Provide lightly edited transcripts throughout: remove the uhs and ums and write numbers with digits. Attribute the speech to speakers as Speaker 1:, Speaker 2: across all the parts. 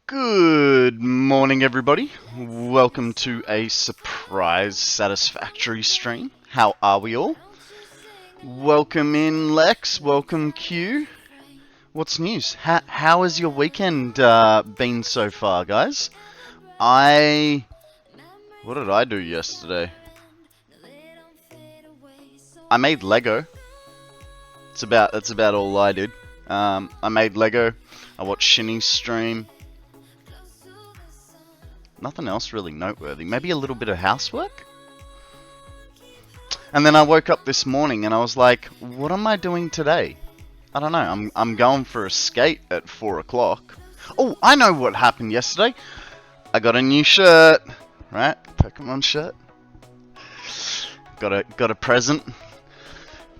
Speaker 1: Good morning, everybody. Welcome to a surprise Satisfactory stream. How are we all? Welcome in, Lex. Welcome, Q. What's news? How has your weekend been so far, guys? What did I do yesterday? I made Lego. That's about all I did. I made Lego. I watched Shinny's stream. Nothing else really noteworthy. Maybe a little bit of housework? And then I woke up this morning and I was like, what am I doing today? I don't know. I'm going for a skate at 4 o'clock. Oh, I know what happened yesterday. I got a new shirt. Right? Pokemon shirt. Got a present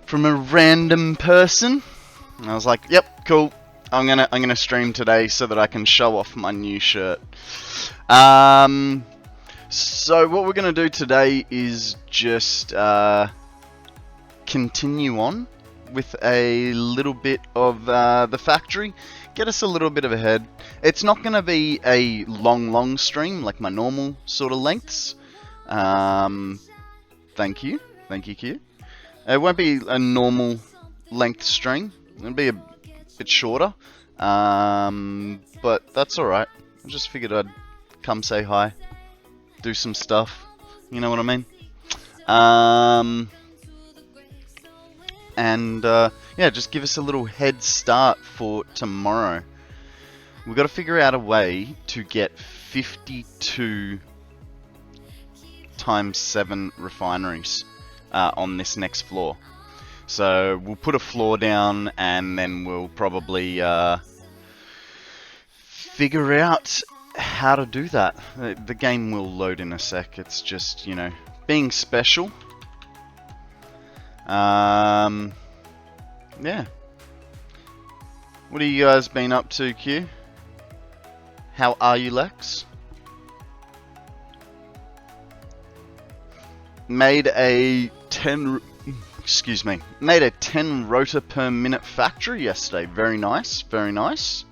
Speaker 1: from a random person. And I was like, yep, cool. I'm gonna stream today so that I can show off my new shirt. So what we're going to do today is just continue on with a little bit of the factory, get us a little bit of ahead. It's not going to be a long stream like my normal sort of lengths. Thank you, Q. It won't be a normal length stream. It'll be a bit shorter, but that's alright. I just figured I'd come say hi, do some stuff, you know what I mean? Yeah, just give us a little head start for tomorrow. We've got to figure out a way to get 52 times 7 refineries on this next floor. So we'll put a floor down and then we'll probably figure out how to do that. The game will load in a sec. It's just, you know, being special. Yeah. What have you guys been up to, Q? How are you, Lex? Made a 10 rotor per minute factory yesterday. Very nice, very nice.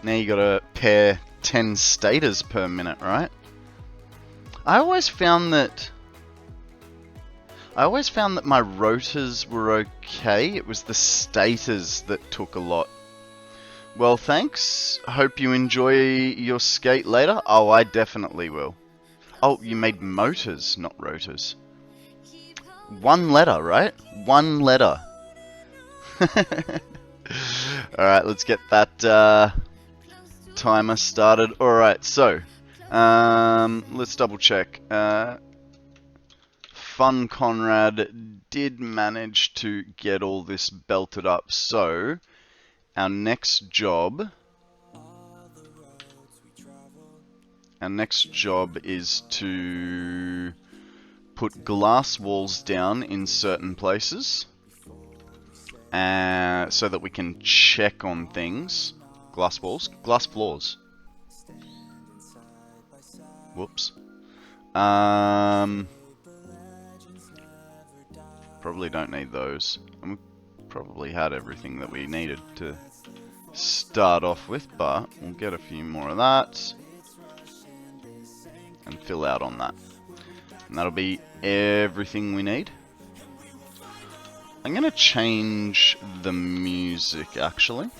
Speaker 1: Now you gotta pair 10 stators per minute, right? I always found that my rotors were okay. It was the stators that took a lot. Well, thanks. Hope you enjoy your skate later. Oh, I definitely will. Oh, you made motors, not rotors. One letter, right? One letter. Alright, let's get that timer started. Alright, so let's double check. KonstantKonrad did manage to get all this belted up, so our next job is to put glass walls down in certain places so that we can check on things. Glass walls? Glass floors. Whoops. Probably don't need those. We probably had everything that we needed to start off with, but we'll get a few more of that and fill out on that. And that'll be everything we need. I'm gonna change the music actually.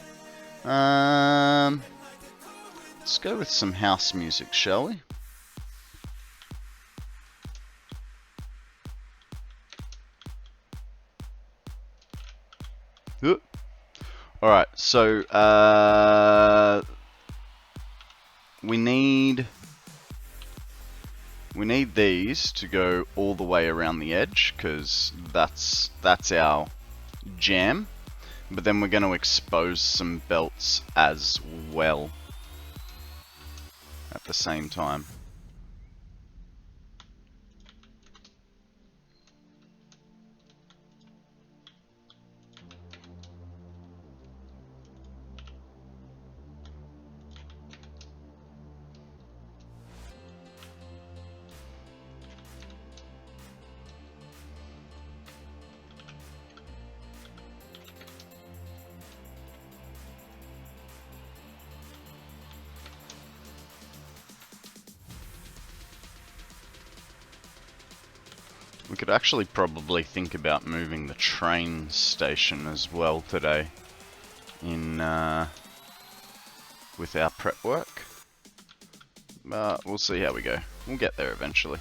Speaker 1: Let's go with some house music, shall we? Alright, so we need these to go all the way around the edge, because that's our jam. But then we're going to expose some belts as well at the same time. We could actually probably think about moving the train station as well today in with our prep work. But we'll see how we go. We'll get there eventually.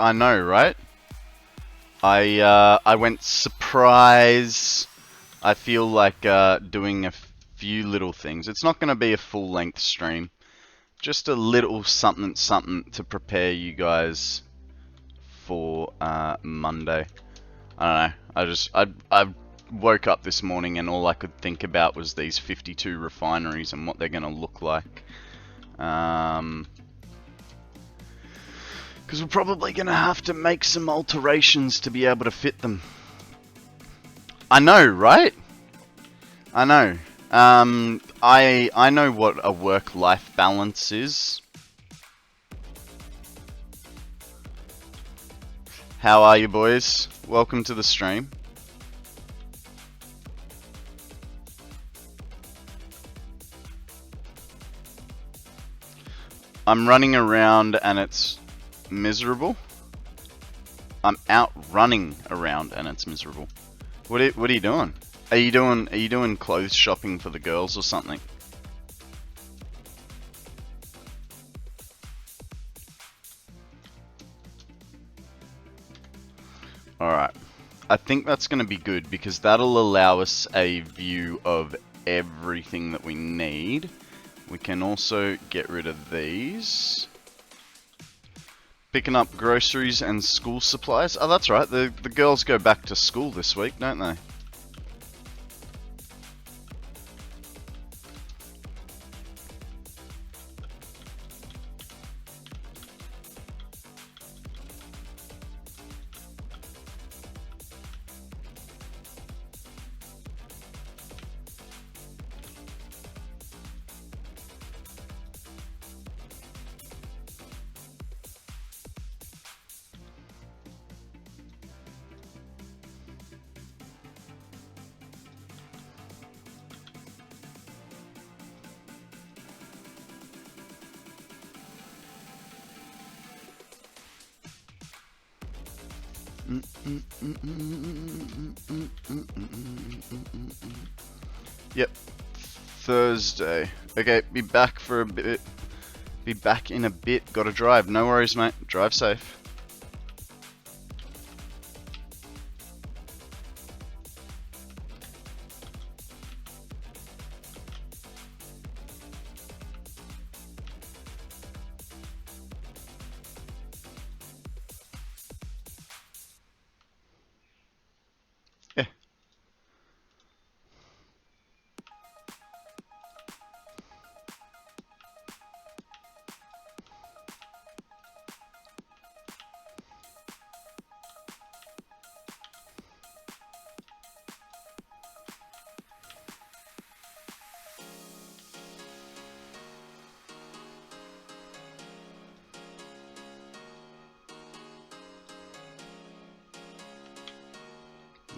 Speaker 1: I know, right? I went surprise. I feel like doing a few little things. It's not going to be a full-length stream. Just a little something to prepare you guys for Monday. I don't know. I woke up this morning and all I could think about was these 52 refineries and what they're going to look like. Because we're probably going to have to make some alterations to be able to fit them. I know, right? I know. I know what a work-life balance is. How are you, boys? Welcome to the stream. I'm running around and it's miserable. I'm out running around and it's miserable. What are you doing? Are you doing clothes shopping for the girls or something? Alright. I think that's going to be good because that'll allow us a view of everything that we need. We can also get rid of these. Picking up groceries and school supplies. Oh, that's right. The girls go back to school this week, don't they? Yep, Thursday. Okay, be back for a bit. Be back in a bit. Gotta drive. No worries, mate. Drive safe.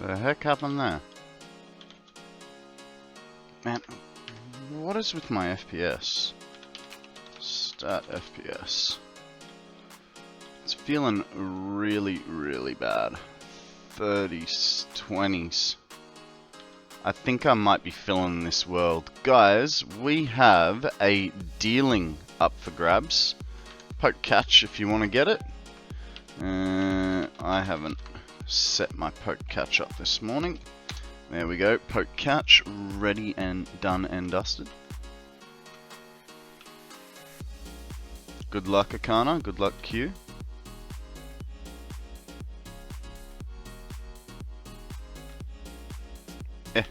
Speaker 1: The heck happened there? Man, what is with my FPS? Stat FPS. It's feeling really, really bad. 30s, 20s. I think I might be filling this world. Guys, we have a dealing up for grabs. Poke catch if you want to get it. I haven't set my poke catch up this morning. There we go, poke catch ready and done and dusted. Good luck, Akana. Good luck, Q. Eh.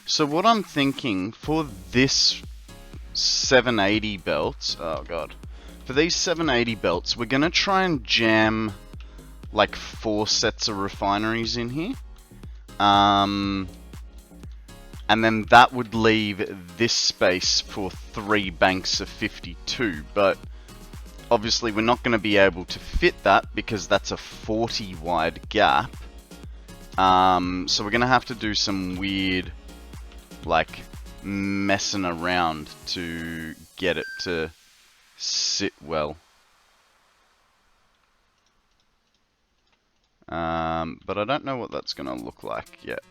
Speaker 1: So what I'm thinking for this 780 belts, oh god, for these 780 belts, we're gonna try and jam like 4 sets of refineries in here, and then that would leave this space for 3 banks of 52. But obviously we're not going to be able to fit that because that's a 40 wide gap. So we're going to have to do some weird, like, messing around to get it to sit well. But I don't know what that's going to look like yet.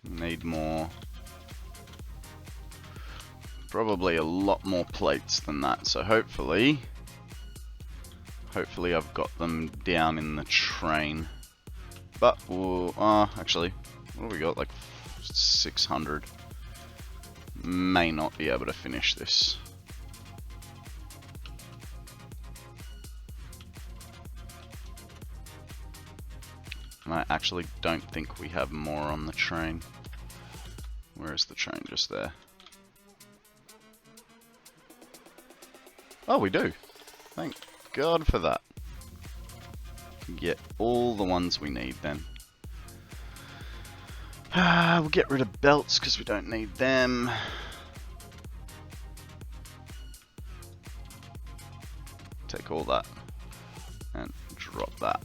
Speaker 1: Need more. Probably a lot more plates than that, so hopefully I've got them down in the train. But we'll, actually, what have we got? Like 600. May not be able to finish this. I actually don't think we have more on the train. Where is the train? Just there. Oh, we do. Thank God for that. Get all the ones we need then. We'll get rid of belts because we don't need them. Take all that and drop that.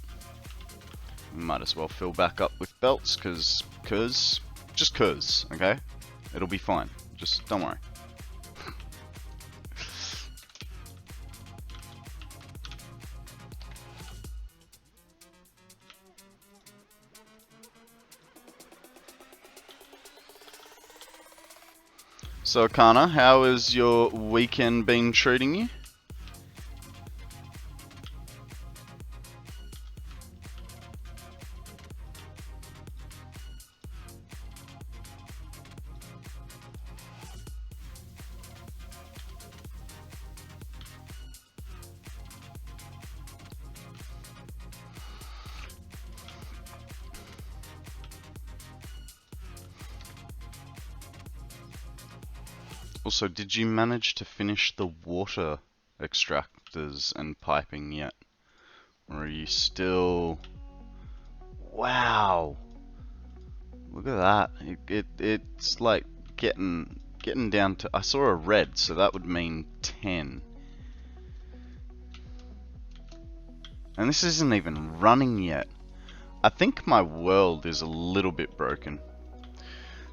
Speaker 1: We might as well fill back up with belts just cause, okay? It'll be fine. Just don't worry. So, Akana, how has your weekend been treating you? Also, did you manage to finish the water extractors and piping yet? Or are you still... Wow! Look at that. It's like getting down to... I saw a red, so that would mean 10. And this isn't even running yet. I think my world is a little bit broken.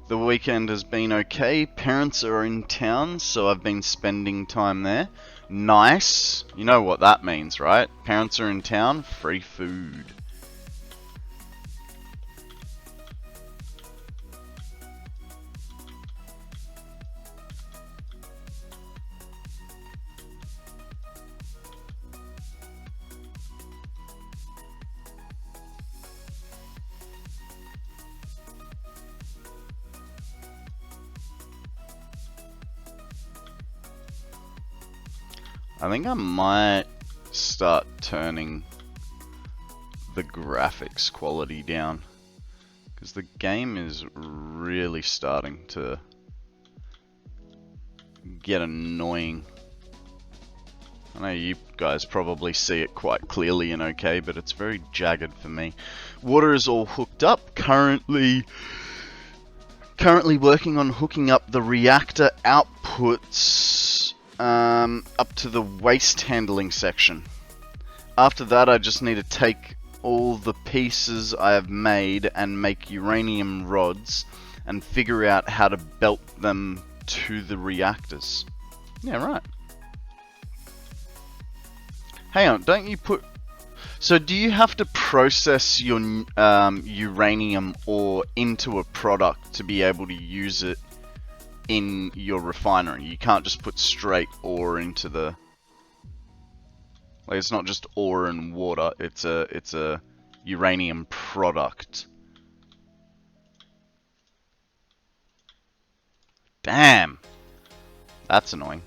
Speaker 1: The weekend has been okay. Parents are in town, so I've been spending time there. Nice. You know what that means, right? Parents are in town, free food. I think I might start turning the graphics quality down, because the game is really starting to get annoying. I know you guys probably see it quite clearly and okay, but it's very jagged for me. Water is all hooked up. Currently working on hooking up the reactor outputs up to the waste handling section. After that, I just need to take all the pieces I have made and make uranium rods and figure out how to belt them to the reactors. Yeah, right. Hang on, don't you put... So do you have to process your uranium ore into a product to be able to use it in your refinery? You can't just put straight ore into the... Like, it's not just ore and water, it's a uranium product. Damn! That's annoying.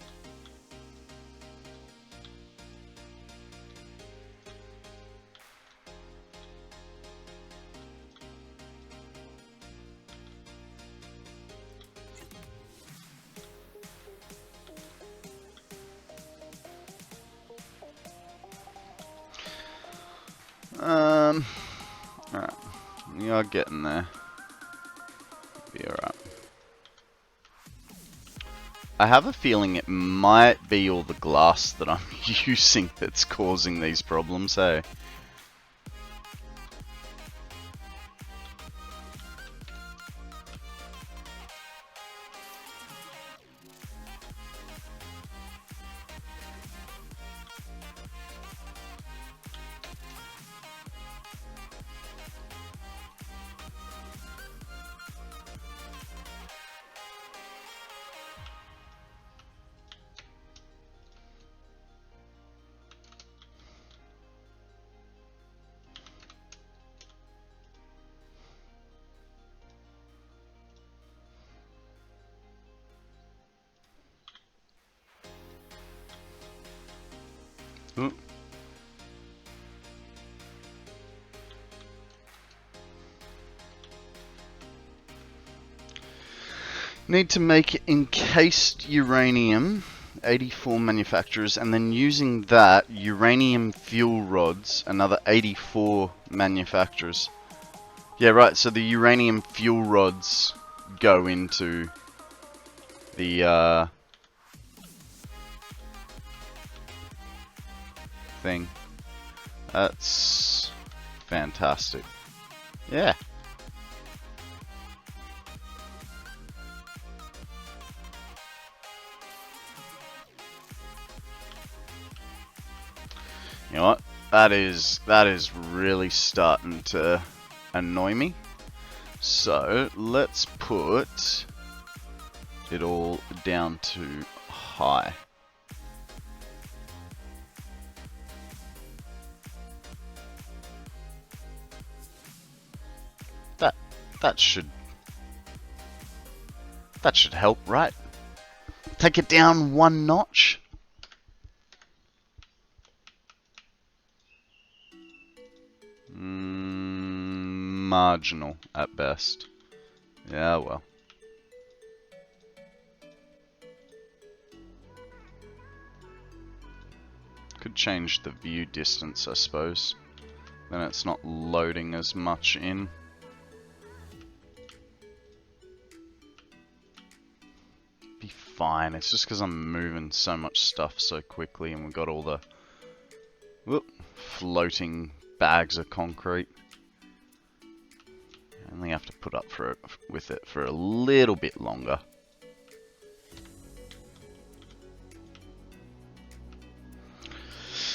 Speaker 1: Alright. We are getting there. Be alright. I have a feeling it might be all the glass that I'm using that's causing these problems, hey? Ooh. Need to make encased uranium, 84 manufacturers, and then using that, uranium fuel rods, another 84 manufacturers. Yeah, right, so the uranium fuel rods go into the thing. That's fantastic. Yeah. You know what? That is really starting to annoy me. So let's put it all down to high. That should help, right? Take it down one notch. Marginal at best. Yeah, well. Could change the view distance, I suppose. Then it's not loading as much in. Be fine. It's just because I'm moving so much stuff so quickly and we've got all the floating bags of concrete. I only have to put up with it for a little bit longer.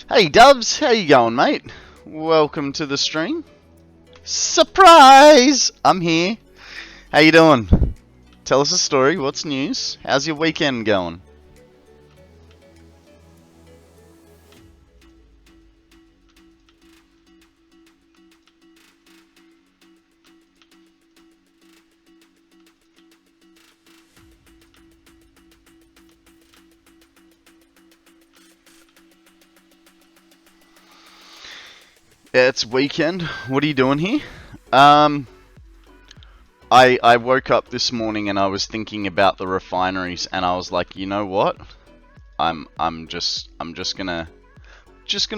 Speaker 1: Hey Dubs, how you going, mate? Welcome to the stream. Surprise! I'm here. How you doing? Tell us a story. What's news? How's your weekend going? Yeah, it's weekend. What are you doing here? I woke up this morning and I was thinking about the refineries and I was like, you know what? I'm just gonna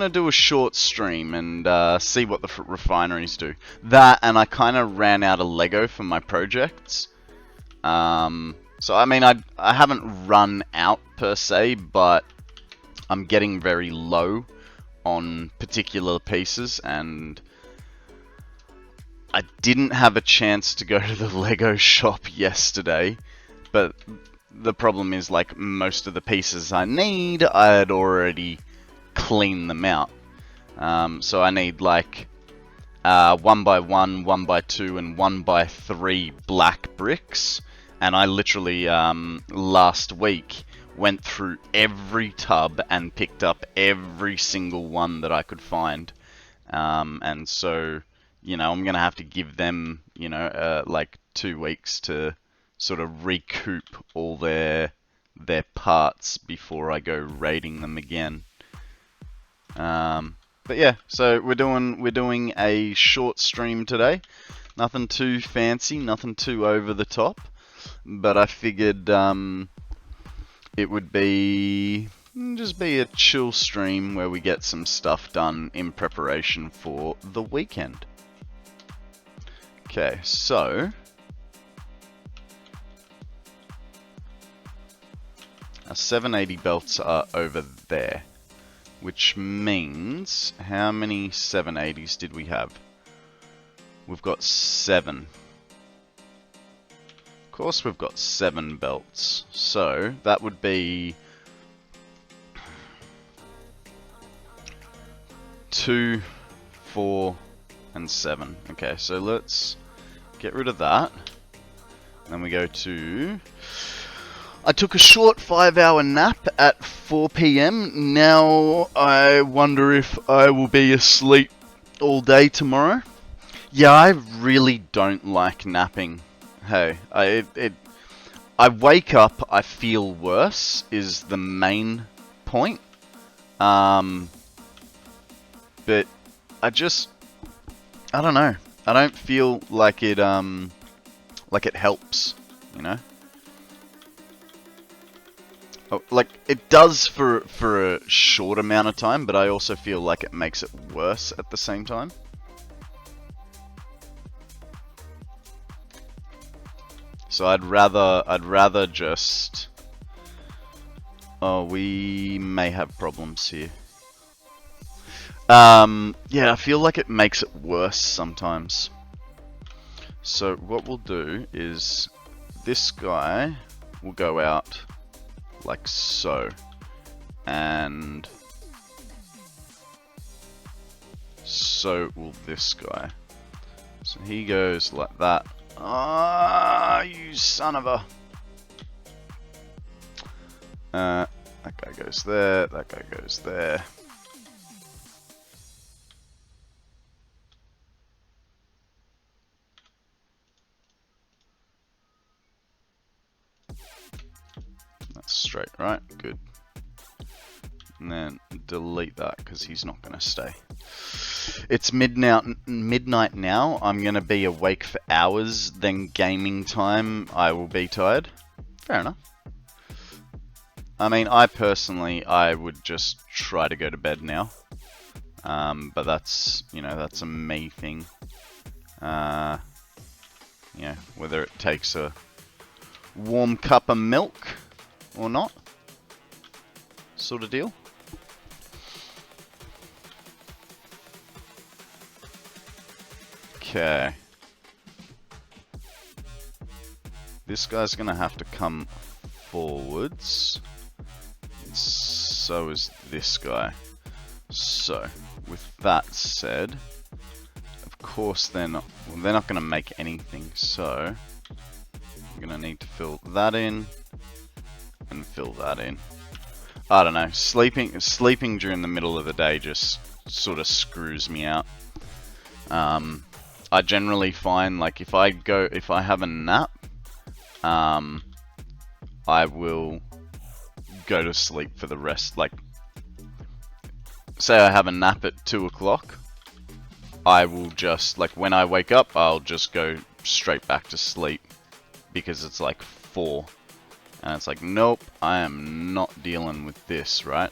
Speaker 1: do a short stream and see what the refineries do. That, and I kind of ran out of Lego for my projects. So I mean, I haven't run out per se, but I'm getting very low on particular pieces, and I didn't have a chance to go to the Lego shop yesterday, but The problem is, like, most of the pieces I need, I had already cleaned them out. So I need, like, 1x1, 1x2, and 1x3 black bricks. And I literally, last week, went through every tub and picked up every single one that I could find. And so, you know, I'm going to have to give them, you know, like 2 weeks to sort of recoup all their parts before I go raiding them again. But yeah, so we're doing a short stream today. Nothing too fancy, nothing too over the top, but I figured it would just be a chill stream where we get some stuff done in preparation for the weekend. Okay, so our 780 belts are over there, which means how many 780s did we have? We've got 7. Of course we've got 7 belts, so that would be 2, 4, and 7. Okay, so let's get rid of that. Then we go to... I took a short 5-hour nap at 4 PM. Now I wonder if I will be asleep all day tomorrow. Yeah, I really don't like napping. Hey, I wake up, I feel worse is the main point. But I don't know. I don't feel like it helps, you know? Oh, like, it does for a short amount of time, but I also feel like it makes it worse at the same time. So I'd rather just... Oh, we may have problems here. Yeah, I feel like it makes it worse sometimes. So what we'll do is this guy will go out like so, and so will this guy. So he goes like that. Ah, you son of a... that guy goes there, that guy goes there. That's straight, right? Good. And then delete that because he's not going to stay. It's midnight now. I'm going to be awake for hours. Then gaming time, I will be tired. Fair enough. I mean, I would just try to go to bed now. But that's, you know, that's a me thing. Yeah, whether it takes a warm cup of milk or not, sort of deal. Okay. This guy's gonna have to come forwards. And so is this guy. So, with that said, of course they're not gonna make anything, so I'm gonna need to fill that in and fill that in. I don't know, sleeping during the middle of the day just sort of screws me out. I generally find, like, if I have a nap, I will go to sleep for the rest. Like, say I have a nap at 2 o'clock, I will just, like, when I wake up, I'll just go straight back to sleep because it's like 4. And it's like, nope, I am not dealing with this, right?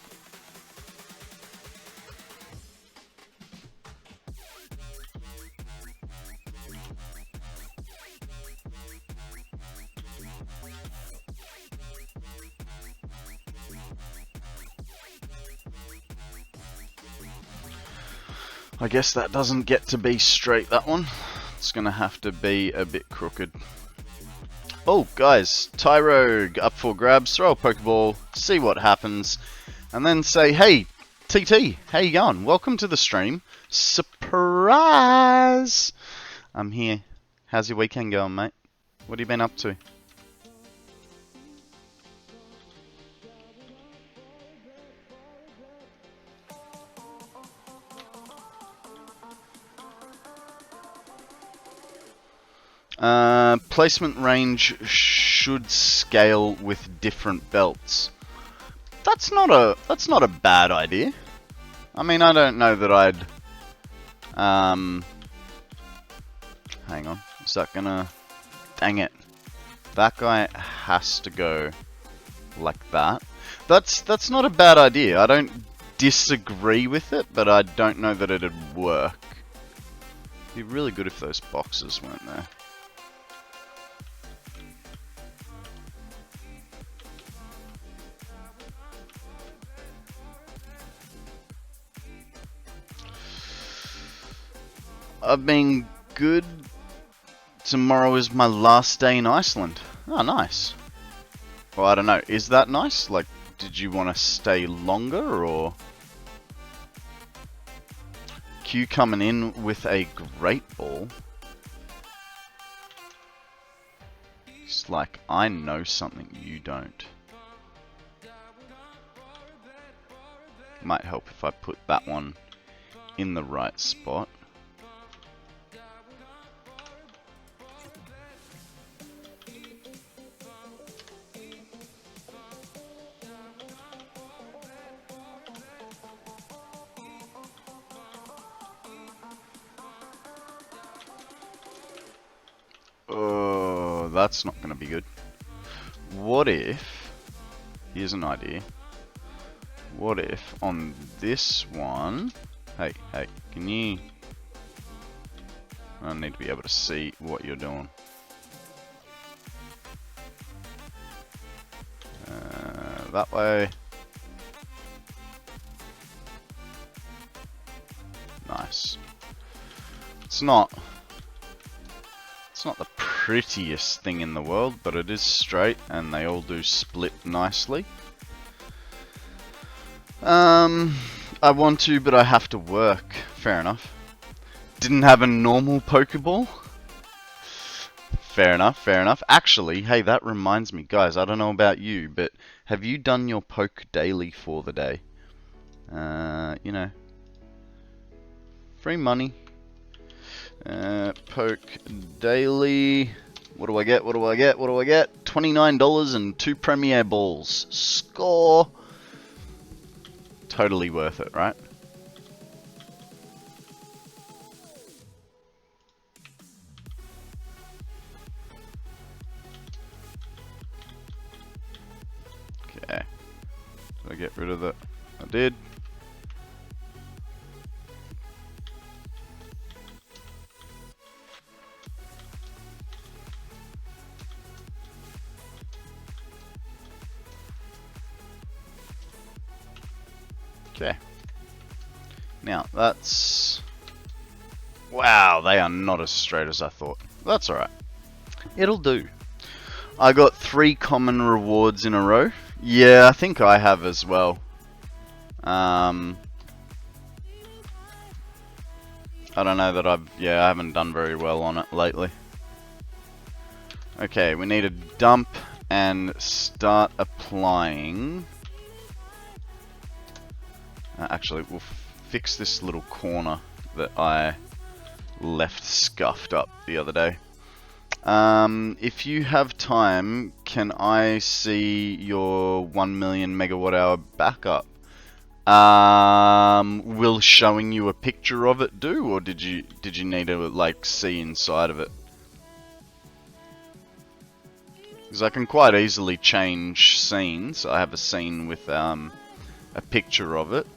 Speaker 1: I guess that doesn't get to be straight, that one. It's gonna have to be a bit crooked. Oh, guys, Tyrogue up for grabs. Throw a Pokeball, see what happens, and then say, hey, TT, how you going? Welcome to the stream. Surprise! I'm here. How's your weekend going, mate? What have you been up to? Placement range should scale with different belts. That's not a bad idea. I mean, I don't know that I'd hang on. Is that gonna... Dang it. That guy has to go like that. That's not a bad idea. I don't disagree with it, but I don't know that it'd work. It'd be really good if those boxes weren't there. I've been good. Tomorrow is my last day in Iceland. Oh, nice. Well, I don't know. Is that nice? Like, did you want to stay longer, or... Q coming in with a great ball. It's like, I know something you don't. Might help if I put that one in the right spot. Oh, that's not going to be good. What if... Here's an idea. What if on this one... Hey, can you... I need to be able to see what you're doing. That way. Nice. It's not the prettiest thing in the world, but it is straight and they all do split nicely. I want to, but I have to work. Fair enough. Didn't have a normal Pokeball? Fair enough, fair enough. Actually, hey, that reminds me, guys, I don't know about you, but have you done your poke daily for the day? You know, free money. Poke daily. What do I get? What do I get? What do I get? $29 and 2 Premier Balls. Score! Totally worth it, right? Okay. Did I get rid of it? I did. Okay. Now, that's... Wow, they are not as straight as I thought. That's alright. It'll do. I got 3 common rewards in a row. Yeah, I think I have as well. I don't know that I haven't done very well on it lately. Okay, we need to dump and start applying. Actually, we'll fix this little corner that I left scuffed up the other day. If you have time, can I see your 1 million megawatt hour backup? Will showing you a picture of it do, or did you need to like see inside of it? Because I can quite easily change scenes. I have a scene with a picture of it.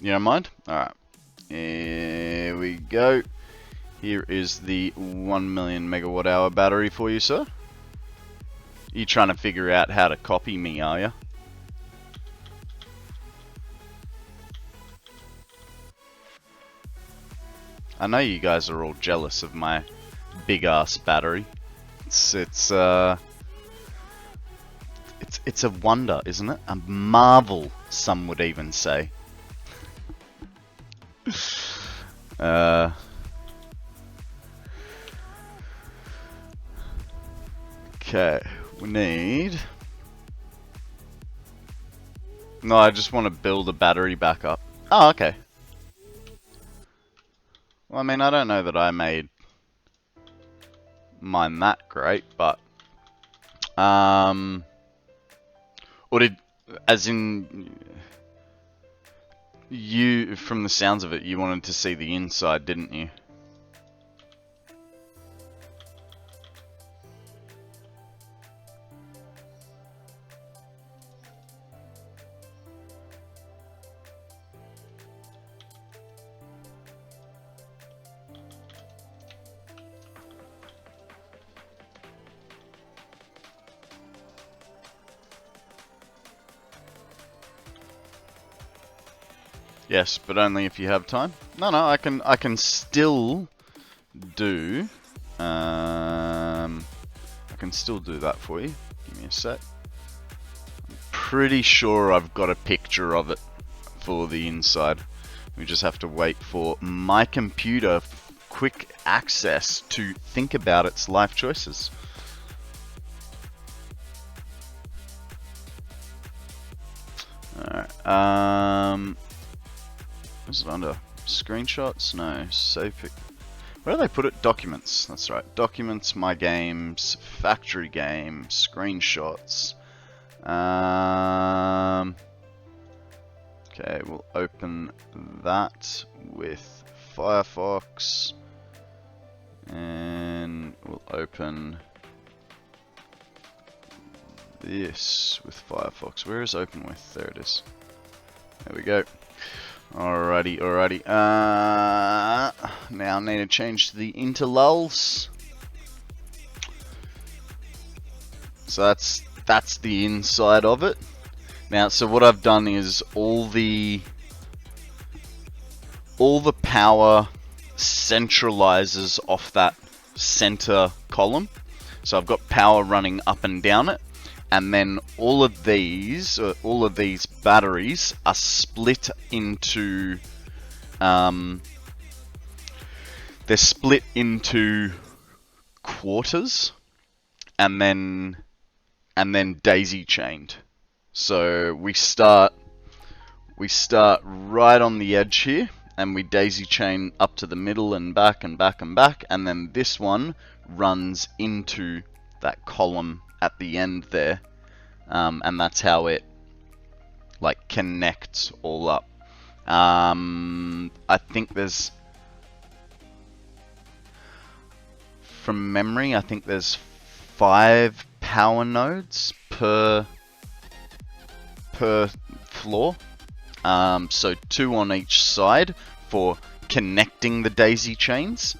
Speaker 1: You don't mind? Alright. Here we go. Here is the 1 million megawatt hour battery for you, sir. You trying to figure out how to copy me, are you? I know you guys are all jealous of my big ass battery. It's a wonder, isn't it? A marvel, some would even say. Okay, we need... No, I just want to build a battery back up. Oh, okay. Well, I mean, I don't know that I made mine that great, but... Or did... As in... You, from the sounds of it, you wanted to see the inside, didn't you? Yes, but only if you have time. No, I can still do. I can still do that for you. Give me a sec. I'm pretty sure I've got a picture of it for the inside. We just have to wait for my computer quick access to think about its life choices. Alright, is it under screenshots? No, save pic. Where do they put it? Documents. That's right. Documents, my games, factory game, screenshots. Okay, we'll open that with Firefox, and we'll open this with Firefox. Where is open with? There it is. There we go. Alrighty. Now I need to change the interlulls. So that's the inside of it. Now, so what I've done is all the power centralizes off that center column. So I've got power running up and down it. And then all of these batteries are split into, they're split into quarters, and then daisy chained. So we start right on the edge here, and we daisy chain up to the middle and back and back and back, and then this one runs into that column at the end there, and that's how it like connects all up. I think there's, from memory, I think there's 5 power nodes per floor, so 2 on each side for connecting the daisy chains,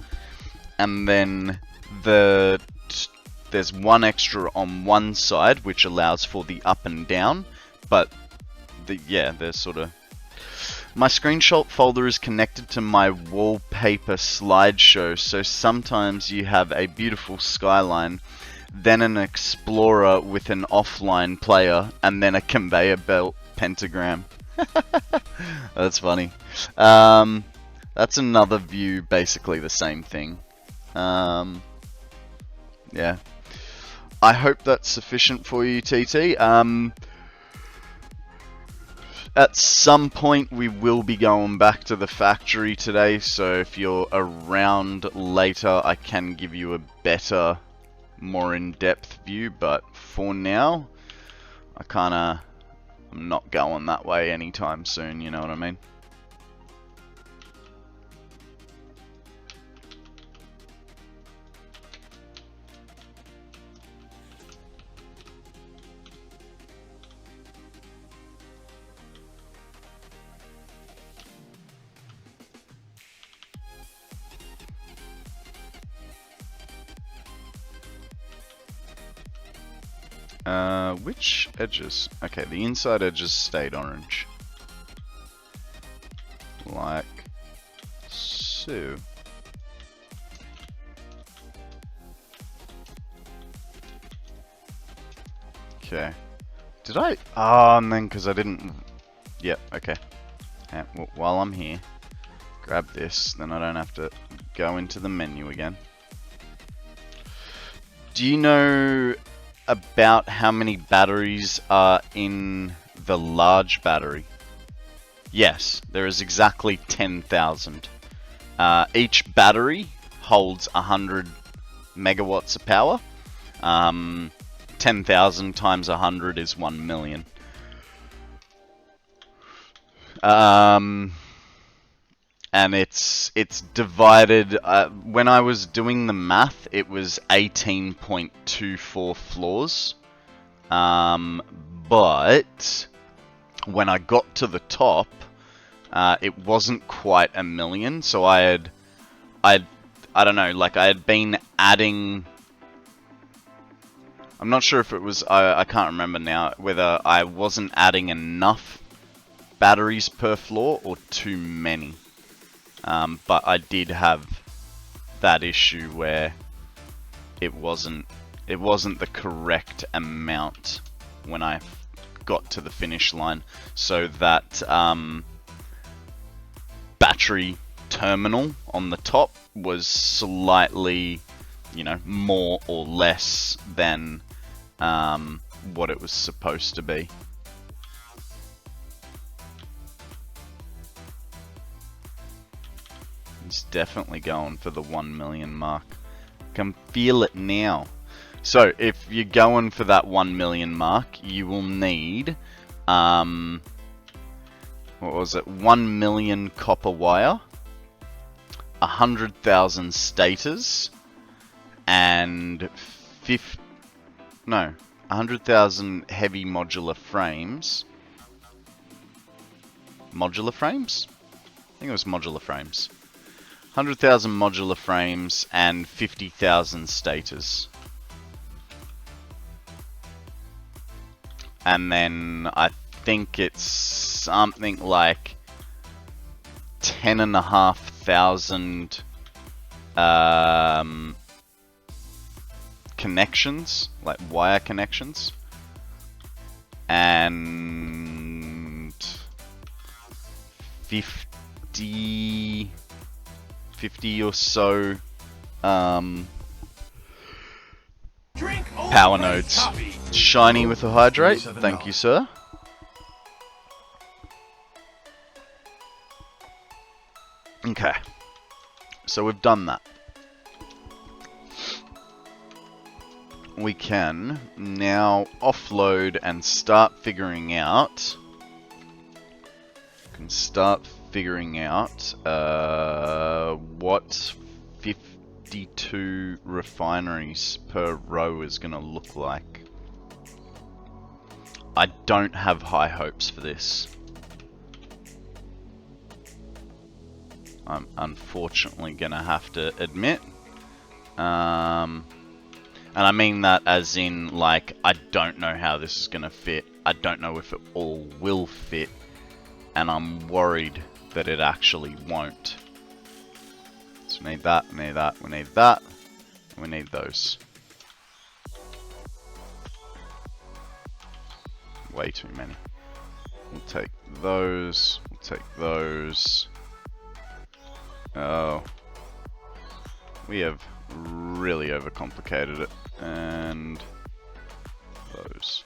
Speaker 1: and then there's 1 extra on one side which allows for the up and down, but there's sort of... My screenshot folder is connected to my wallpaper slideshow, so sometimes you have a beautiful skyline, then an explorer with an offline player, and then a conveyor belt pentagram. That's funny. That's another view, basically the same thing. Yeah. I hope that's sufficient for you, TT. At some point we will be going back to the factory today, so if you're around later I can give you a better, more in-depth view, but for now I'm not going that way anytime soon, you know what I mean? Which edges? Okay, the inside edges stayed orange. Like so. Okay. Did I? Oh, and then because I didn't... Yep, okay. Yeah, well, while I'm here, grab this, then I don't have to go into the menu again. Do you know about how many batteries are in the large battery? Yes, there is exactly 10,000. Each battery holds 100 megawatts of power. 10,000 times 100 is 1 million. And it's divided. When I was doing the math, it was 18.24 floors. But when I got to the top, it wasn't quite a million. So I don't know, like I had been adding. I'm not sure if it was, I can't remember now, whether I wasn't adding enough batteries per floor or too many. But I did have that issue where it wasn't the correct amount when I got to the finish line. So that battery terminal on the top was slightly, you know, more or less than what it was supposed to be. It's definitely going for the 1 million mark. Can feel it now. So if you're going for that 1 million mark, you will need what was it? 1 million copper wire, 100,000 stators, and 100,000 heavy modular frames. Modular frames? I think it was modular frames. 100,000 modular frames and 50,000 stators. And then I think it's something like 10,500 connections, like wire connections, and 50 or so power nodes. Shiny with a hydrate, thank you, sir. Okay, so we've done that. We can now offload and start figuring out. What 52 refineries per row is going to look like. I don't have high hopes for this. I'm unfortunately going to have to admit. And I mean that as in, like, I don't know how this is going to fit. I don't know if it all will fit. And I'm worried that it actually won't. So we need that, we need that, we need that, and we need those. Way too many. We'll take those, we'll take those. Oh. We have really overcomplicated it. And those.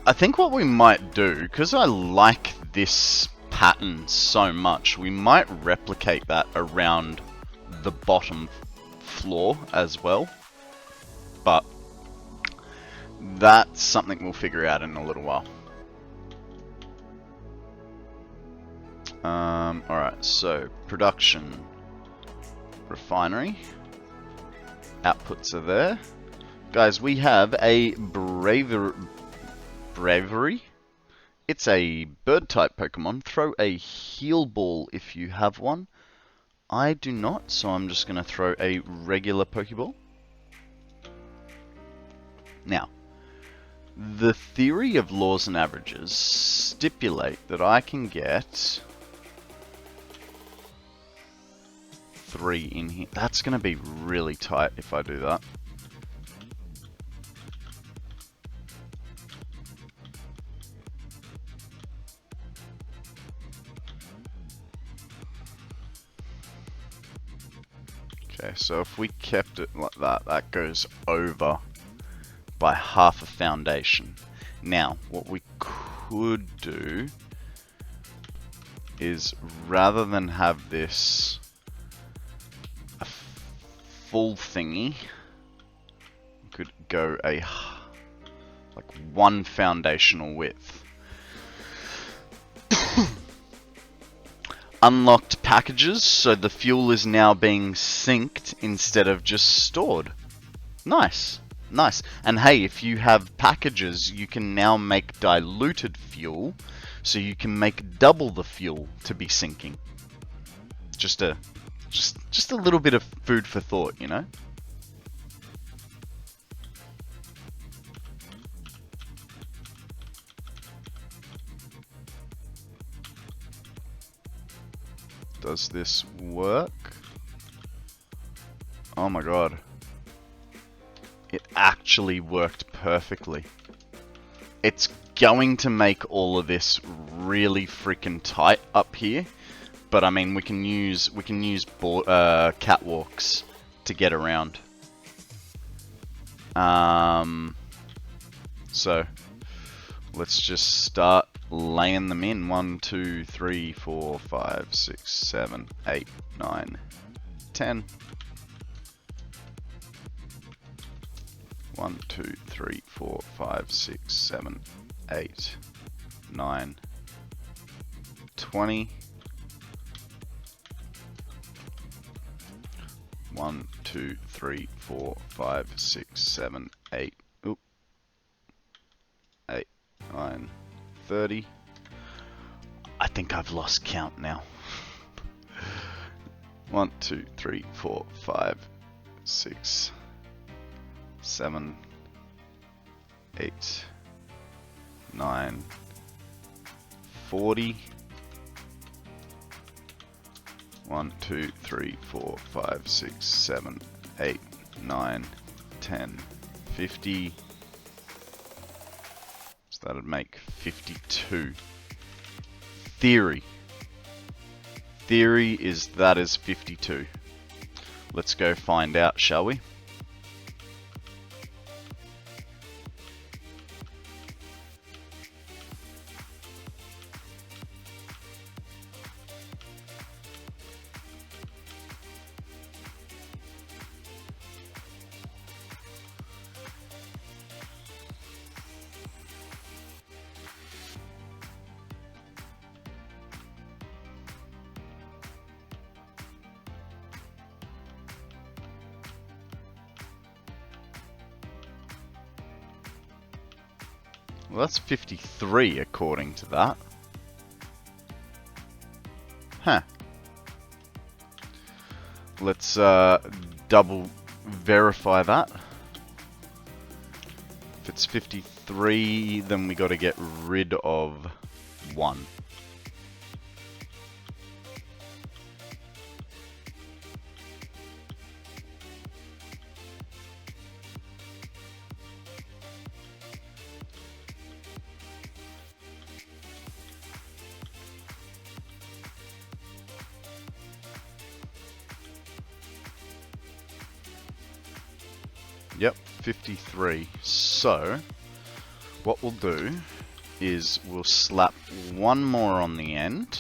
Speaker 1: I think what we might do, because I like this pattern so much, we might replicate that around the bottom floor as well. But that's something we'll figure out in a little while. Alright, so production, refinery, outputs are there. Guys, we have a Bravery. It's a bird type Pokemon. Throw a heal ball if you have one. I do not, so I'm just going to throw a regular Pokeball. Now, the theory of laws and averages stipulate that I can get 3 in here. That's going to be really tight if I do that. Okay, so if we kept it like that, that goes over by half a foundation. Now, what we could do is, rather than have this a full thingy, we could go a like 1 foundational width. Unlocked packages, so the fuel is now being synced instead of just stored. Nice, nice. And hey, if you have packages, you can now make diluted fuel, so you can make double the fuel to be syncing. Just a little bit of food for thought, you know? Does this work? Oh my god. It actually worked perfectly. It's going to make all of this really freaking tight up here, but I mean we can use catwalks to get around. So let's just start laying them in. 1, 2, 3, 4, 5, 6, 7, 8, 9, 10. 1, 2, 3, 4, 5, 6, 7, 8, 9, 20. 1, 2, 3, 4, 5, 6, 7, 8. Oop. 8, 9, 30. I think I've lost count now. 1, 2, 3, 4, 5, 6, 7, 8, 9, 40. 1, 2, 3, 4, 5, 6, 7, 8, 9, 10, 50. So that'd make 52. Theory is that is 52. Let's go find out, shall we? Well, that's 53 according to that. Huh. Let's double verify that. If it's 53, then we got to get rid of 1. Yep, 53. So, what we'll do is we'll slap 1 more on the end,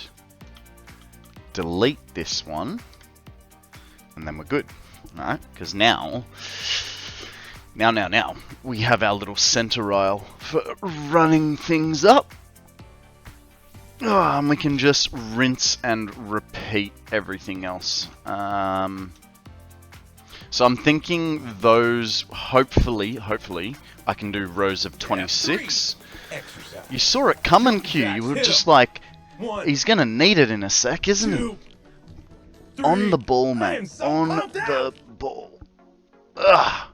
Speaker 1: delete this one, and then we're good. Alright, because now, we have our little center aisle for running things up. And we can just rinse and repeat everything else. So I'm thinking those, hopefully, I can do rows of 26. You saw it coming, Q. You were just like, he's going to need it in a sec, isn't he? On the ball, mate. On the ball. Ugh.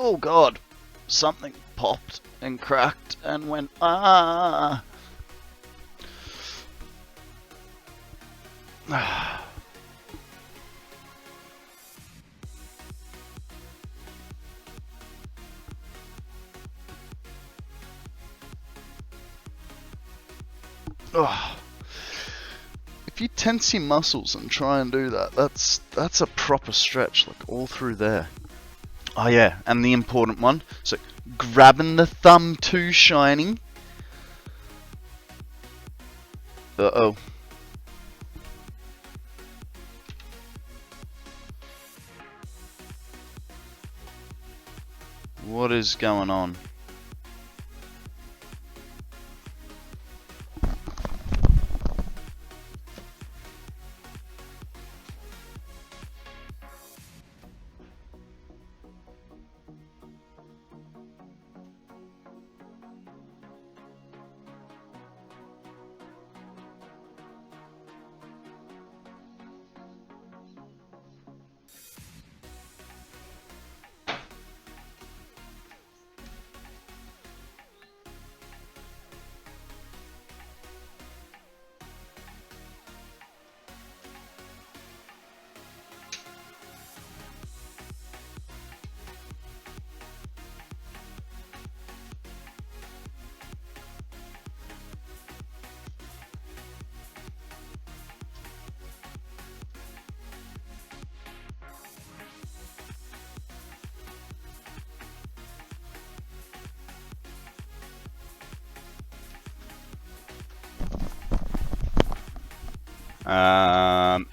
Speaker 1: Oh, God. Something popped and cracked and went, ah. Oh. If you tense your muscles and try and do that, that's a proper stretch, like all through there. Oh yeah, and the important one, so grabbing the thumb too shiny. Uh-oh. What is going on?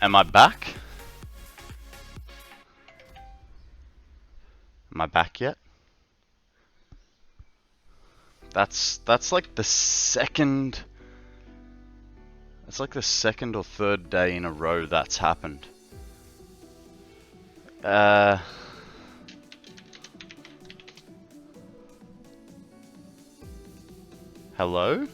Speaker 1: Am I back? Am I back yet? That's like the second. That's like the second or third day in a row that's happened. Hello?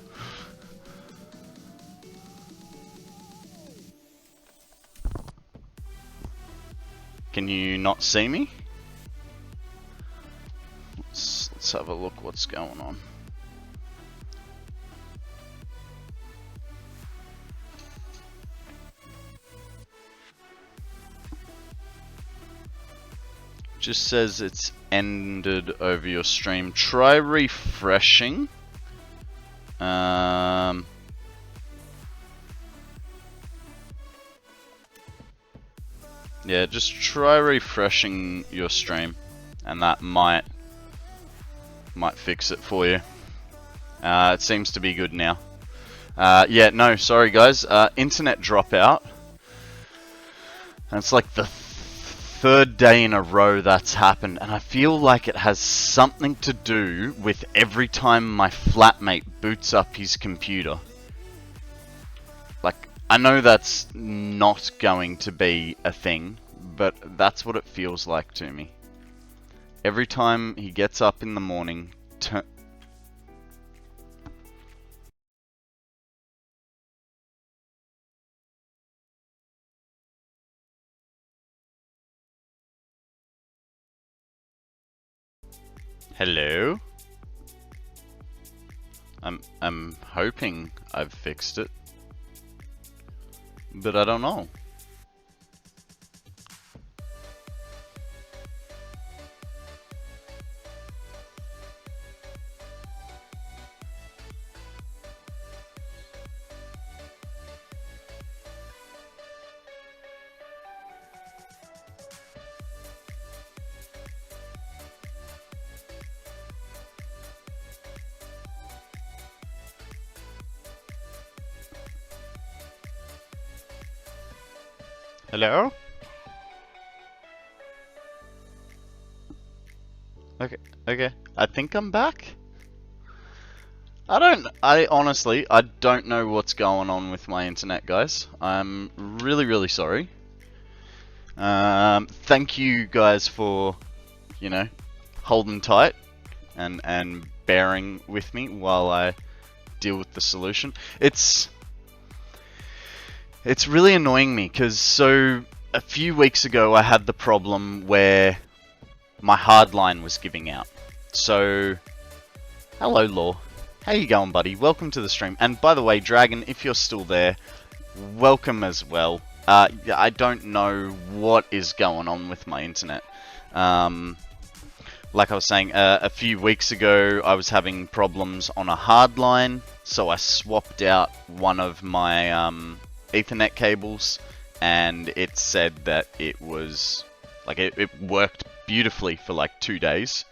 Speaker 1: Can you not see me? Let's have a look what's going on. Just says it's ended over your stream. Try refreshing. Yeah, just try refreshing your stream, and that might fix it for you. It seems to be good now. Yeah, no, sorry guys. Internet dropout. And it's like the third day in a row that's happened, and I feel like it has something to do with every time my flatmate boots up his computer. Like, I know that's not going to be a thing, but that's what it feels like to me. Every time he gets up in the morning, Hello? I'm hoping I've fixed it, but I don't know. Hello? Okay. I think I'm back. I honestly don't know what's going on with my internet, guys. I'm really sorry. Thank you guys for, you know, holding tight and bearing with me while I deal with the solution. It's really annoying me because so a few weeks ago I had the problem where my hardline was giving out. So, hello Law. How you going, buddy? Welcome to the stream. And by the way, Dragon, if you're still there, welcome as well. Yeah, I don't know what is going on with my internet. Like I was saying, a few weeks ago, I was having problems on a hard line, so I swapped out one of my Ethernet cables, and it said that it was like it worked beautifully for like 2 days.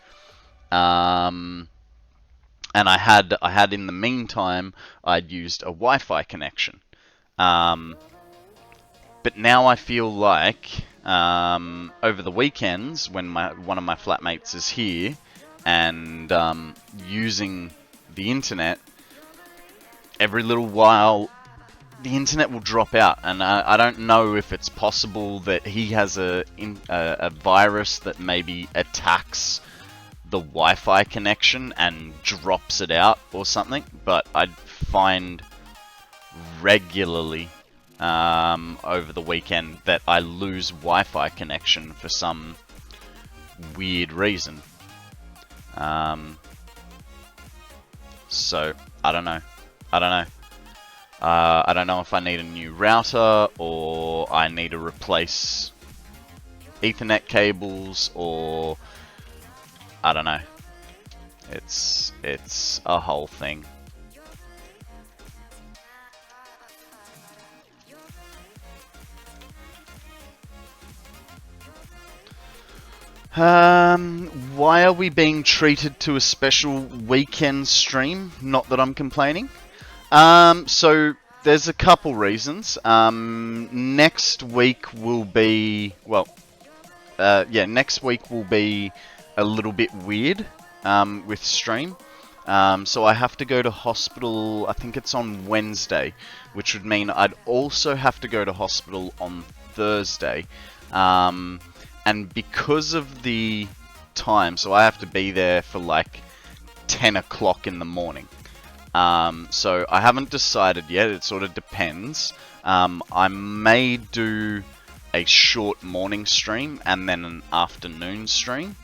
Speaker 1: And I had in the meantime, I'd used a Wi-Fi connection. But now I feel like over the weekends when one of my flatmates is here and using the internet, every little while the internet will drop out, and I don't know if it's possible that he has a virus that maybe attacks the Wi-Fi connection and drops it out or something, but I find regularly over the weekend that I lose Wi-Fi connection for some weird reason. So I don't know. I don't know if I need a new router or I need to replace Ethernet cables, or I don't know. It's a whole thing. Why are we being treated to a special weekend stream? Not that I'm complaining. So there's a couple reasons. Next week will be, well, next week will be a little bit weird, with stream. So I have to go to hospital, I think it's on Wednesday, which would mean I'd also have to go to hospital on Thursday. And because of the time, so I have to be there for like 10 o'clock in the morning. So I haven't decided yet, it sort of depends. I may do a short morning stream and then an afternoon stream.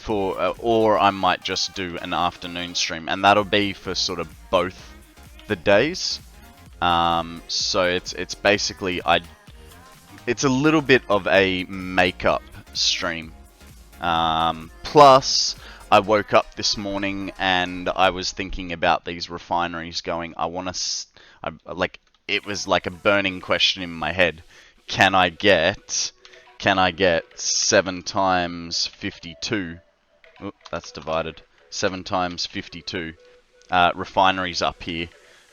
Speaker 1: Or I might just do an afternoon stream, and that'll be for sort of both the days. So it's basically it's a little bit of a makeup stream. Plus, I woke up this morning and I was thinking about these refineries going, like, it was like a burning question in my head. Can I get 7 times 52? Oh, that's divided. 7 times 52 refineries up here,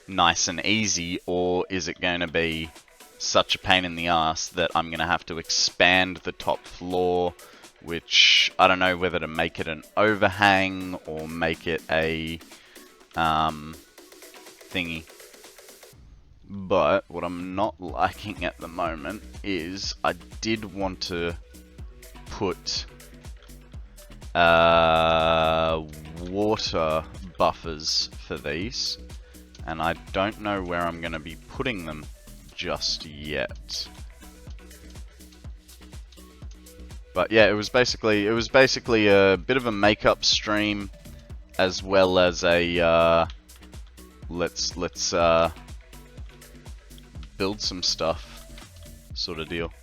Speaker 1: nice and easy, or is it going to be such a pain in the ass that I'm going to have to expand the top floor, which I don't know whether to make it an overhang or make it a thingy. But what I'm not liking at the moment is I did want to put water buffers for these, and I don't know where I'm going to be putting them just yet. But yeah, it was basically a bit of a makeup stream, as well as a let's build some stuff sort of deal.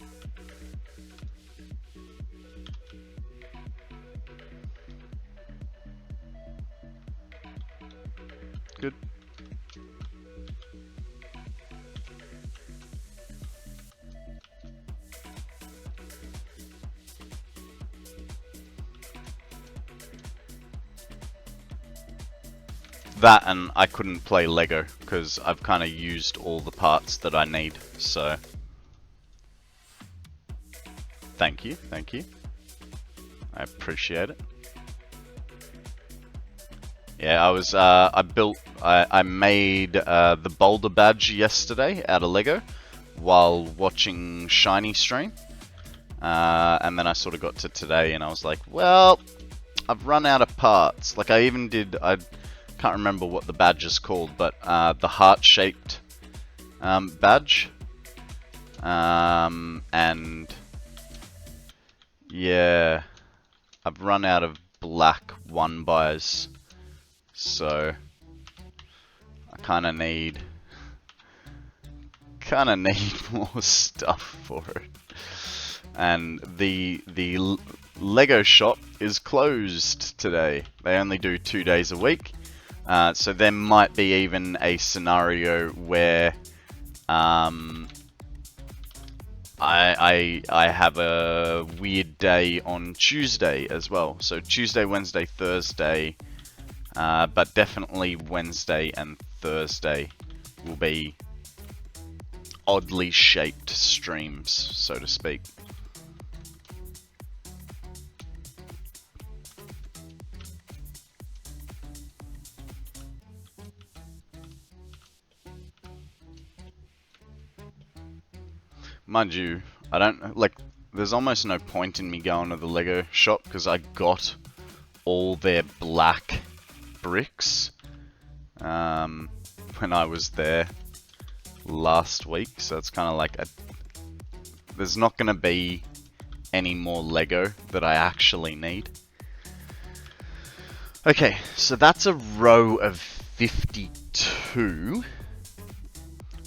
Speaker 1: Good. That, and I couldn't play Lego because I've kind of used all the parts that I need, so thank you, I appreciate it. Yeah, I made the boulder badge yesterday out of Lego while watching Shiny stream, and then I sort of got to today and I was like, well, I've run out of parts. Like, I can't remember what the badge is called, but the heart-shaped badge. And yeah, I've run out of black 1-bys, so I kind of need more stuff for it. And the Lego shop is closed today. They only do 2 days a week. So there might be even a scenario where I have a weird day on Tuesday as well. So Tuesday, Wednesday, Thursday, but definitely Wednesday and Thursday will be oddly shaped streams, so to speak. Mind you, I don't, like, there's almost no point in me going to the Lego shop because I got all their black bricks when I was there last week, so it's kind of like there's not going to be any more Lego that I actually need. Okay, so that's a row of 52,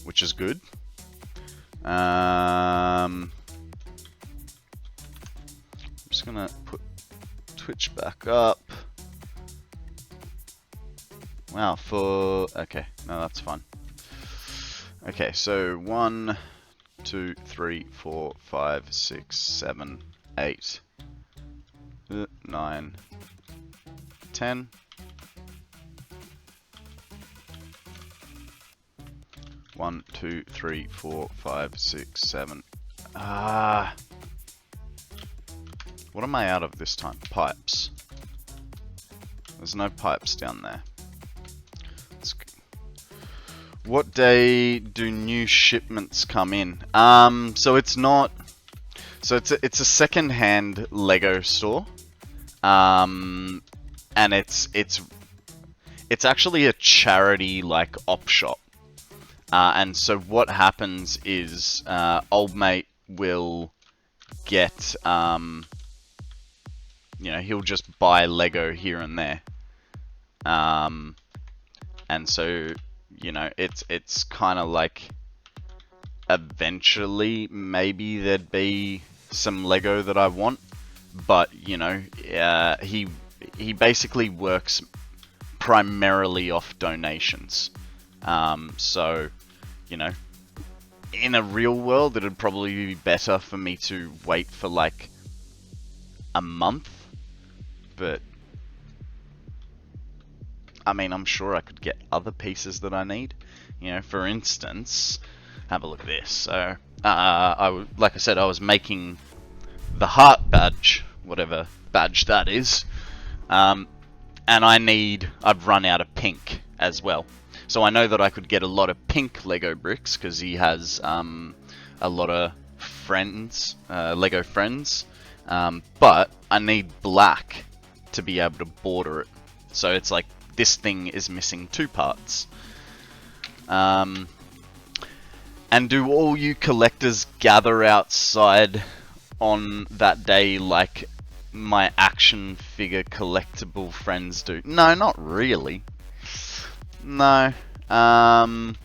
Speaker 1: which is good. I'm just gonna put Twitch back up. Wow, okay, no, that's fine. Okay, so 1, 2, 3, 4, 5, 6, 7, 8, 9, 10. 1, 2, 3, 4, 5, 6, 7. What am I out of this time? Pipes. There's no pipes down there. What day do new shipments come in? So it's not. So it's a second-hand Lego store, and it's actually a charity like op shop. And so what happens is old mate will get you know, he'll just buy Lego here and there, and so, you know, it's kind of like eventually maybe there'd be some Lego that I want, but you know, he basically works primarily off donations. So, you know, in a real world, it'd probably be better for me to wait for like a month, but I mean, I'm sure I could get other pieces that I need. You know, for instance, have a look at this. So, like I said, I was making the heart badge, whatever badge that is, and I've run out of pink as well. So I know that I could get a lot of pink Lego bricks because he has a lot of friends, Lego friends, but I need black to be able to border it. So it's like this thing is missing 2 parts. And do all you collectors gather outside on that day like my action figure collectible friends do? No, not really. No. No.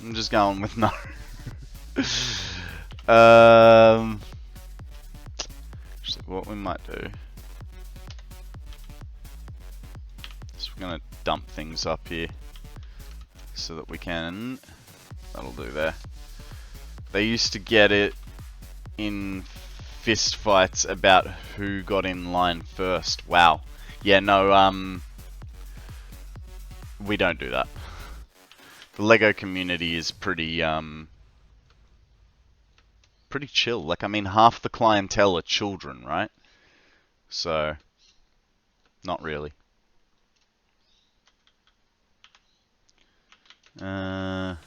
Speaker 1: I'm just going with no. What we might do is we're gonna dump things up here so that we can. That'll do there. They used to get it in fist fights about who got in line first. Wow. Yeah, no, we don't do that. The Lego community is pretty chill. Like, I mean, half the clientele are children, right? So, not really. So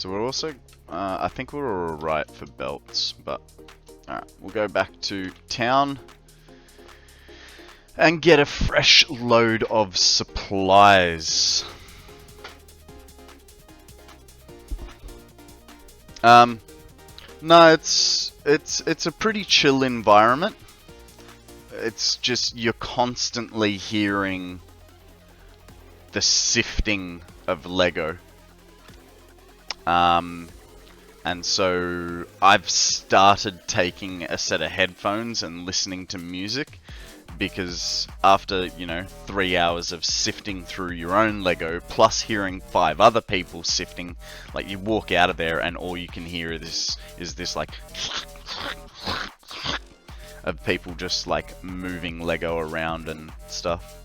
Speaker 1: we're also, I think we're alright for belts, but alright, we'll go back to town and get a fresh load of supplies. No, it's a pretty chill environment. it's just you're constantly hearing the sifting of Lego. And so I've started taking a set of headphones and listening to music, because after, you know, 3 hours of sifting through your own Lego, plus hearing 5 other people sifting, like, you walk out of there and all you can hear is this like of people just like moving Lego around and stuff.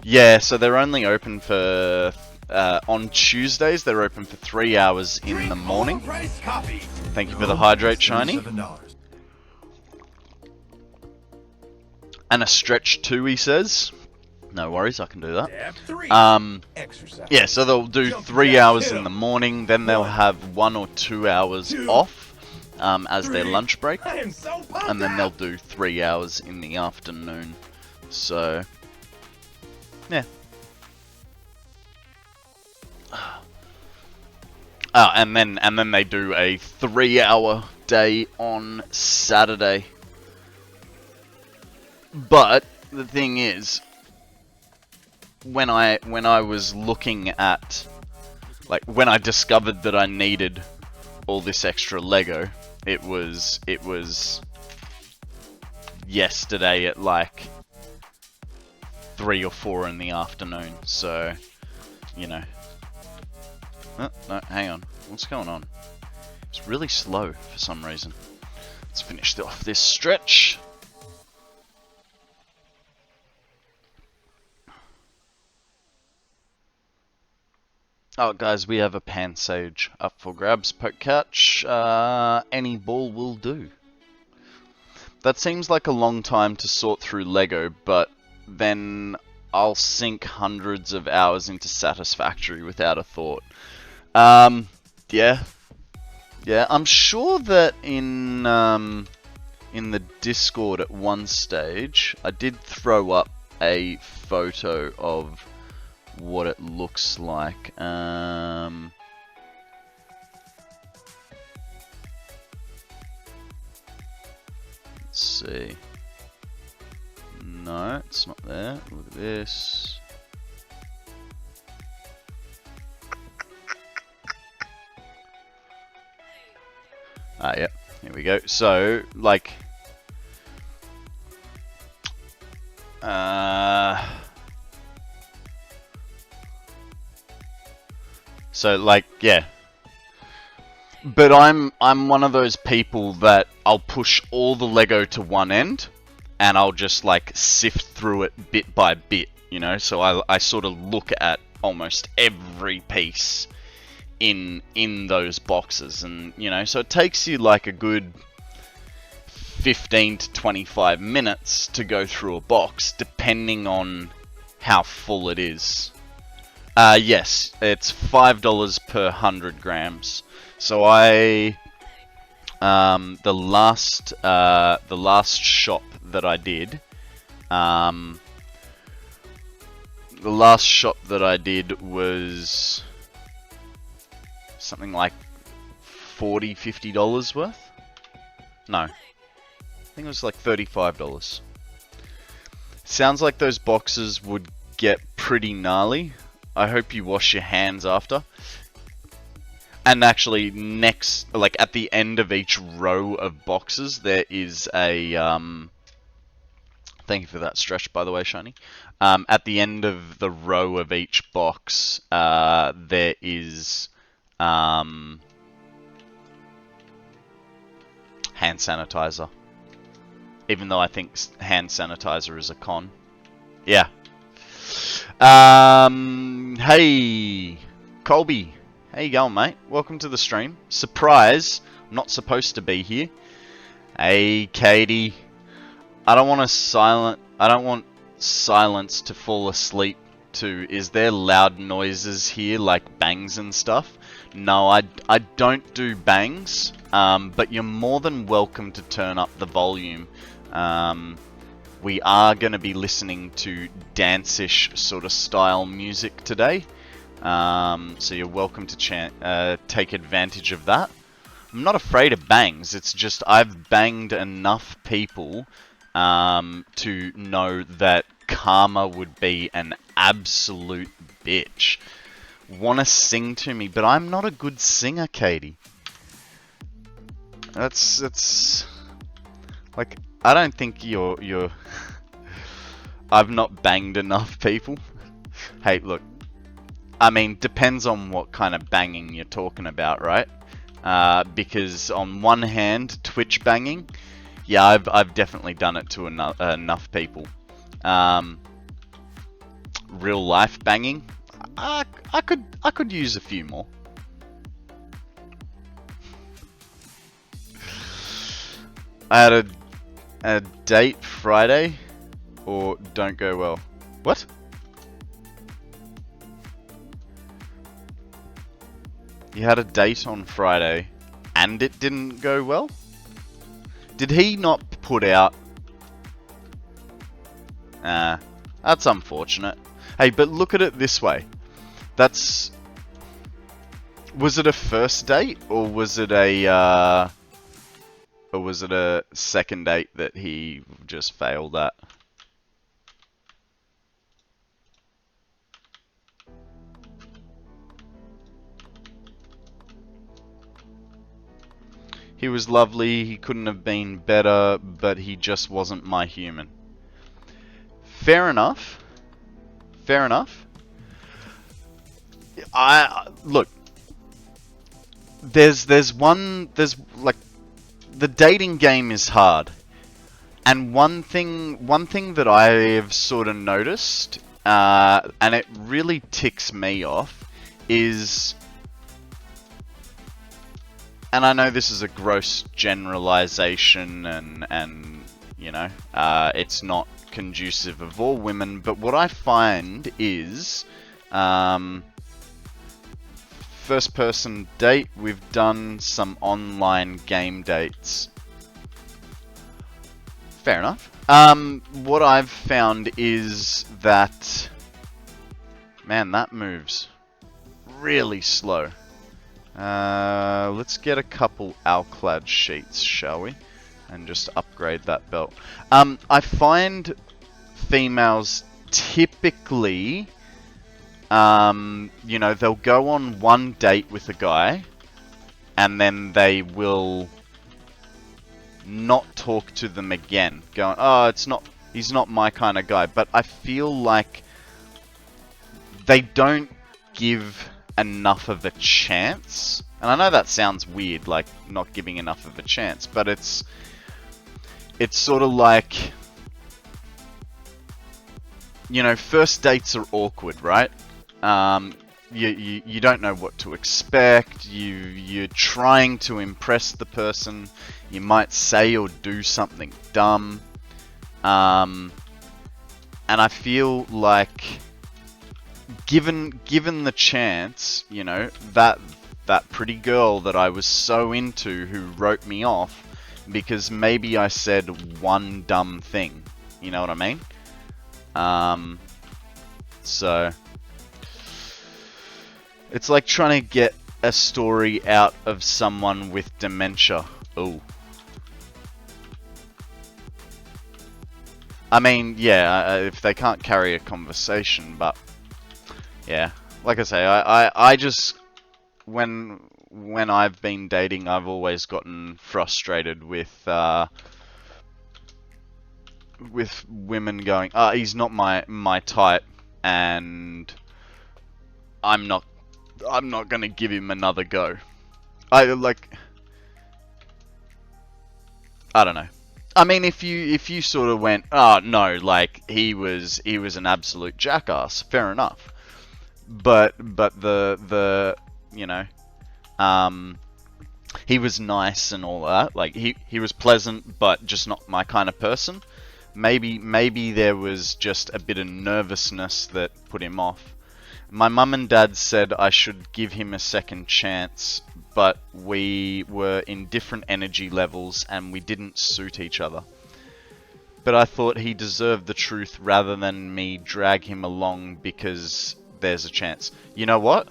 Speaker 1: Yeah, so they're only open for on Tuesdays. They're open for 3 hours in the morning. Thank you for the hydrate, Shiny. And a stretch too, he says. No worries, I can do that. Yeah, so they'll do 3 hours in the morning, then they'll have 1 or 2 hours off as their lunch break, and then they'll do 3 hours in the afternoon. So, yeah. And then they do a 3-hour day on Saturday. But the thing is, when I was looking at, like, when I discovered that I needed all this extra Lego, it was yesterday at like 3 or 4 in the afternoon. So, you know. Oh, no, hang on. What's going on? It's really slow for some reason. Let's finish off this stretch. Oh, guys, we have a pan sage up for grabs. Poke catch. Any ball will do. That seems like a long time to sort through Lego, but then I'll sink hundreds of hours into Satisfactory without a thought. Yeah. I'm sure that in the Discord at one stage, I did throw up a photo of what it looks like. Let's see. No, it's not there. Look at this. Yeah, here we go. So, like, yeah. But I'm one of those people that I'll push all the Lego to one end, and I'll just like sift through it bit by bit, you know. So I sort of look at almost every piece in those boxes, and you know, so it takes you like a good 15 to 25 minutes to go through a box, depending on how full it is. Yes, it's $5 per 100 grams. So the last shop that I did, was something like $40–50 worth. No, I think it was like $35. Sounds like those boxes would get pretty gnarly. I hope you wash your hands after. And actually, next, like at the end of each row of boxes, there is a thank you for that stretch, by the way, Shiny. At the end of the row of each box, there is hand sanitizer. Even though I think hand sanitizer is a con. Yeah. Hey, Colby. How you going, mate? Welcome to the stream. Surprise, I'm not supposed to be here. Hey, Katie. I don't want silence to fall asleep to. Is there loud noises here, like bangs and stuff? No, I don't do bangs, but you're more than welcome to turn up the volume. We are going to be listening to dance-ish sort of style music today. So you're welcome to take advantage of that. I'm not afraid of bangs, it's just I've banged enough people to know that karma would be an absolute bitch. Want to sing to me, but I'm not a good singer, Katie. That's like, I don't think you're I've not banged enough people. Hey, look, I mean, depends on what kind of banging you're talking about, right? Because on one hand, Twitch banging, yeah, I've definitely done it to enough people. Real life banging, I could use a few more. I had a date Friday, or don't go well. What? You had a date on Friday, and it didn't go well? Did he not put out... that's unfortunate. Hey, but look at it this way. That's... Was it a first date, or was it a... or was it a second date that he just failed at? He was lovely, he couldn't have been better, but he just wasn't my human. Fair enough. Fair enough. Look. There's like, the dating game is hard. And one thing that I've sort of noticed, and it really ticks me off, is... And I know this is a gross generalization, and you know, it's not conducive of all women, but what I find is, first person date, we've done some online game dates. Fair enough. What I've found is that, man, that moves really slow. Let's get a couple Alclad sheets, shall we? And just upgrade that belt. I find females typically, you know, they'll go on one date with a guy, and then they will not talk to them again. Going, oh, he's not my kind of guy. But I feel like they don't give enough of a chance. And I know that sounds weird, like not giving enough of a chance, but it's sort of like, you know, first dates are awkward, right? You don't know what to expect. You're trying to impress the person. You might say or do something dumb. And I feel like, given the chance, you know, that pretty girl that I was so into who wrote me off because maybe I said one dumb thing. You know what I mean? So it's like trying to get a story out of someone with dementia. Ooh. I mean, yeah, if they can't carry a conversation, but yeah, like I say, I just, when I've been dating, I've always gotten frustrated with women going, he's not my type, and I'm not gonna give him another go. I don't know. I mean, if you sort of went, oh no, like he was an absolute jackass, fair enough. But the you know, he was nice and all that. Like he was pleasant, but just not my kind of person. Maybe there was just a bit of nervousness that put him off. My mum and dad said I should give him a second chance, but we were in different energy levels and we didn't suit each other. But I thought he deserved the truth rather than me drag him along because there's a chance. You know what?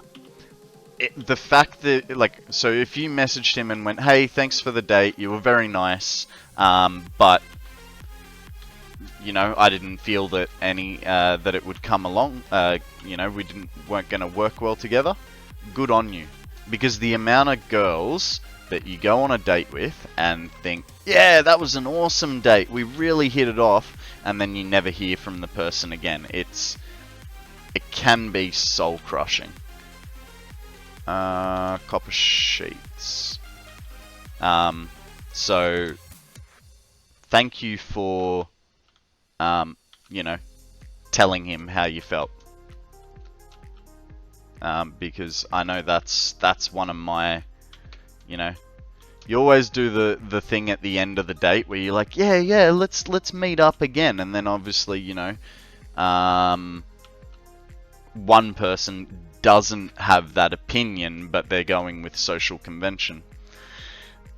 Speaker 1: The fact that, like, so if you messaged him and went, hey, thanks for the date, you were very nice, but you know, I didn't feel that that it would come along. You know, weren't going to work well together. Good on you, because the amount of girls that you go on a date with and think, yeah, that was an awesome date, we really hit it off, and then you never hear from the person again. It can be soul crushing. Copper sheets. So thank you for, you know, telling him how you felt. Because I know that's one of my, you know, you always do the thing at the end of the date where you're like, yeah, let's meet up again, and then obviously, you know, one person doesn't have that opinion, but they're going with social convention.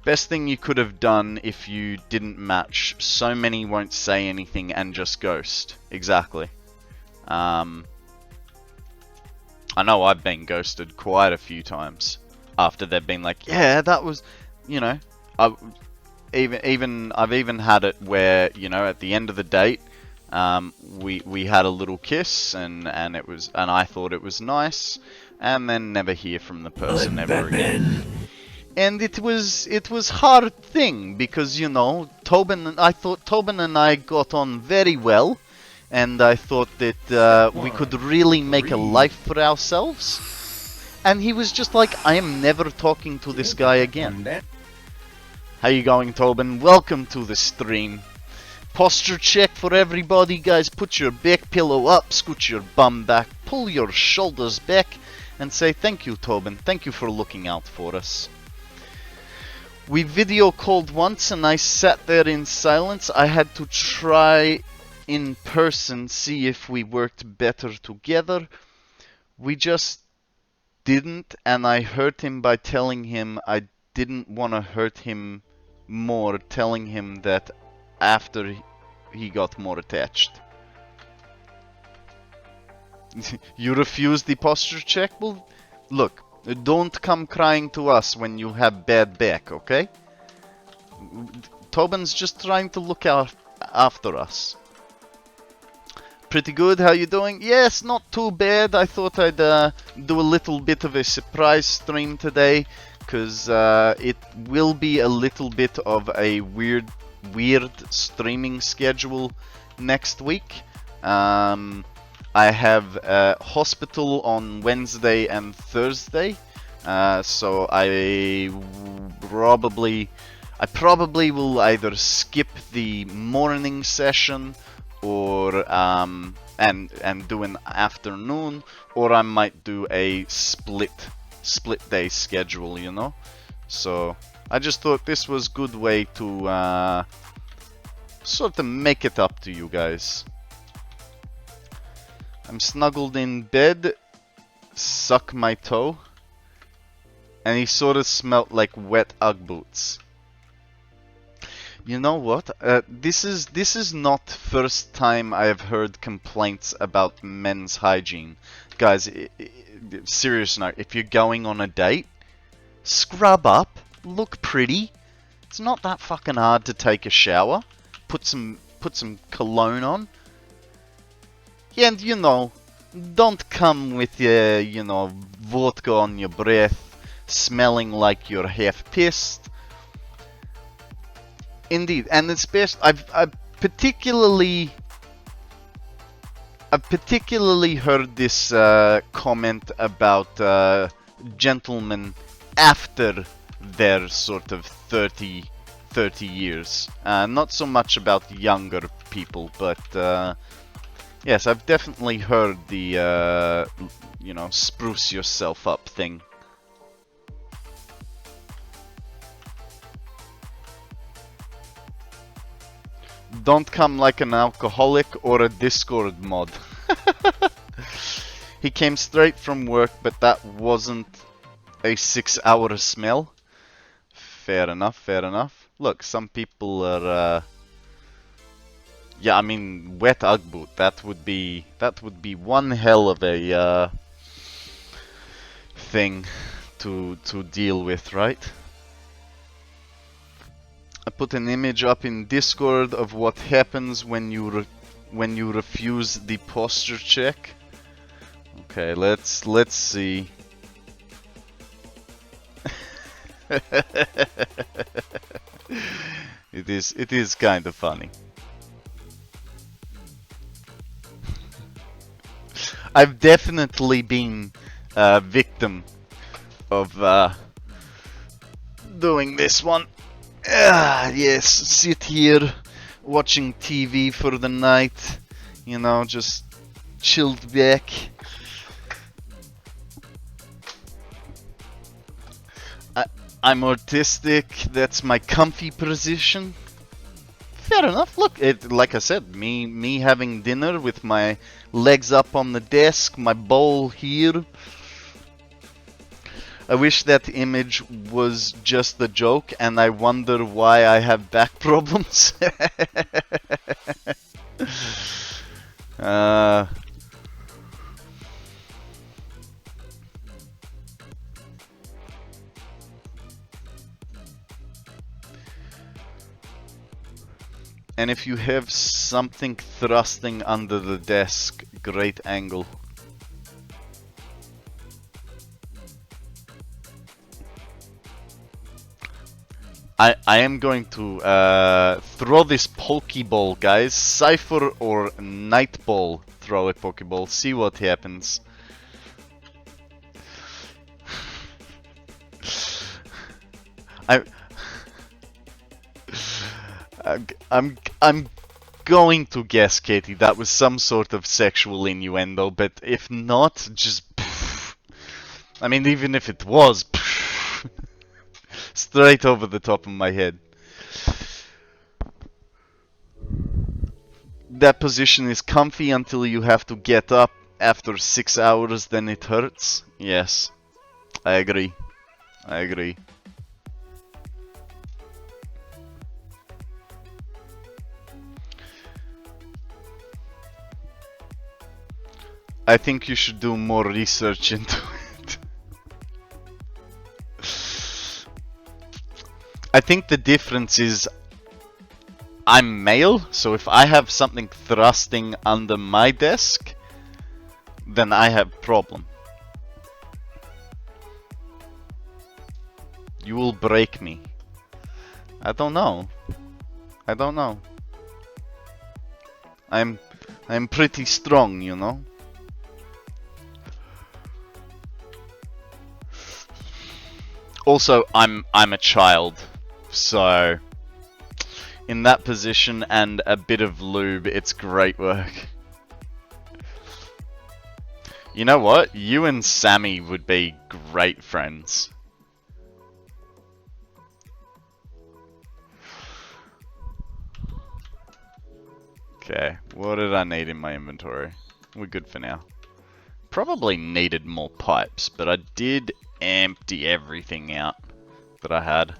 Speaker 1: Best thing you could have done if you didn't match. So many won't say anything and just ghost. Exactly. I know I've been ghosted quite a few times after they've been like, yeah, that was, you know, I've even had it where, you know, at the end of the date, we had a little kiss, and I thought it was nice, and then never hear from the person ever again. And it was hard thing, because, you know, I thought Tobin and I got on very well, and I thought that we could really make a life for ourselves. And he was just like, I am never talking to this guy again. How you going, Tobin? Welcome to the stream. Posture check for everybody, guys. Put your back pillow up, scoot your bum back, pull your shoulders back, and say thank you, Tobin. Thank you for looking out for us. We video called once and I sat there in silence. I had to try in person, see if we worked better together. We just didn't, and I hurt him by telling him I didn't want to hurt him more, telling him that after he got more attached. You refuse the posture check? Well, look, don't come crying to us when you have bad back, okay? Tobin's just trying to look out after us. Pretty good, how you doing? Yes, not too bad. I thought I'd do a little bit of a surprise stream today, because it will be a little bit of a weird streaming schedule next week. I have hospital on Wednesday and Thursday, so I probably will either skip the morning session or and do an afternoon, or I might do a split day schedule, you know. So I just thought this was good way to sort of make it up to you guys. I'm snuggled in bed, suck my toe, and he sort of smelt like wet Ugg boots. You know what? This is not first time I have heard complaints about men's hygiene. Guys, serious note, if you're going on a date, scrub up, look pretty. It's not that fucking hard to take a shower. Put some cologne on. Yeah, and you know, don't come with your, you know, vodka on your breath, smelling like you're half pissed. Indeed, and it's best. I've particularly heard this comment about gentlemen after their sort of 30 years. Not so much about younger people, but yes, I've definitely heard the you know, spruce yourself up thing. Don't come like an alcoholic or a Discord mod. He came straight from work, but that wasn't a 6-hour smell. Fair enough, fair enough. Look, some people are... yeah, I mean, wet Ugg boot. That would be one hell of a thing to deal with, right? I put an image up in Discord of what happens when you when you refuse the posture check. Okay, let's see. It is kind of funny. I've definitely been a victim of doing this one. Yes, sit here watching TV for the night, you know, just chilled back. I'm autistic, that's my comfy position. Fair enough. Look, like I said, me having dinner with my legs up on the desk, my bowl here. I wish that image was just a joke, and I wonder why I have back problems. And if you have something thrusting under the desk, great angle. I am going to throw this Pokeball, guys. Cypher or Nightball, throw a Pokeball, see what happens. I'm going to guess, Katie, that was some sort of sexual innuendo, but if not, just I mean, even if it was, straight over the top of my head. That position is comfy until you have to get up after 6 hours, then it hurts. Yes, I agree. I agree. I think you should do more research into it. I think the difference is I'm male, so if I have something thrusting under my desk, then I have problem. You will break me. I don't know. I don't know. I'm pretty strong, you know. Also, I'm a child, so in that position and a bit of lube, it's great work. You know what? You and Sammy would be great friends. Okay, what did I need in my inventory? We're good for now. Probably needed more pipes, but I did empty everything out that I had.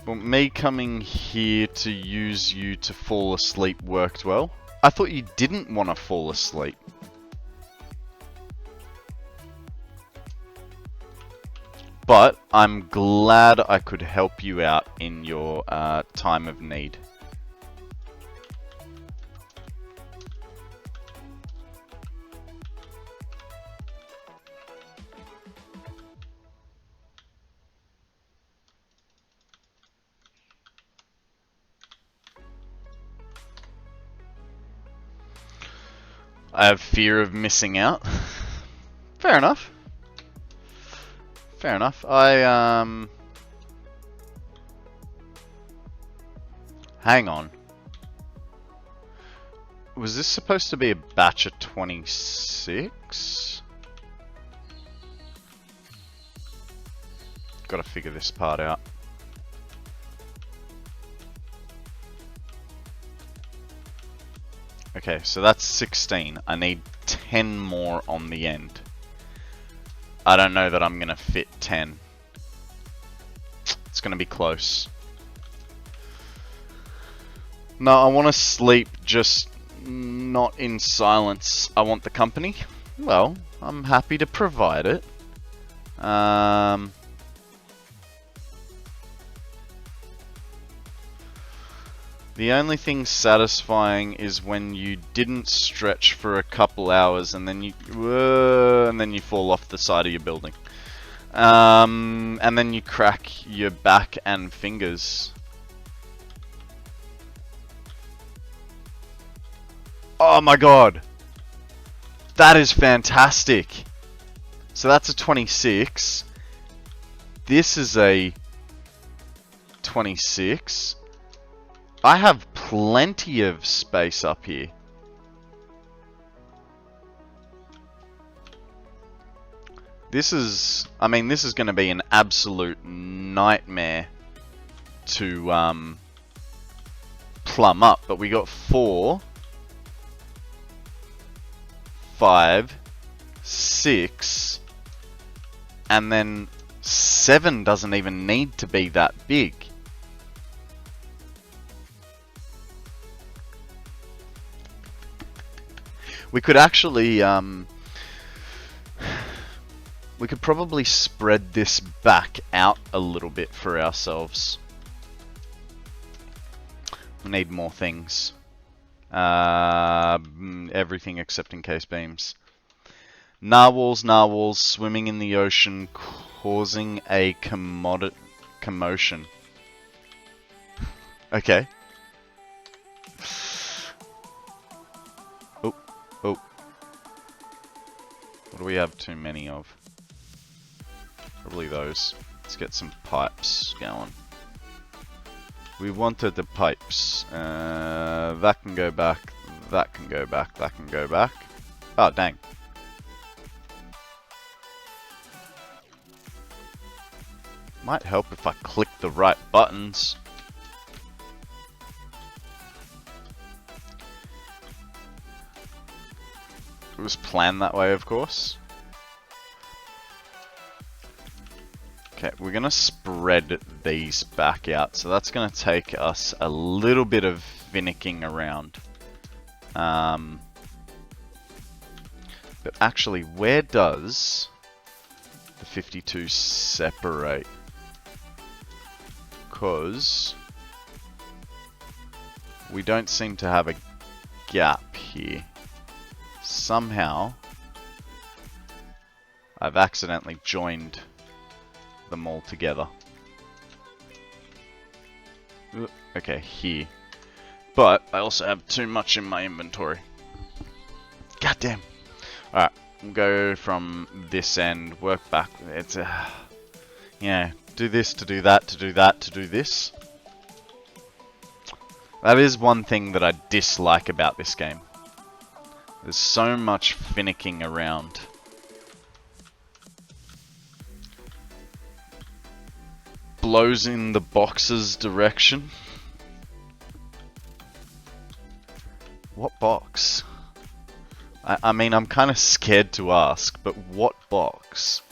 Speaker 1: Well, me coming here to use you to fall asleep worked well. I thought you didn't want to fall asleep. But I'm glad I could help you out in your time of need. I have fear of missing out. Fair enough. Fair enough. Hang on. Was this supposed to be a batch of 26? Gotta figure this part out. Okay, so that's 16. I need 10 more on the end. I don't know that I'm going to fit 10. It's going to be close. No, I want to sleep, just not in silence. I want the company. Well, I'm happy to provide it. The only thing satisfying is when you didn't stretch for a couple hours and then you fall off the side of your building. And then you crack your back and fingers. Oh my god! That is fantastic! So that's a 26. This is a 26. I have plenty of space up here. This is, I mean, this is going to be an absolute nightmare to plumb up, but we got 4, 5, 6, and then 7 doesn't even need to be that big. We could actually, we could probably spread this back out a little bit for ourselves. We need more things. Everything except encased beams. Narwhals swimming in the ocean, causing a commotion. Okay. Oh. What do we have too many of? Probably those. Let's get some pipes going. We wanted the pipes. That can go back. That can go back. That can go back. Oh, dang. Might help if I click the right buttons. It was planned that way, of course. Okay, we're going to spread these back out. So that's going to take us a little bit of finicking around. But actually, where does the 52 separate? Because we don't seem to have a gap here. Somehow, I've accidentally joined them all together. Okay, here. But I also have too much in my inventory. God damn. Alright, we'll go from this end, work back. It's yeah, do this to do that, to do that, to do this. That is one thing that I dislike about this game. There's so much finicking around. Blows in the box's direction. What box? I mean, I'm kind of scared to ask, but what box?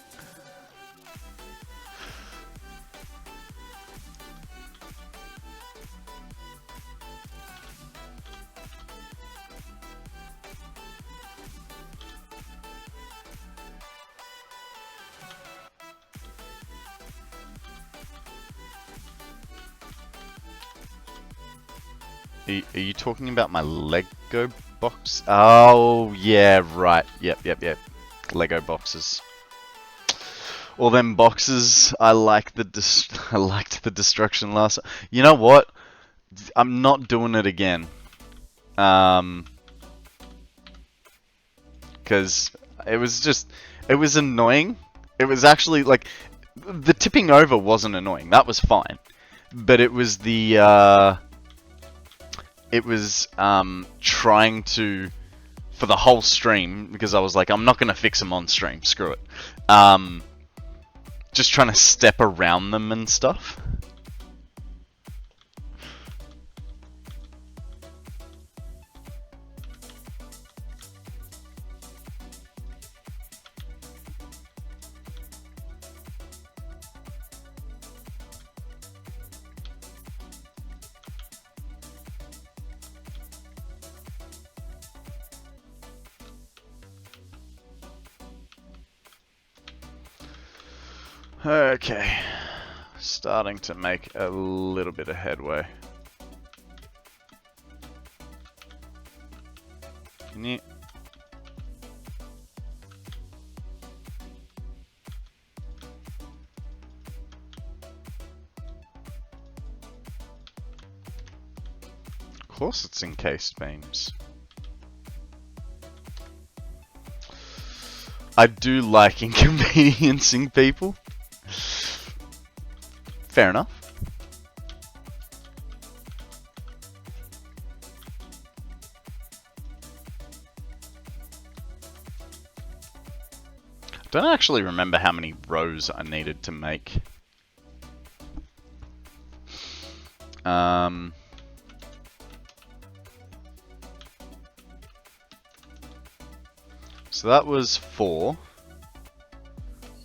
Speaker 1: Are you talking about my Lego box? Oh, yeah, right. Yep. Lego boxes. All them boxes. I liked the destruction last. You know what? I'm not doing it again. Because it was annoying. It was actually like the tipping over wasn't annoying. That was fine. But it was the trying to, for the whole stream, because I was like, I'm not going to fix them on stream, screw it. Just trying to step around them and stuff. Okay, starting to make a little bit of headway. Can you... Of course it's encased beams. I do like inconveniencing people. Fair enough. Don't actually remember how many rows I needed to make. So that was 4,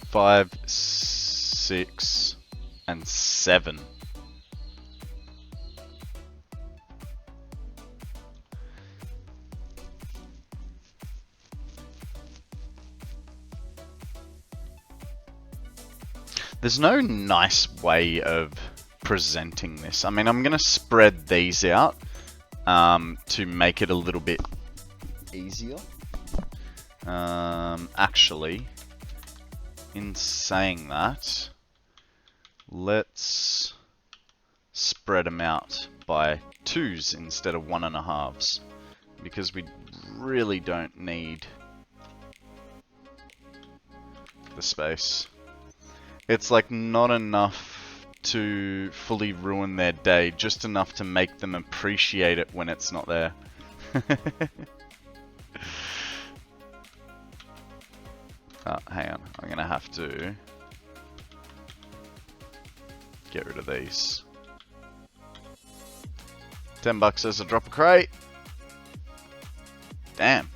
Speaker 1: 5, 6, and 7. There's no nice way of presenting this. I mean, I'm going to spread these out to make it a little bit easier. Actually, in saying that, let's spread them out by 2s instead of 1.5s, because we really don't need the space. It's like not enough to fully ruin their day, just enough to make them appreciate it when it's not there. Oh, hang on, I'm gonna have to get rid of these. $10 as a drop a crate. Damn.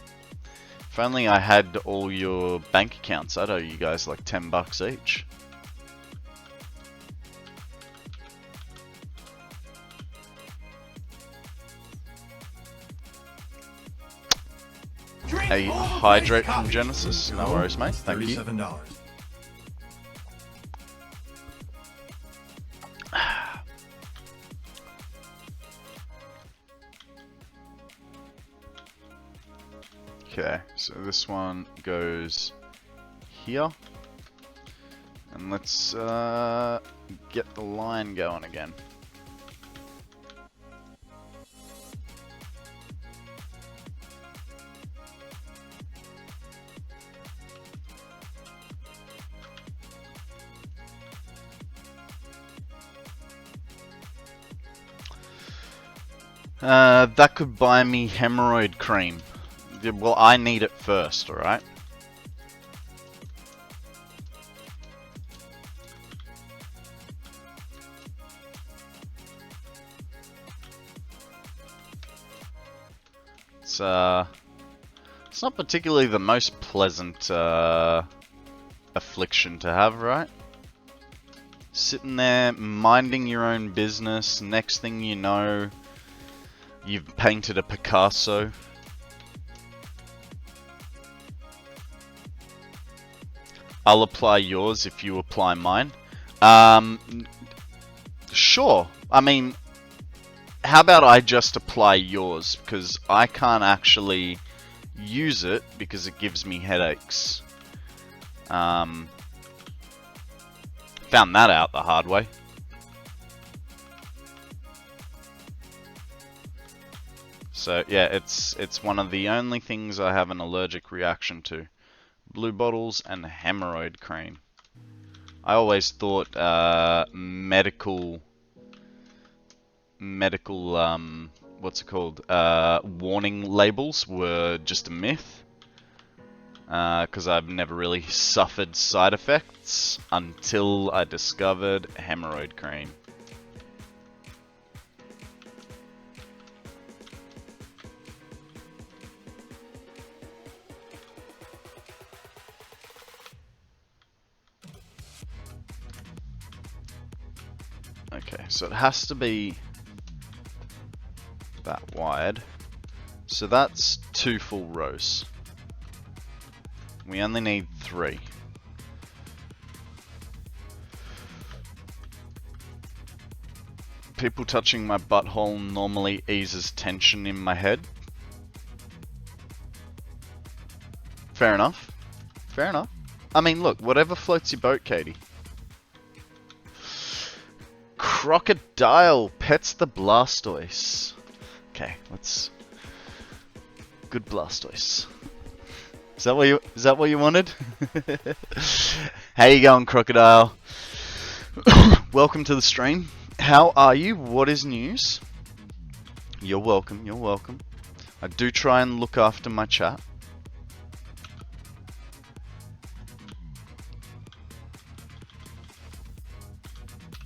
Speaker 1: If only I had all your bank accounts, I'd owe you guys like $10 each. A hydrate from Genesis, no worries, mate. Thank you.
Speaker 2: $37.
Speaker 1: Okay, so this one goes here, and let's get the line going again. That could buy me hemorrhoid cream. Well, I need it first, alright? It's not particularly the most pleasant affliction to have, right? Sitting there, minding your own business, next thing you know, you've painted a Picasso. I'll apply yours if you apply mine. Sure. I mean, how about I just apply yours? Because I can't actually use it because it gives me headaches. Found that out the hard way. So yeah, it's one of the only things I have an allergic reaction to. Blue bottles and hemorrhoid cream. I always thought medical what's it called? Warning labels were just a myth. Because I've never really suffered side effects until I discovered hemorrhoid cream. Okay, so it has to be that wide. So that's 2 full rows. We only need 3. People touching my butthole normally eases tension in my head. Fair enough. Fair enough. I mean, look, whatever floats your boat, Katie. Crocodile pets the Blastoise. Okay, let's... Good Blastoise. Is that what you wanted? How you going, Crocodile? Welcome to the stream. How are you? What is news? You're welcome, you're welcome. I do try and look after my chat.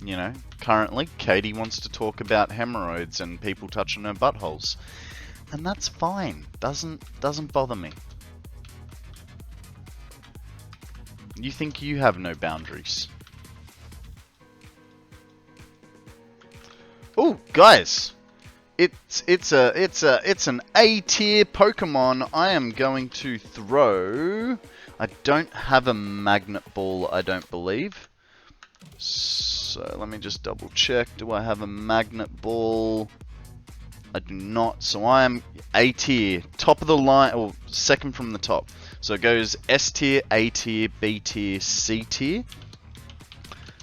Speaker 1: You know, currently, Katie wants to talk about hemorrhoids and people touching her buttholes. And that's fine. Doesn't bother me. You think you have no boundaries. Oh, guys. It's an A tier Pokemon I am going to throw. I don't have a magnet ball, I don't believe. So let me just double check. Do I have a magnet ball? I do not. So I am A tier, top of the line, or second from the top. So it goes S tier, A tier, B tier, C tier.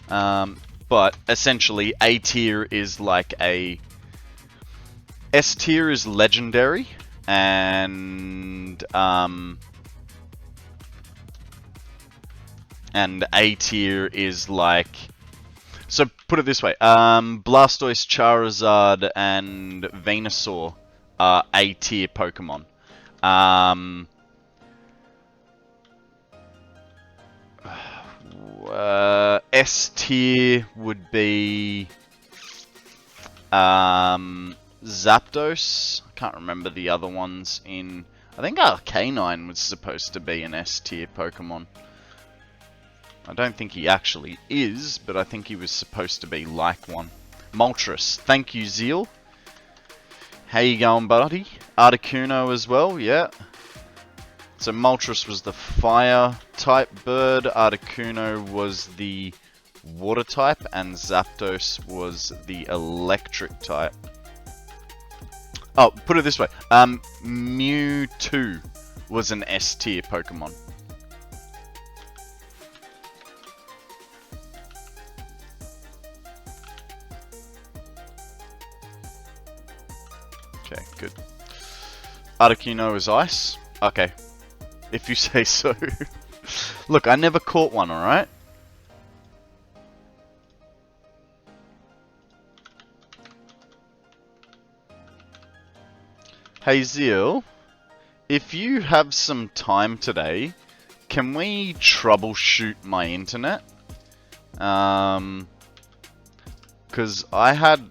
Speaker 1: But essentially A tier is like a... S tier is legendary, and A tier is like... So put it this way, Blastoise, Charizard, and Venusaur are A tier Pokemon. S tier would be Zapdos. I can't remember the other ones in... I think Arcanine was supposed to be an S tier Pokemon. I don't think he actually is, but I think he was supposed to be like one. Moltres. Thank you, Zeal. How you going, buddy? Articuno as well, yeah. So Moltres was the fire type bird, Articuno was the water type, and Zapdos was the electric type. Oh, put it this way. Mewtwo was an S tier Pokemon. Okay, good. Articuno is ice. Okay. If you say so. Look, I never caught one, alright? Hey Zeal, if you have some time today, can we troubleshoot my internet? Cause I had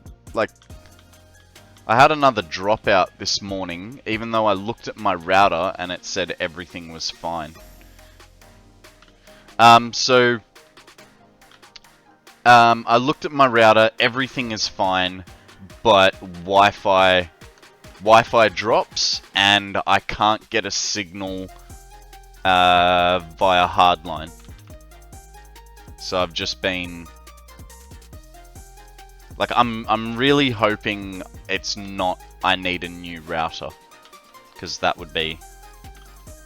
Speaker 1: another dropout this morning, even though I looked at my router and it said everything was fine. I looked at my router, everything is fine, but Wi-Fi drops and I can't get a signal via hardline. So I've just been... Like, I'm really hoping it's not I need a new router. Because that would be...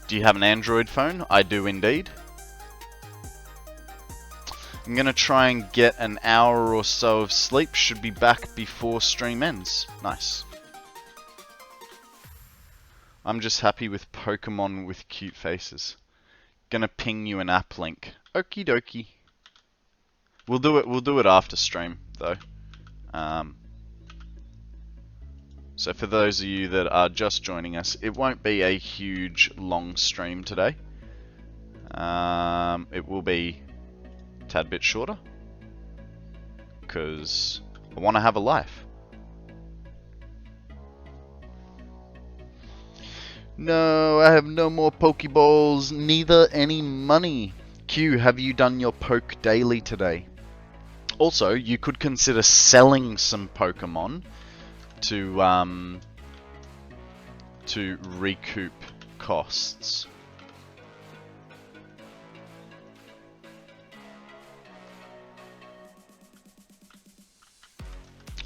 Speaker 1: Do you have an Android phone? I do indeed. I'm going to try and get an hour or so of sleep. Should be back before stream ends. Nice. I'm just happy with Pokemon with cute faces. Gonna ping you an app link. Okie dokie. We'll do it after stream, though. So for those of you that are just joining us, it won't be a huge long stream today. It will be a tad bit shorter because I want to have a life. No, I have no more Pokeballs, neither any money. Q, have you done your poke daily today? Also, you could consider selling some Pokemon to recoup costs.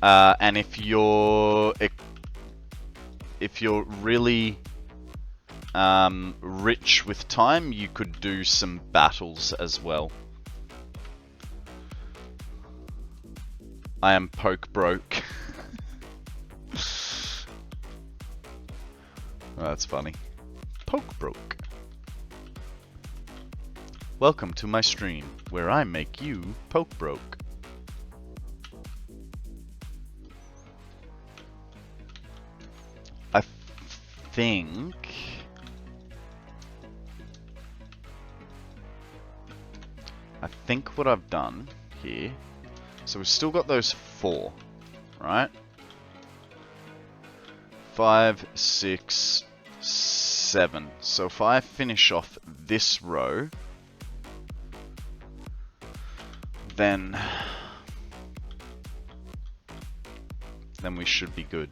Speaker 1: And if you're really rich with time, you could do some battles as well. I am poke broke. Oh, that's funny. Poke broke. Welcome to my stream, where I make you poke broke. I think what I've done here, so we've still got those 4, right? 5, 6, 7. So if I finish off this row, then we should be good.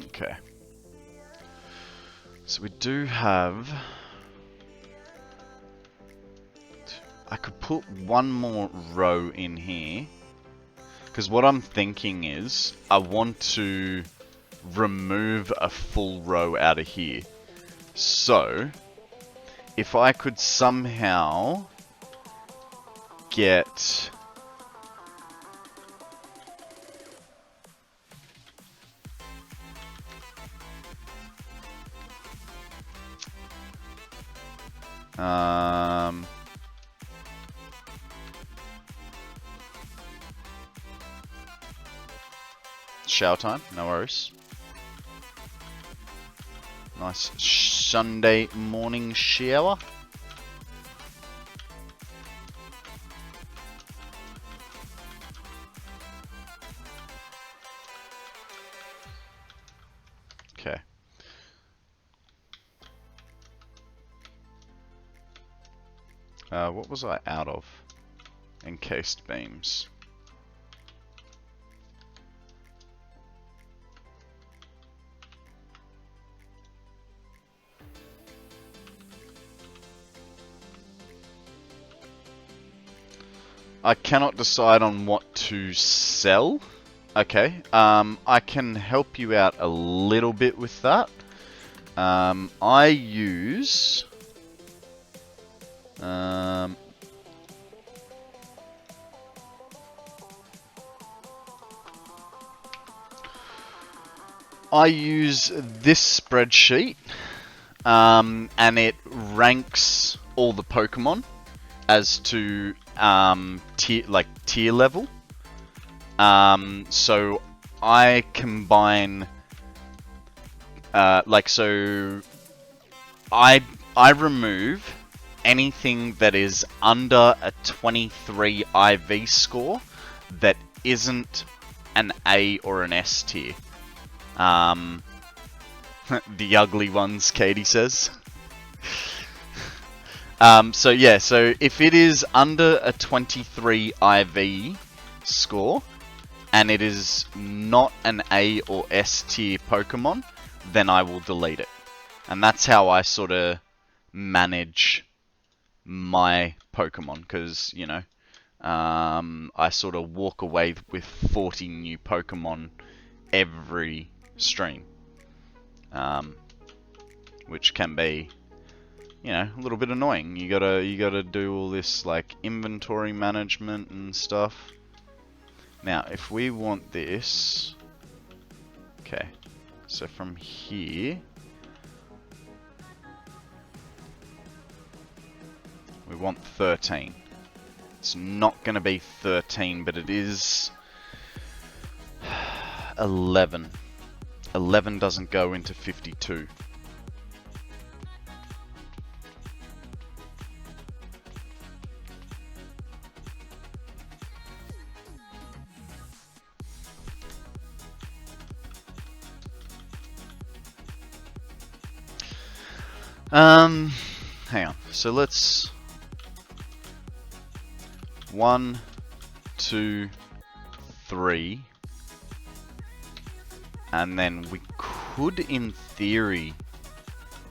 Speaker 1: Okay. So we do have... I could put one more row in here. Because what I'm thinking is, I want to remove a full row out of here. So, if I could somehow get... shower time, no worries. Nice Sunday morning shower. Okay. What was I out of? Encased beams. I cannot decide on what to sell. Okay, I can help you out a little bit with that. I use... I use this spreadsheet, and it ranks all the Pokemon as to tier level. So I combine so I remove anything that is under a 23 IV score that isn't an A or an S tier. The ugly ones, Katie says. So yeah, so if it is under a 23 IV score, and it is not an A or S tier Pokemon, then I will delete it. And that's how I sort of manage my Pokemon, because, you know, I sort of walk away with 40 new Pokemon every stream. Which can be, you know, a little bit annoying. You gotta do all this like inventory management and stuff. Now, if we want this, okay, so from here, we want 13. It's not gonna be 13, but it is 11. 11 doesn't go into 52. Hang on. So let's 1, 2, 3, and then we could, in theory,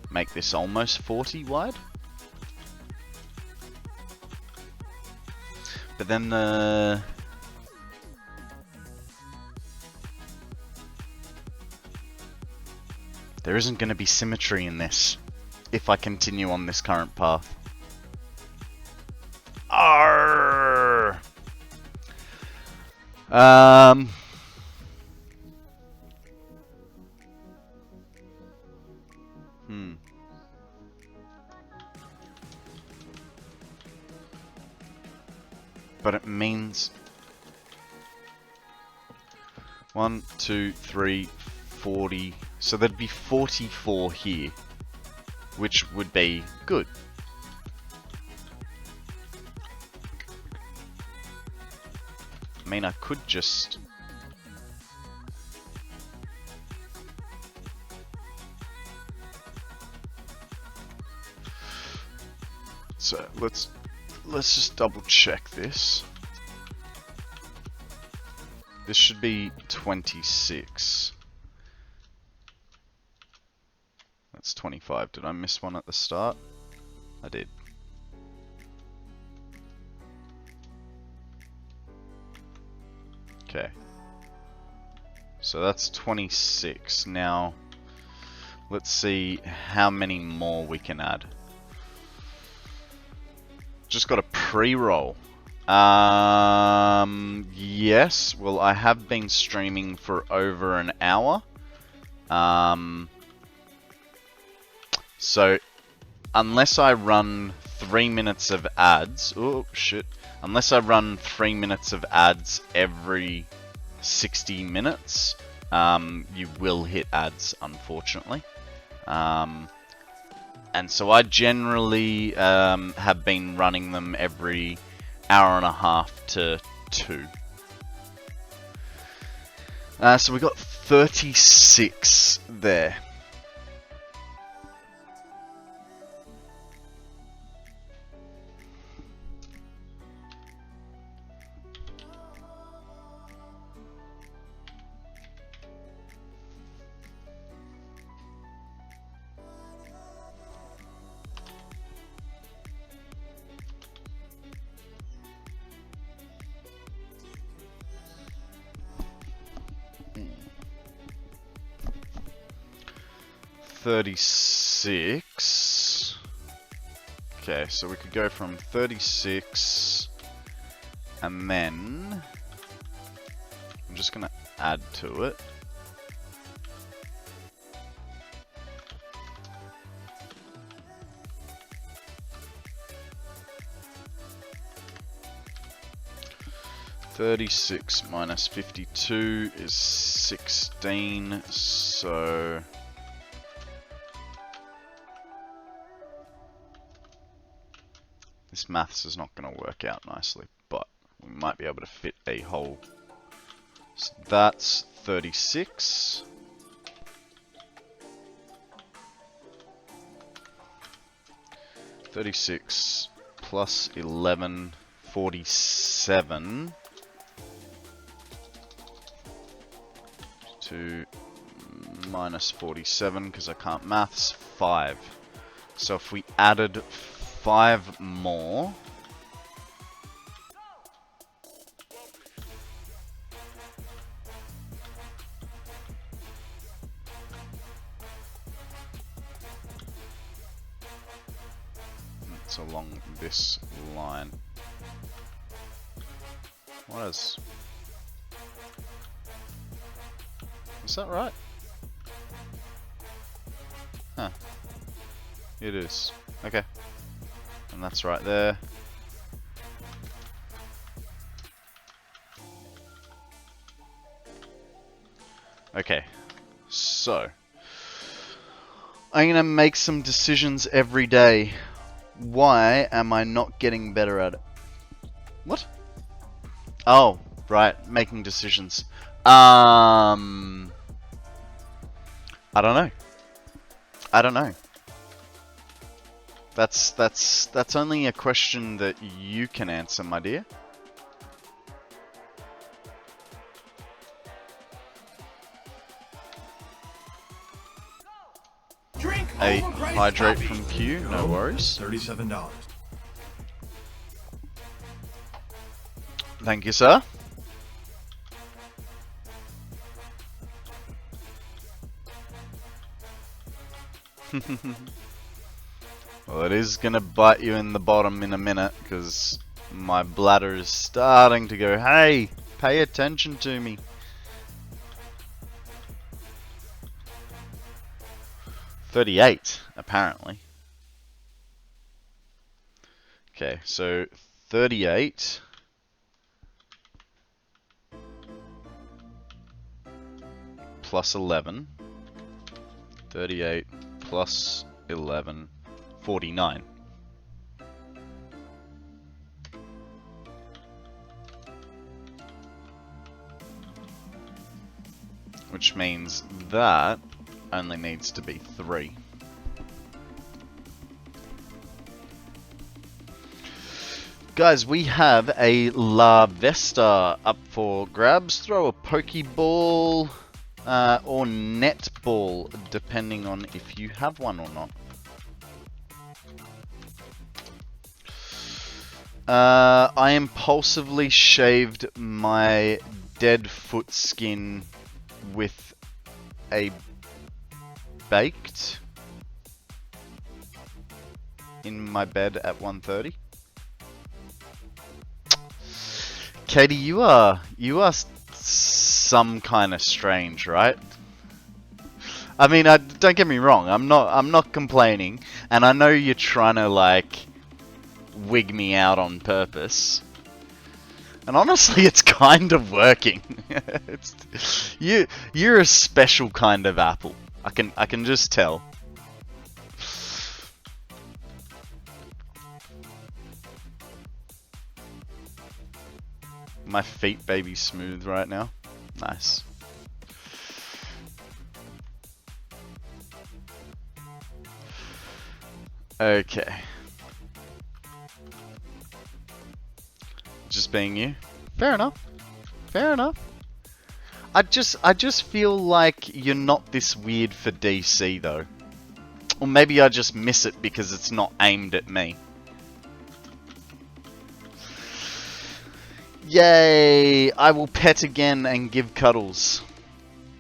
Speaker 1: make this almost 40 wide. But then there isn't going to be symmetry in this if I continue on this current path. Arrgh! But it means 1, 2, 3, 40. So there'd be 44 here, which would be good. I mean, I could just... So let's just double check this. This should be 26. That's 25. Did I miss one at the start? I did. Okay. So that's 26. Now, let's see how many more we can add. Just got a pre-roll. Yes. Well, I have been streaming for over an hour. So, unless I run 3 minutes of ads... Oh, shit. Unless I run 3 minutes of ads every 60 minutes, you will hit ads, unfortunately. And so I generally have been running them every hour and a half to 2. So we got 36 there. $36. Okay, so we could go from 36, and then I'm just gonna add to it. $36 minus 52 is 16, so this maths is not going to work out nicely, but we might be able to fit a whole. So that's 36. $36 plus 11, 47. To minus 47, because I can't maths, 5. So if we added 5 more, it's along this line. What is that right? Huh. It is. Okay. And that's right there. Okay. So, I'm gonna make some decisions every day. Why am I not getting better at it? What? Oh, right. Making decisions. I don't know. That's only a question that you can answer, my dear.
Speaker 2: Drink
Speaker 1: A
Speaker 2: overpriced
Speaker 1: hydrate
Speaker 2: coffee.
Speaker 1: from Q, no worries.
Speaker 2: $37.
Speaker 1: Thank you, sir. Well, it is gonna bite you in the bottom in a minute, because my bladder is starting to go, hey, pay attention to me. $38, apparently. Okay, so 38 plus 11. 38 plus 11, 49. Which means that only needs to be 3. Guys, we have a La Vesta up for grabs. Throw a Pokeball or netball, depending on if you have one or not. I impulsively shaved my dead foot skin with a baked in my bed at 1:30. Katie, you are some kind of strange, right? I mean, don't get me wrong. I'm not complaining, and I know you're trying to like wig me out on purpose. And honestly, it's kind of working. You're a special kind of apple. I can just tell. My feet baby smooth right now. Nice. Okay. Just being you. Fair enough. Fair enough. I just feel like you're not this weird for DC though. Or maybe I just miss it because it's not aimed at me. Yay! I will pet again and give cuddles.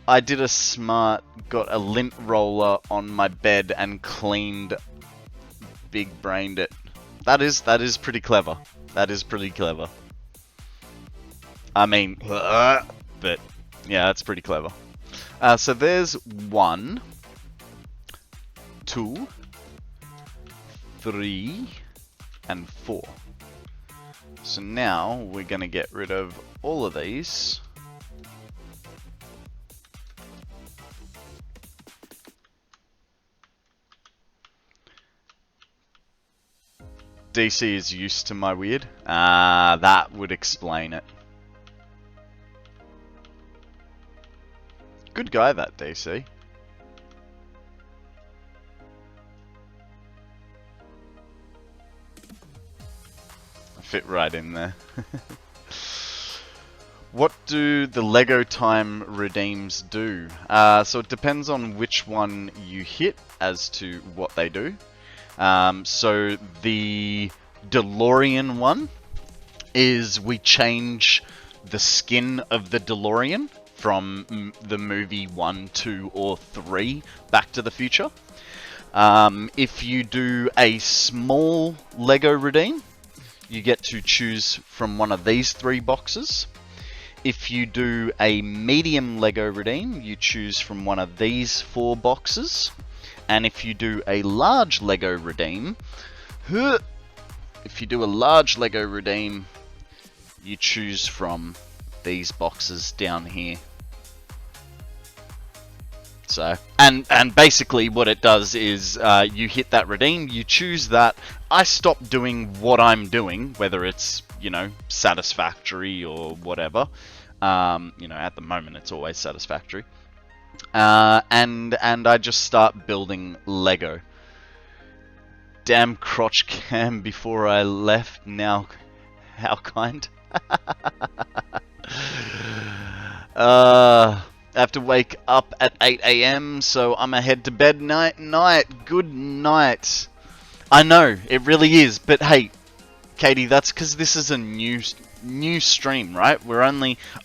Speaker 1: I did a smart, got a lint roller on my bed and cleaned, big brained it. That is pretty clever. That is pretty clever. I mean, but yeah, that's pretty clever. So there's 1, 2, 3, and 4. So now we're going to get rid of all of these. DC is used to my weird. That would explain it. Good guy, that DC. Fit right in there. What do the Lego Time redeems do? So it depends on which one you hit as to what they do. So the DeLorean one is we change the skin of the DeLorean from the movie 1, 2, or 3 Back to the Future. If you do a small Lego redeem, you get to choose from one of these 3 boxes. If you do a medium Lego redeem, you choose from one of these 4 boxes. And if you do a large Lego redeem, you choose from these boxes down here. So, and basically what it does is you hit that redeem, you choose that. I stop doing what I'm doing, whether it's, you know, Satisfactory or whatever. You know, at the moment it's always Satisfactory. And I just start building Lego. Damn crotch cam before I left. Now, how kind. I have to wake up at 8 AM, so I'm gonna head to bed night. Good night. I know, it really is, but hey, Katie, that's because this is a new stream, right?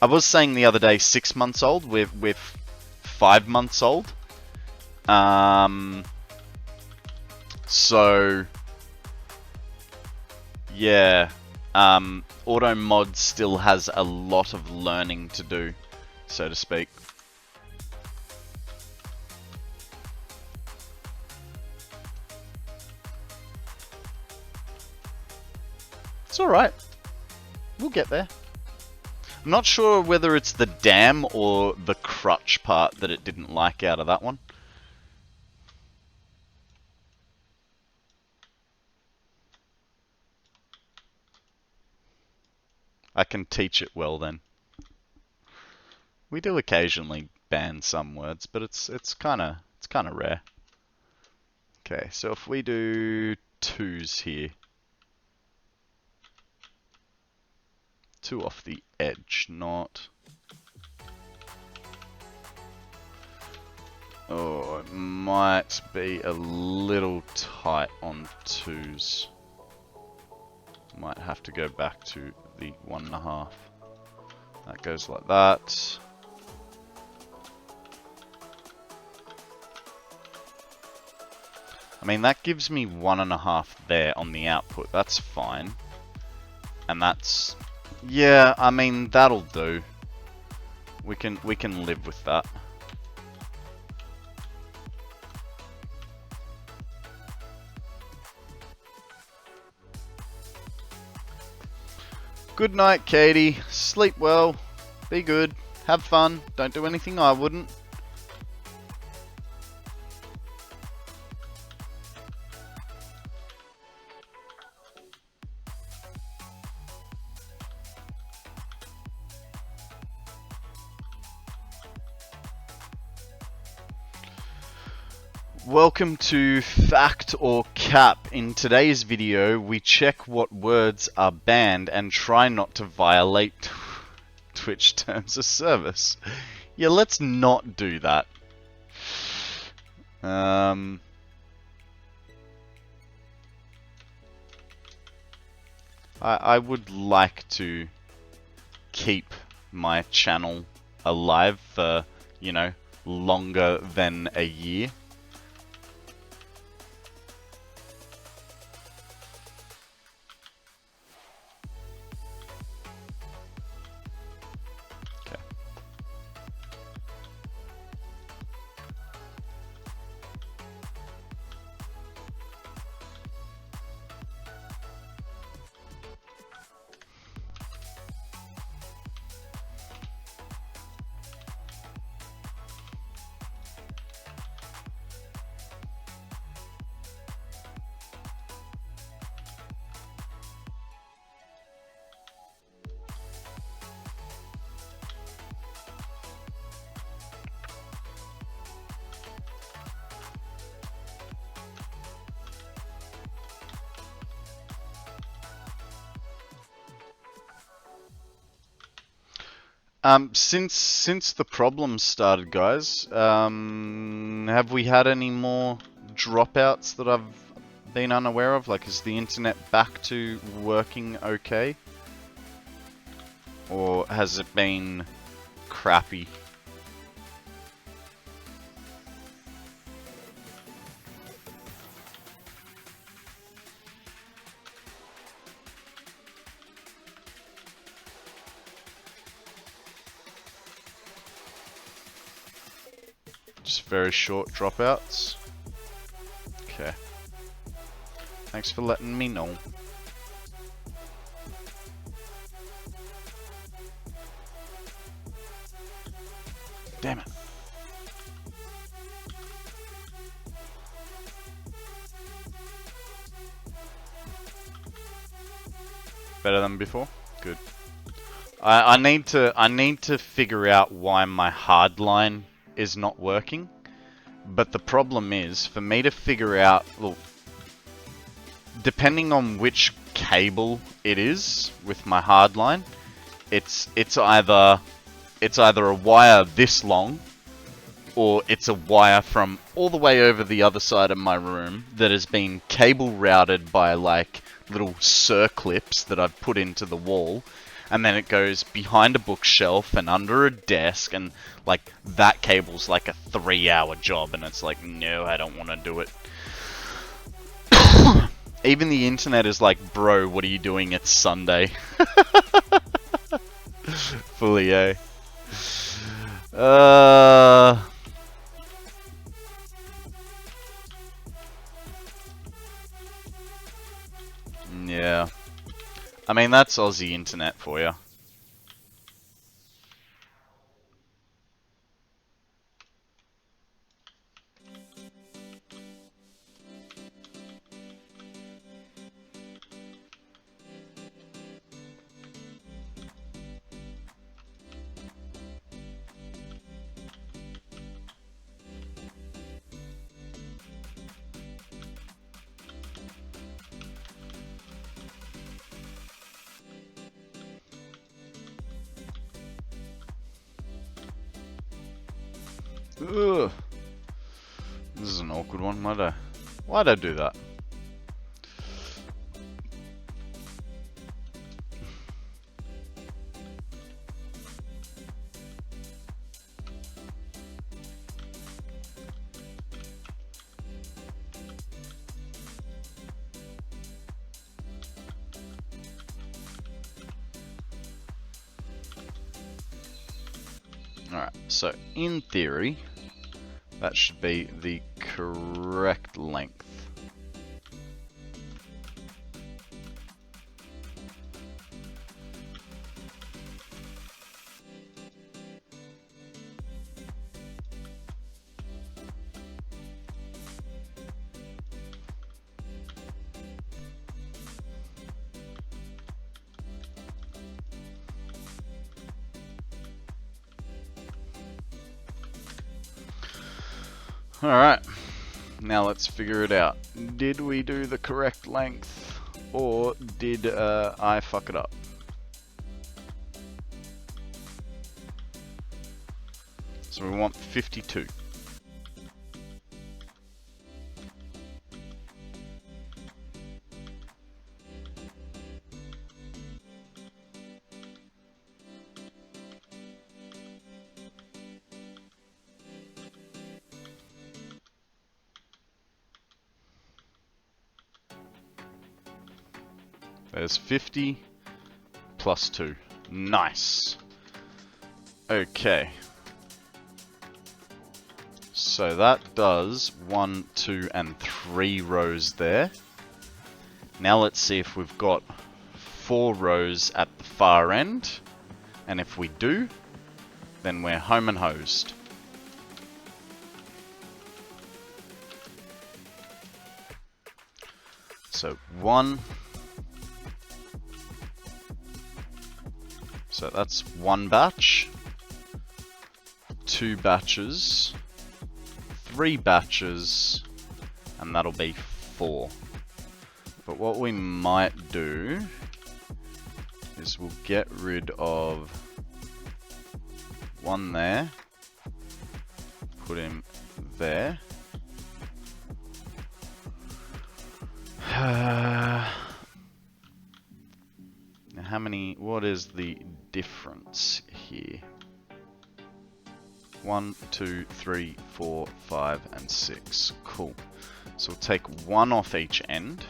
Speaker 1: I was saying the other day 6 months old, we're 5 months old. So, yeah, Auto Mod still has a lot of learning to do, so to speak. It's alright. We'll get there. I'm not sure whether it's the dam or the crutch part that it didn't like out of that one. I can teach it well then. We do occasionally ban some words, but it's kind of rare. Okay, so if we do 2s here. 2 off the edge, not... Oh, it might be a little tight on 2s. Might have to go back to the 1.5. That goes like that. I mean, that gives me 1.5 there on the output. That's fine. And that's... yeah, I mean, that'll do. We can live with that. Good night, Katie. Sleep well. Be good. Have fun. Don't do anything I wouldn't. Welcome to Fact or Cap. In today's video, we check what words are banned and try not to violate Twitch terms of service. Yeah, let's not do that. I would like to keep my channel alive for, you know, longer than a year. Since the problems started, guys, have we had any more dropouts that I've been unaware of? Like, is the internet back to working okay? Or has it been crappy? Just very short dropouts. Okay. Thanks for letting me know. Damn it. Better than before? Good. I need to figure out why my hardline is not working, but the problem is for me to figure out, well, depending on which cable it is with my hardline, it's either a wire this long, or it's a wire from all the way over the other side of my room that has been cable routed by like little circlips that I've put into the wall, and then it goes behind a bookshelf and under a desk, and like that cable's like a 3-hour job, and it's like, no, I don't want to do it. Even the internet is like, bro, what are you doing? It's Sunday. Fully, eh? Yeah. I mean, that's Aussie internet for you. Ugh. This is an awkward one. Why'd I do that? Alright, so in theory, that should be the correct length. Alright, now let's figure it out. Did we do the correct length, or did I fuck it up? So we want 52. There's 50 plus 2. Nice. Okay. So that does 1, 2, and 3 rows there. Now let's see if we've got 4 rows at the far end. And if we do, then we're home and hosed. So 1. So that's 1 batch, 2 batches, 3 batches, and that'll be 4. But what we might do is we'll get rid of 1 there, put him there. How many, what is the difference here? 1, 2, 3, 4, 5, and 6. Cool. So we'll take 1 off each end.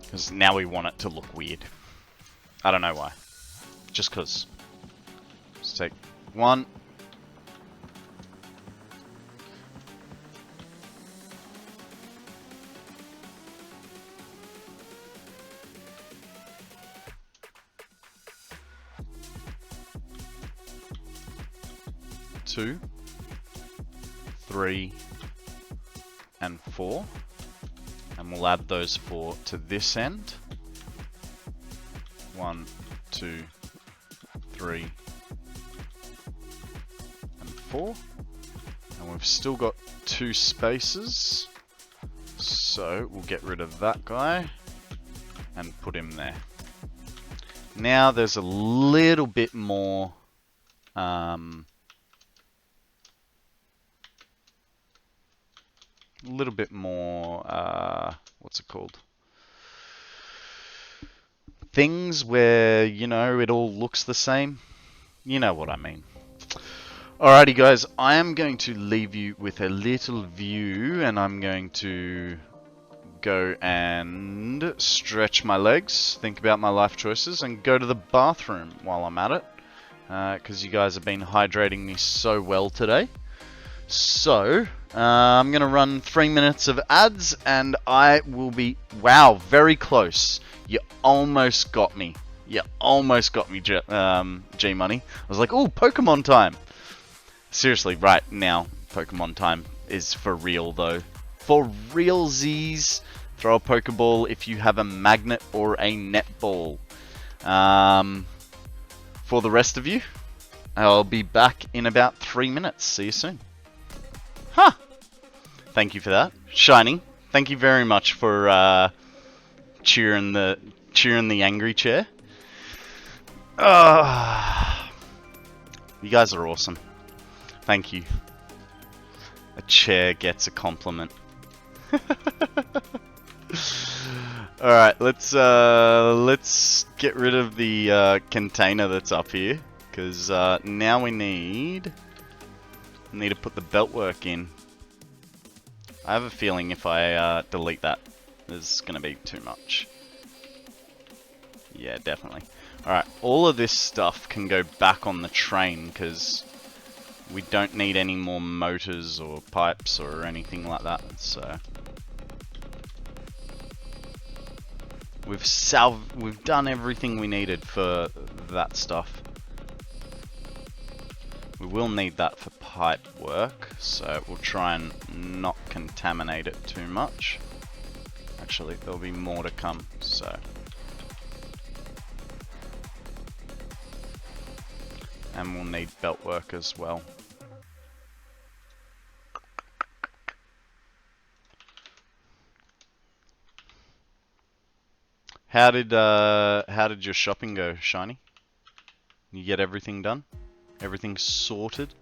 Speaker 1: Because now we want it to look weird. I don't know why. Just because. Let's take 1. 2, 3, and 4, and we'll add those 4 to this end. 1, 2, 3, and 4, And we've still got 2 spaces. So we'll get rid of that guy and put him there. Now there's a little bit more what's it called? Things where, you know, it all looks the same. You know what I mean. Alrighty guys, I am going to leave you with a little view, and I'm going to go and stretch my legs, think about my life choices, and go to the bathroom while I'm at it, because you guys have been hydrating me so well today. So, I'm going to run 3 minutes of ads, and I will be... Wow, very close. You almost got me. You almost got me, G-Money. I was like, oh, Pokemon time. Seriously, right now, Pokemon time is for real, though. For realsies, throw a Pokeball if you have a magnet or a netball. For the rest of you, I'll be back in about 3 minutes. See you soon. Huh. Thank you for that. Shiny, thank you very much for cheering the angry chair. You guys are awesome. Thank you. A chair gets a compliment. Alright, let's get rid of the container that's up here, because now we need to put the belt work in. I have a feeling if I delete that, there's gonna be too much. Yeah, definitely. Alright, all of this stuff can go back on the train, because we don't need any more motors or pipes or anything like that, so... We've done everything we needed for that stuff. We will need that for pipe work, so we'll try and not contaminate it too much. Actually, there'll be more to come, so... And we'll need belt work as well. How did your shopping go, Shiny? You get everything done? Everything sorted?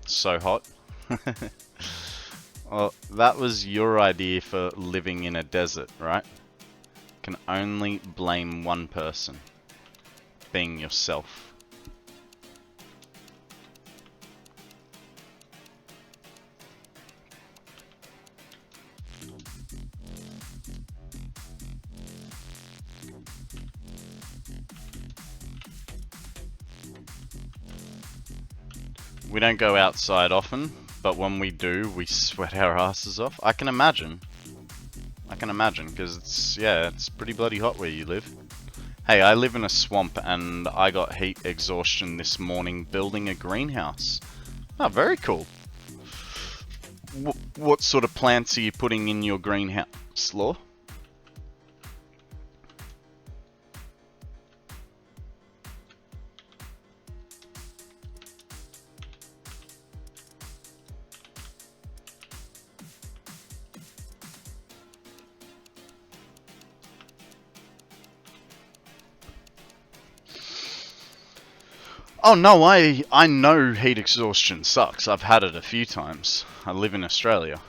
Speaker 1: So hot. Well, that was your idea for living in a desert, right? Can only blame one person. Being yourself. We don't go outside often, but when we do, we sweat our asses off. I can imagine. Because it's pretty bloody hot where you live. Hey, I live in a swamp, and I got heat exhaustion this morning building a greenhouse. Oh, very cool. What sort of plants are you putting in your greenhouse, Law? Oh no, I know heat exhaustion sucks. I've had it a few times. I live in Australia.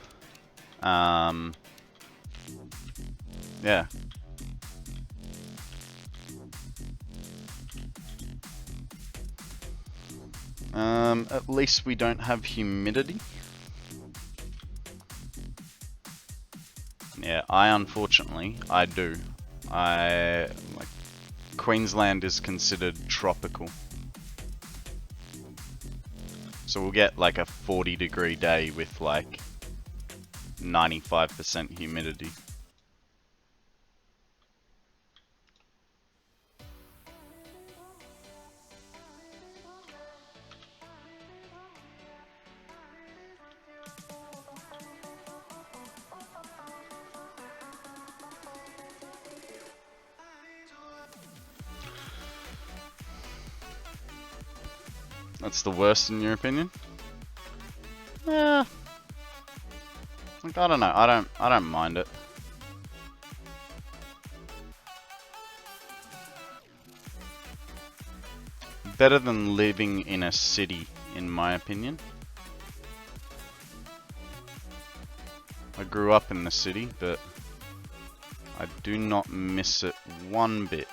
Speaker 1: Yeah. At least we don't have humidity. Yeah, unfortunately, I do. Like, Queensland is considered tropical. So we'll get like a 40-degree day with like 95% humidity. That's the worst in your opinion? Yeah. Like, I don't know. I don't mind it. Better than living in a city, in my opinion. I grew up in the city, but I do not miss it one bit.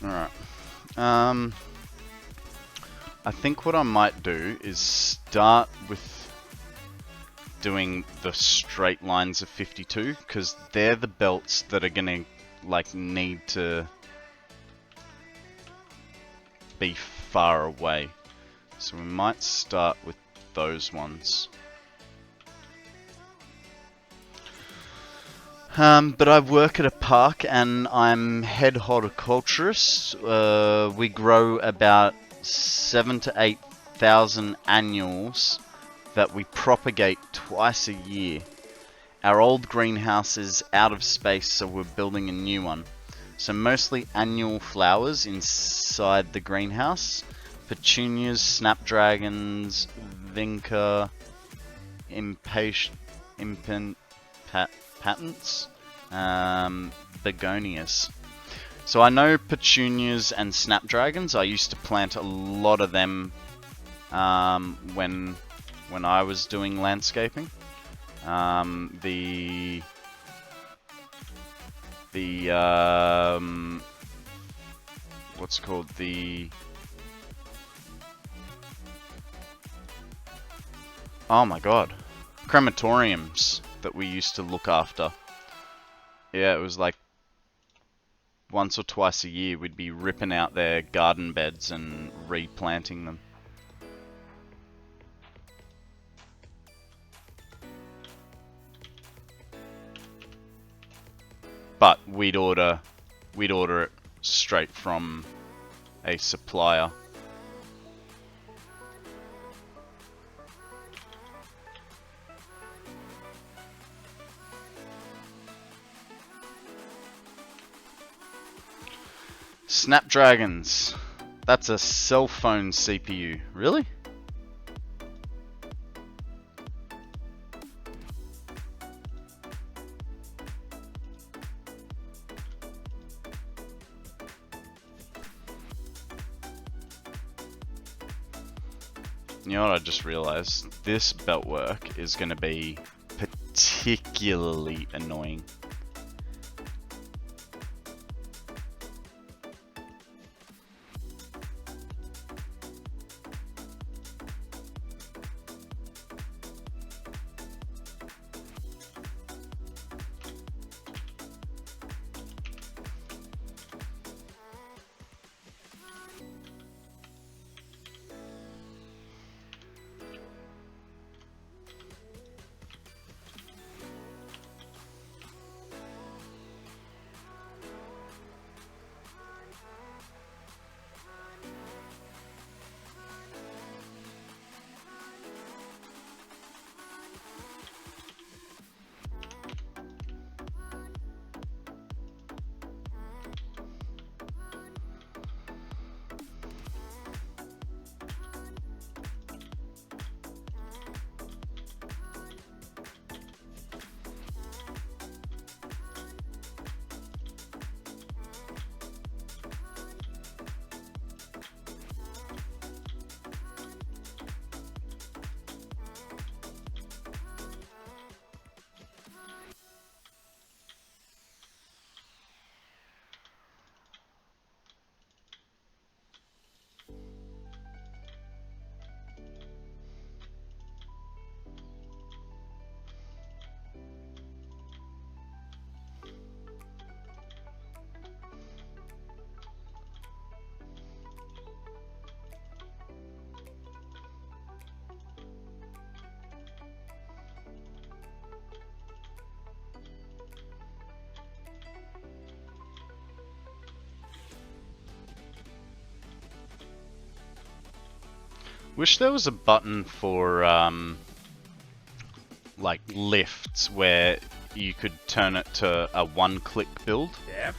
Speaker 1: Alright. I think what I might do is start with doing the straight lines of 52, because they're the belts that are gonna like need to be far away. So we might start with those ones. But I work at a park and I'm head horticulturist. We grow about 7,000 to 8,000 annuals that we propagate twice a year. Our old greenhouse is out of space, so we're building a new one. So mostly annual flowers inside the greenhouse. Petunias, snapdragons, vinca, patents, begonias. So I know petunias and snapdragons. I used to plant a lot of them when I was doing landscaping. What's it called? Oh my god, crematoriums that we used to look after. Yeah, it was like once or twice a year we'd be ripping out their garden beds and replanting them. But we'd order it straight from a supplier. Snapdragons. That's a cell phone CPU. Really? You know what I just realized? This belt work is going to be particularly annoying. Wish there was a button for like lifts where you could turn it to a one-click build.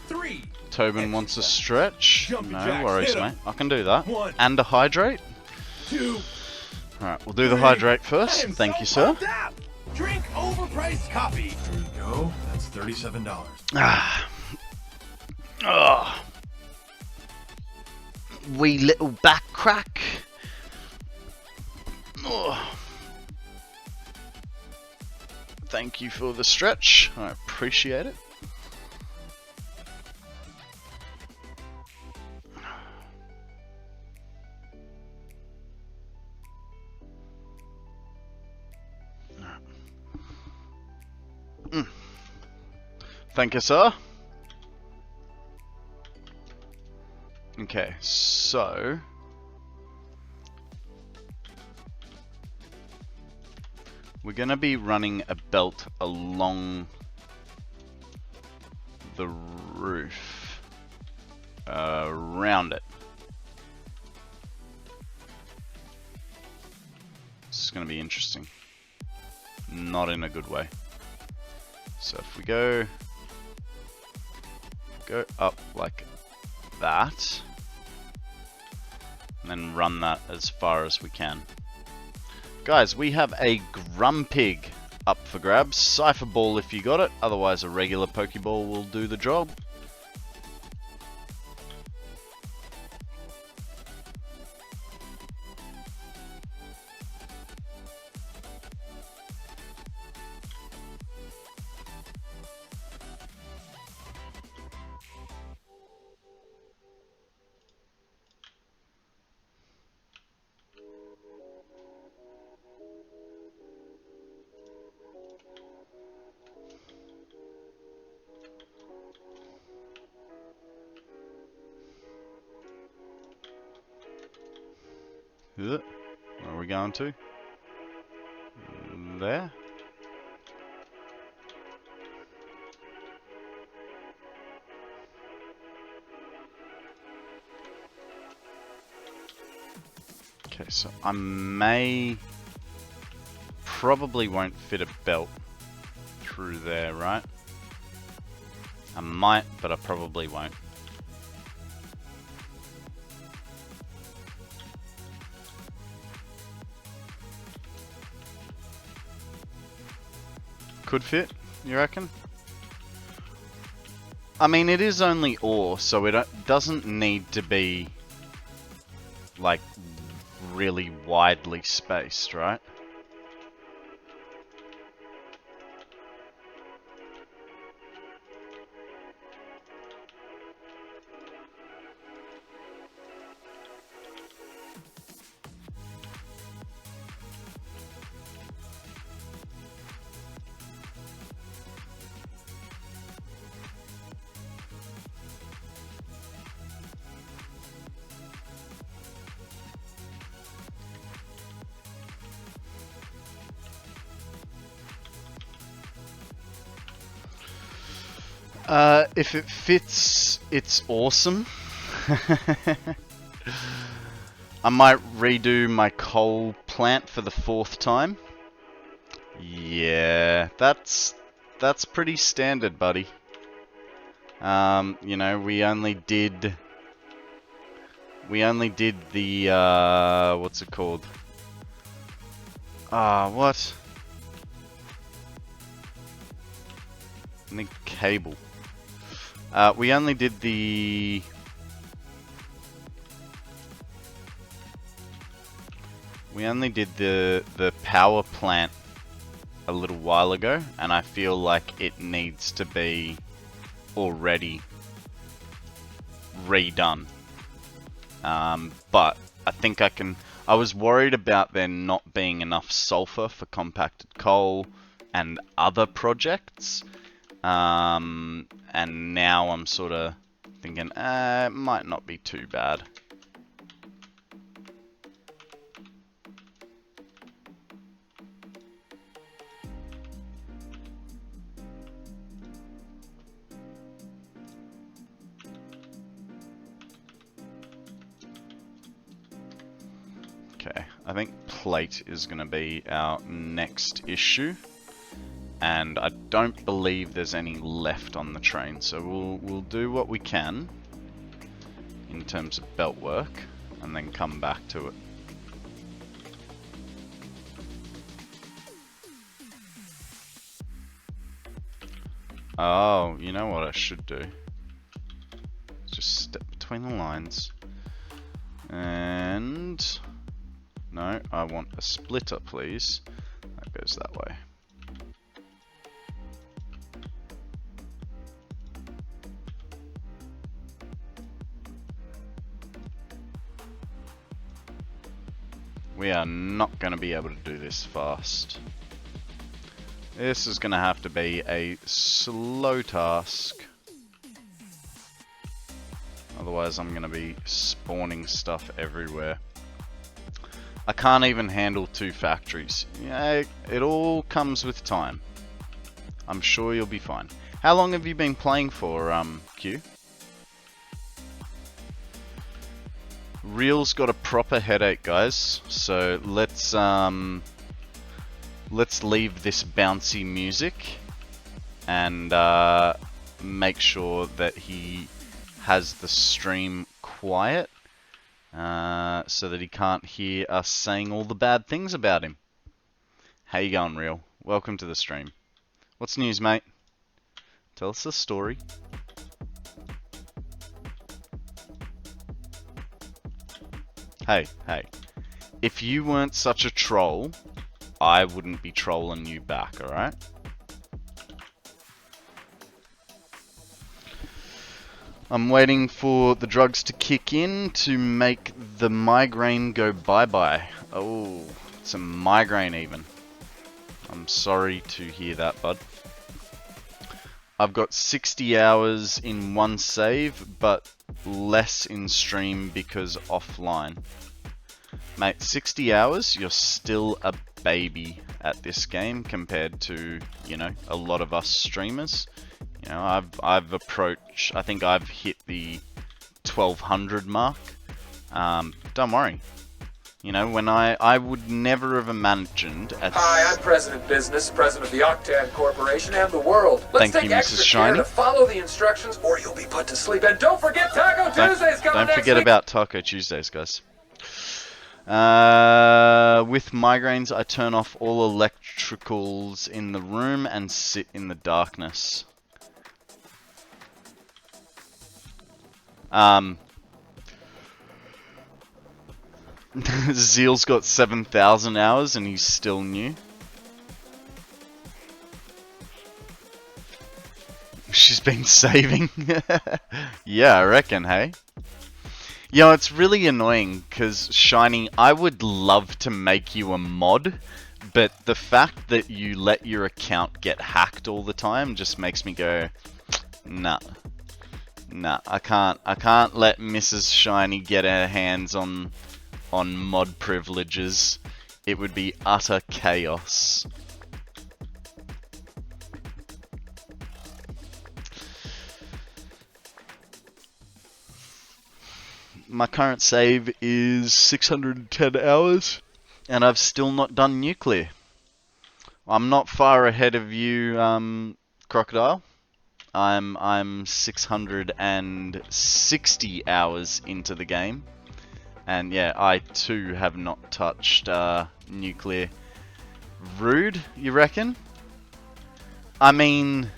Speaker 2: F3.
Speaker 1: Tobin wants a stretch.
Speaker 2: Jumpy
Speaker 1: No
Speaker 2: jacks,
Speaker 1: worries,
Speaker 2: hit 'em.
Speaker 1: mate. I can do that.
Speaker 2: 1,
Speaker 1: And a hydrate.
Speaker 2: 2.
Speaker 1: Alright, we'll do the
Speaker 2: 3.
Speaker 1: hydrate
Speaker 2: I
Speaker 1: first.
Speaker 2: am
Speaker 1: Thank
Speaker 2: so
Speaker 1: you, sir.
Speaker 2: pumped up. Drink overpriced coffee.
Speaker 3: There you go. That's $37.
Speaker 1: Ah. Oh. Wee little back crack. Oh. Thank you for the stretch. I appreciate it. Thank you, sir. Okay, so we're gonna be running a belt along the roof, around it. This is gonna be interesting. Not in a good way. So if we go up like that, and then run that as far as we can. Guys, we have a Grumpig up for grabs. Cypher Ball if you got it, otherwise a regular Pokeball will do the job. Where are we going to? There? Okay, so I probably won't fit a belt through there, right? I might, but I probably won't. Could fit, you reckon? I mean, it is only ore, so it doesn't need to be like really widely spaced, right? If it fits, it's awesome. I might redo my coal plant for the 4th time. Yeah, that's pretty standard, buddy. You know, we only did the what's it called? What? I need cable. We only did the power plant a little while ago, and I feel like it needs to be already redone. But I think I can. I was worried about there not being enough sulfur for compacted coal and other projects. And now I'm sort of thinking, it might not be too bad. Okay, I think plate is going to be our next issue. And I don't believe there's any left on the train, so we'll do what we can in terms of belt work, and then come back to it. Oh, you know what I should do? Just step between the lines. And... no, I want a splitter, please. That goes that way. We are not going to be able to do this fast. This is going to have to be a slow task. Otherwise I'm going to be spawning stuff everywhere. I can't even handle 2 factories. Yeah, it all comes with time. I'm sure you'll be fine. How long have you been playing for, Q? Real's got a proper headache, guys. So let's leave this bouncy music and make sure that he has the stream quiet so that he can't hear us saying all the bad things about him. How you going, Real? Welcome to the stream. What's news, mate? Tell us a story. Hey, if you weren't such a troll, I wouldn't be trolling you back, alright? I'm waiting for the drugs to kick in to make the migraine go bye-bye. Oh, it's a migraine even. I'm sorry to hear that, bud. I've got 60 hours in one save, but less in stream because offline. Mate, 60 hours, you're still a baby at this game compared to, you know, a lot of us streamers. You know, I've approached, I think I've hit the 1200 mark. Don't worry. You know, when I would never have imagined at...
Speaker 4: Hi, I'm President Business, President of the Octane Corporation and the world. Let's
Speaker 1: Thank you,
Speaker 4: take
Speaker 1: Mrs.
Speaker 4: extra
Speaker 1: Shiny.
Speaker 4: care to follow the instructions or you'll be put to sleep. And don't forget Taco Tuesday's coming
Speaker 1: Don't
Speaker 4: next
Speaker 1: forget
Speaker 4: week.
Speaker 1: about Taco Tuesdays, guys. With migraines, I turn off all electricals in the room and sit in the darkness. Zeal's got 7,000 hours and he's still new. She's been saving. Yeah, I reckon, hey? Yo, it's really annoying because Shiny, I would love to make you a mod, but the fact that you let your account get hacked all the time just makes me go, nah, I can't let Mrs. Shiny get her hands on mod privileges. It would be utter chaos. My current save is 610 hours, and I've still not done nuclear. I'm not far ahead of you, Crocodile. I'm 660 hours into the game, and yeah, I too have not touched nuclear. Rude, you reckon? I mean,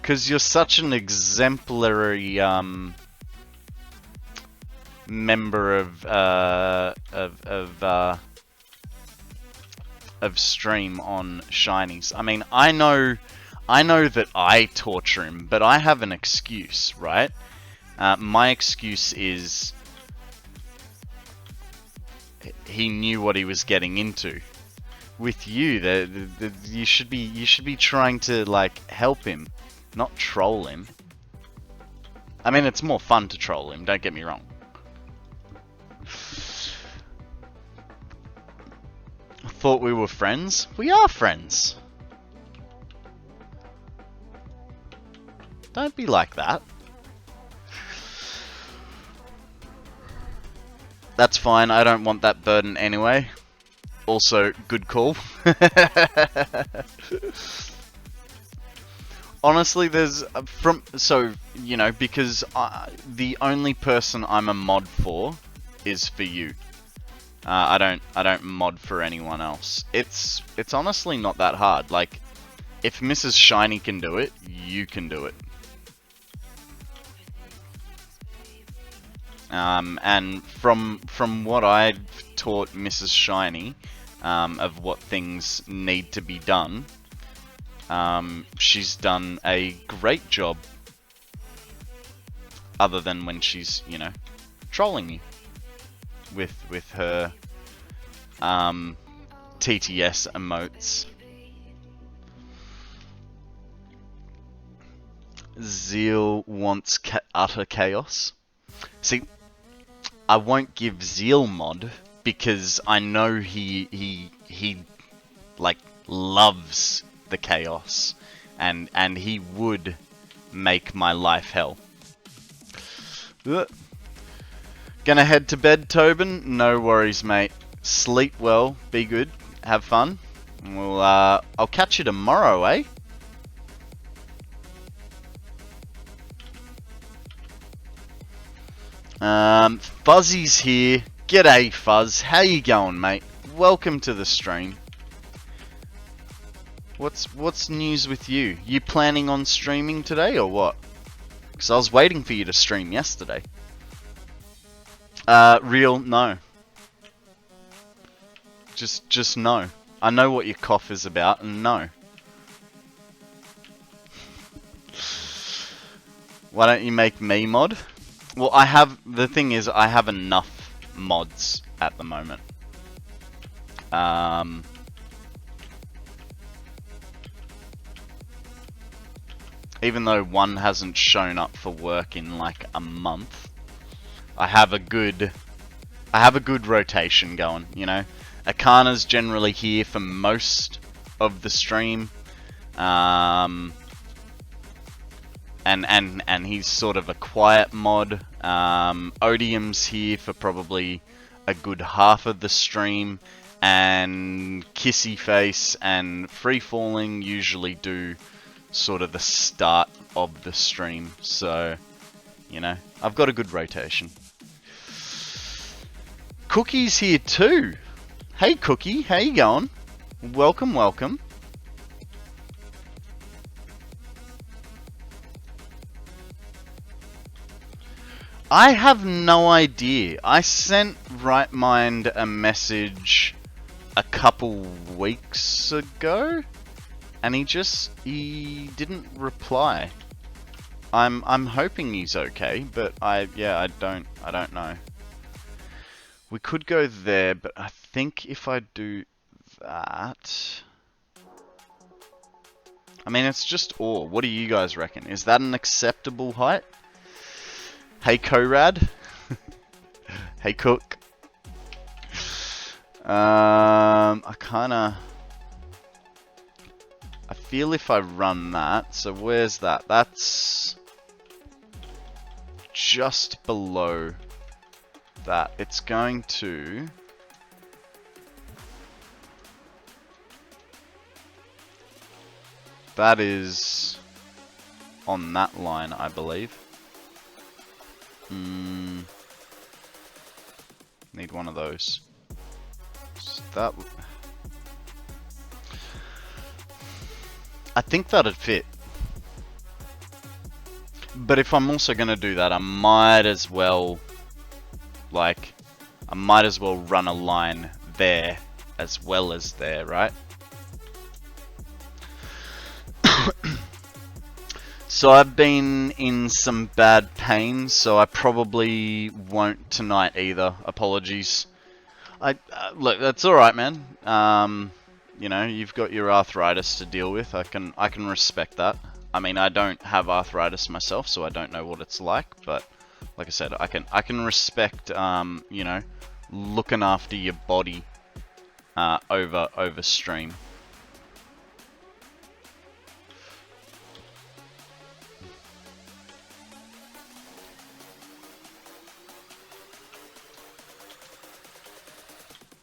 Speaker 1: because you're such an exemplary member of stream on Shinies. I mean, I know that I torture him, but I have an excuse, right? My excuse is he knew what he was getting into. With you, you should be trying to like help him, not troll him. I mean, it's more fun to troll him. Don't get me wrong. I thought we were friends. We are friends. Don't be like that. That's fine, I don't want that burden anyway. Also, good call. Honestly, there's because the only person I'm a mod for is for you. I don't mod for anyone else. It's honestly not that hard. Like, if Mrs. Shiny can do it, you can do it. And from what I've taught Mrs. Shiny, of what things need to be done, she's done a great job. Other than when she's, trolling you with her TTS emotes. Zeal wants utter chaos. See, I won't give Zeal mod because I know he like loves the chaos, and he would make my life hell. Gonna head to bed, Tobin? No worries, mate. Sleep well, be good, have fun. We'll I'll catch you tomorrow, eh? Fuzzy's here. G'day, Fuzz. How you going, mate? Welcome to the stream. What's news with you? You planning on streaming today or what? Because I was waiting for you to stream yesterday. Real, no. Just no. I know what your cough is about, and no. Why don't you make me mod? Well, the thing is, I have enough mods at the moment. Even though one hasn't shown up for work in like a month, I have a good rotation going, Akana's generally here for most of the stream. And he's sort of a quiet mod. Odium's here for probably a good half of the stream, and Kissy Face and Free Falling usually do sort of the start of the stream. So, I've got a good rotation. Cookie's here too. Hey Cookie, how you going? Welcome, welcome. I have no idea. I sent RightMind a message a couple weeks ago, and he didn't reply. I'm hoping he's okay, but I don't know. We could go there, but I think if I do that, I mean, it's just ore. What do you guys reckon? Is that an acceptable height? Hey, Konrad. Hey, Cook. I feel if I run that, so where's that? That's just below that. It's going to... That is on that line, I believe. Need one of those. So that... I think that'd fit. But if I'm also going to do that, I might as well... I might as well run a line there as well as there, right? So I've been in some bad pain, so I probably won't tonight either. Apologies. Look, that's all right, man. You've got your arthritis to deal with. I can respect that. I mean, I don't have arthritis myself, so I don't know what it's like. But like I said, I can respect looking after your body over stream.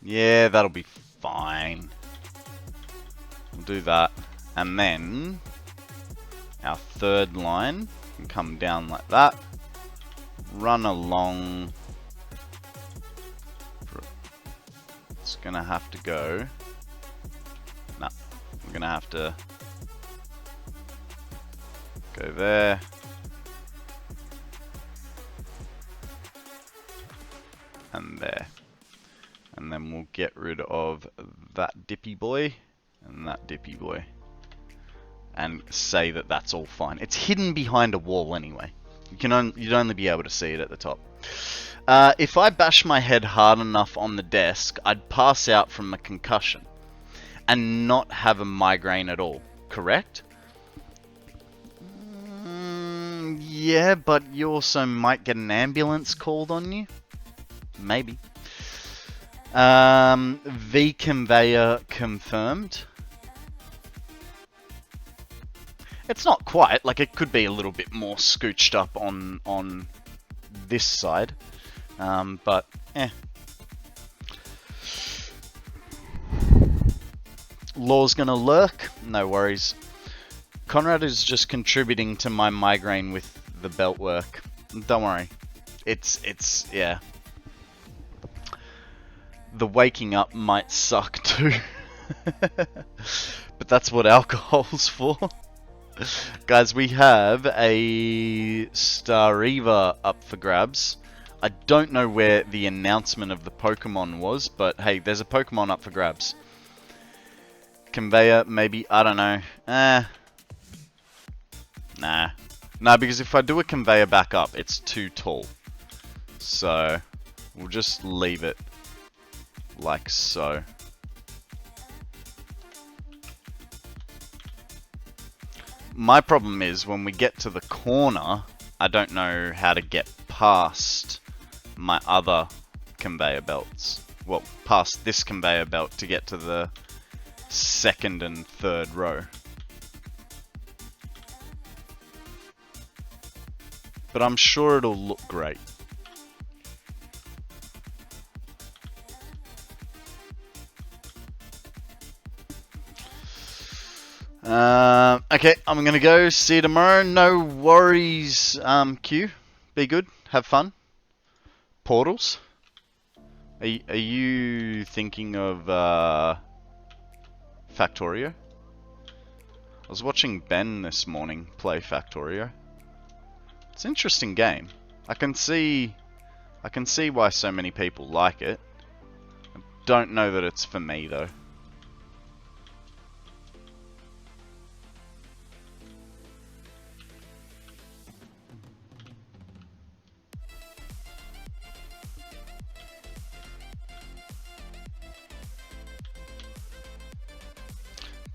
Speaker 1: Yeah, that'll be fine. We'll do that. And then our third line can come down like that. Run along. It's gonna have to go. No, we're gonna have to go there. And there. And then we'll get rid of that dippy boy and that dippy boy. And say that that's all fine. It's hidden behind a wall anyway. You'd only be able to see it at the top. If I bash my head hard enough on the desk, I'd pass out from a concussion and not have a migraine at all, correct? Yeah, but you also might get an ambulance called on you. Maybe. V conveyor confirmed. It's not quite, like it could be a little bit more scooched up on this side, but eh. Law's gonna lurk, no worries. Konrad is just contributing to my migraine with the belt work. Don't worry, it's yeah. The waking up might suck too, but that's what alcohol's for. Guys, we have a Stariva up for grabs. I don't know where the announcement of the Pokemon was, but hey, there's a Pokemon up for grabs. Conveyor, maybe, I don't know. Nah. Nah, because if I do a conveyor back up, it's too tall. So, we'll just leave it like so. My problem is when we get to the corner, I don't know how to get past my other conveyor belts. Well, past this conveyor belt to get to the second and third row. But I'm sure it'll look great. Okay, I'm gonna go. See you tomorrow. No worries, Q. Be good. Have fun. Portals. Are you thinking of Factorio? I was watching Ben this morning play Factorio. It's an interesting game. I can see why so many people like it. I don't know that it's for me though.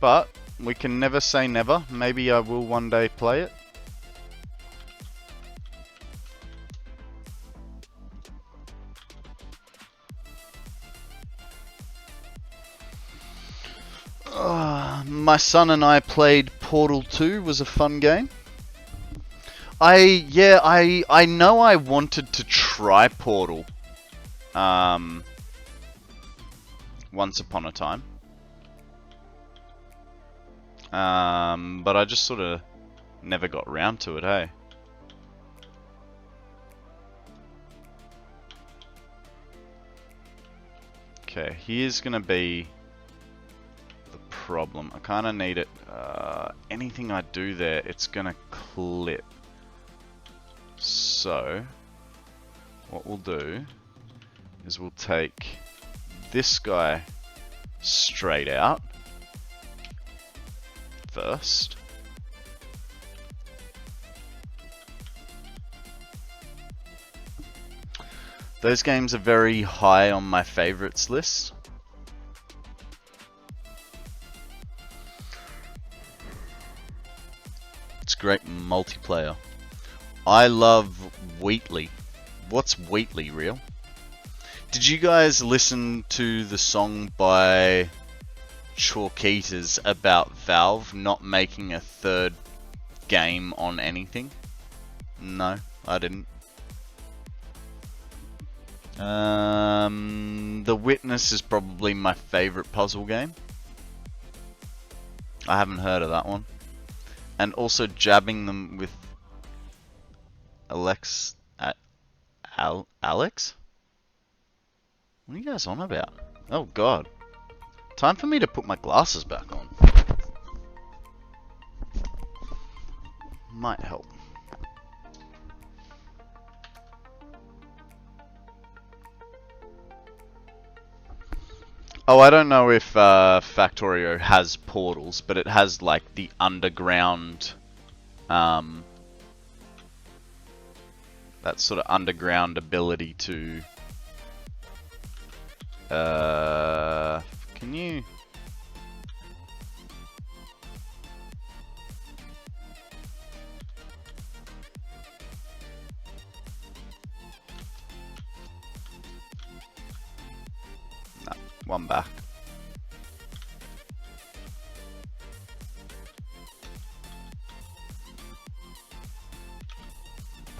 Speaker 1: But we can never say never. Maybe I will one day play it. My son and I played Portal 2. Was a fun game. I know I wanted to try Portal once upon a time. But I just sort of never got round to it, hey? Okay, here's gonna be the problem. I kind of need it. Anything I do there, it's gonna clip. So, what we'll do is we'll take this guy straight out first. Those games are very high on my favorites list. It's great multiplayer. I love Wheatley. What's Wheatley, real? Did you guys listen to the song by Chalkeaters about Valve not making a third game on anything? No, I didn't. The Witness is probably my favorite puzzle game. I haven't heard of that one. And also jabbing them with Alex. Alex? What are you guys on about? Oh god. Time for me to put my glasses back on. Might help. Oh, I don't know if Factorio has portals, but it has like the underground, that sort of underground ability to, can you? No, one back.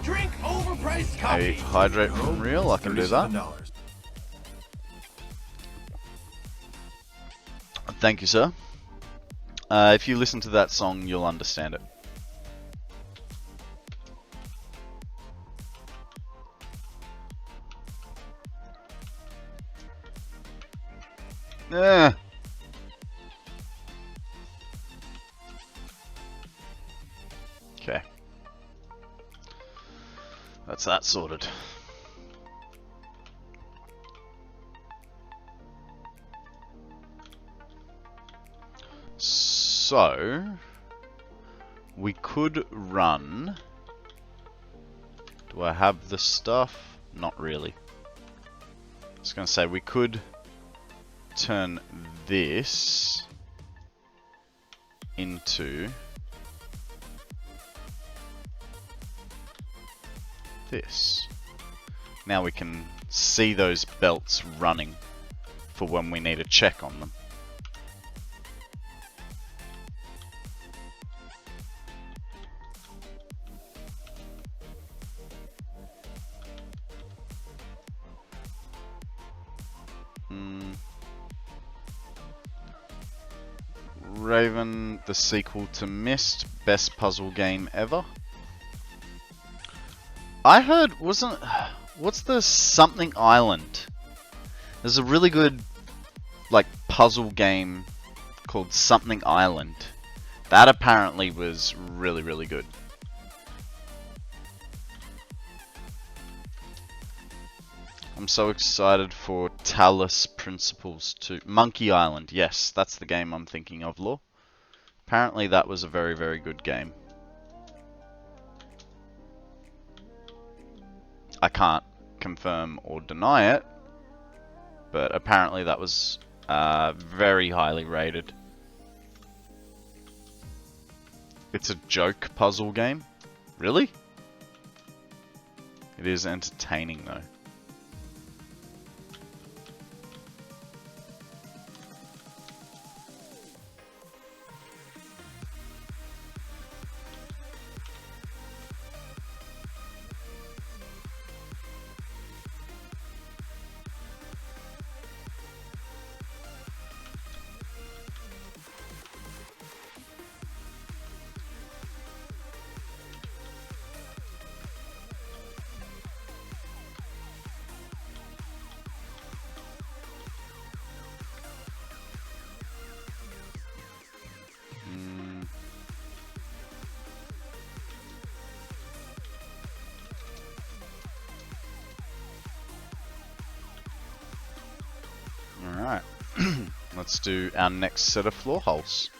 Speaker 2: Drink overpriced
Speaker 1: A
Speaker 2: coffee.
Speaker 1: hydrate from real, I can do that.
Speaker 3: $37.
Speaker 1: Thank you, sir. If you listen to that song, you'll understand it. Yeah. Okay. That's that sorted. So, we could run. Do I have the stuff? Not really. I was going to say we could turn this into this. Now we can see those belts running for when we need a check on them. Raven, the sequel to Myst, best puzzle game ever. I heard, what's the something island? There's a really good, like, puzzle game called Something Island. That apparently was really, really good. I'm so excited for Talus Principles 2. Monkey Island, yes, that's the game I'm thinking of, Law. Apparently that was a very, very good game. I can't confirm or deny it, but apparently that was very highly rated. It's a joke puzzle game? Really? It is entertaining though. Alright, let's do our next set of floor holes.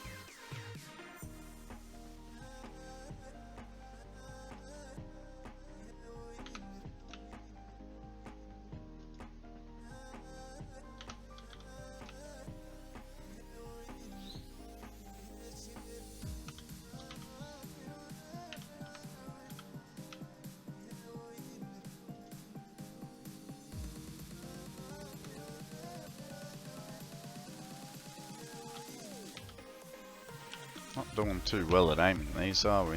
Speaker 1: Not doing too well at aiming these, are we?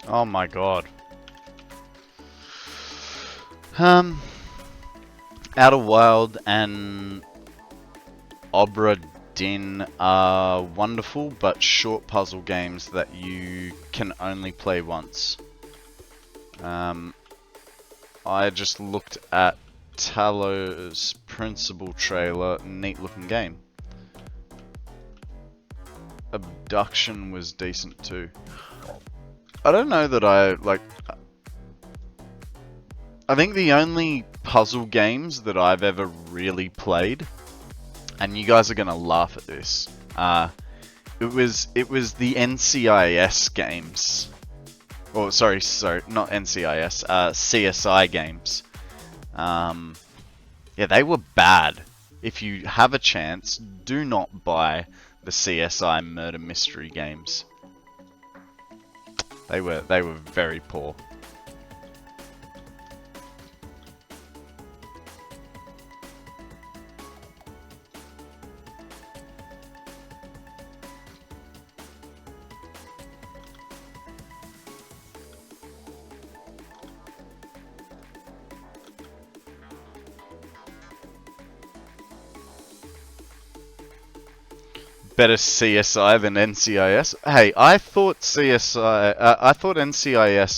Speaker 1: Oh my god. Outer Wild and Obra Dinn are wonderful but short puzzle games that you can only play once. I just looked at Talos Principal trailer, neat looking game. Abduction was decent too. I don't know that I think the only puzzle games that I've ever really played, and you guys are gonna laugh at this, it was the NCIS games. Oh, sorry, not NCIS, CSI games. Yeah, they were bad. If you have a chance, do not buy the CSI murder mystery games. They were very poor. Better CSI than NCIS. Hey, I thought NCIS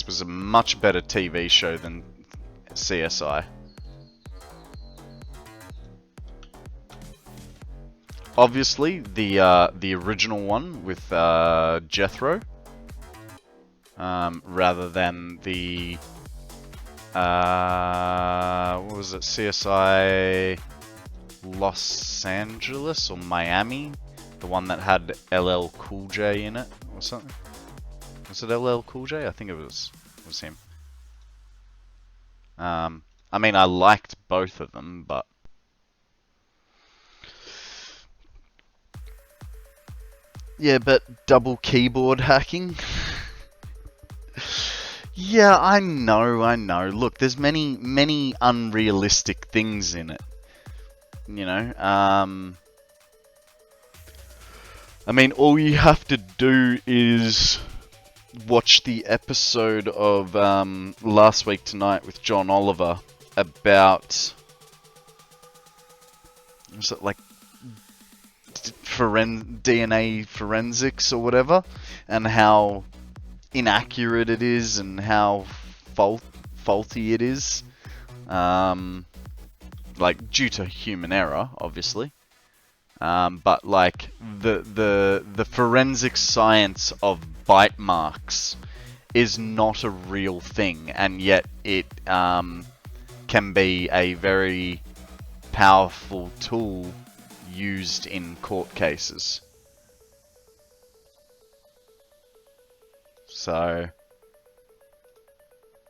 Speaker 1: was a much better TV show than CSI. Obviously, the original one with Jethro, rather than the what was it, CSI Los Angeles or Miami? The one that had LL Cool J in it, or something. Was it LL Cool J? I think it was him. I mean, I liked both of them, but yeah, but double keyboard hacking. Yeah, I know. Look, there's many unrealistic things in it. You know, I mean, all you have to do is watch the episode of Last Week Tonight with John Oliver about, was it like DNA forensics or whatever, and how inaccurate it is and how faulty it is, like due to human error, obviously. But like the forensic science of bite marks is not a real thing, and yet it can be a very powerful tool used in court cases. So,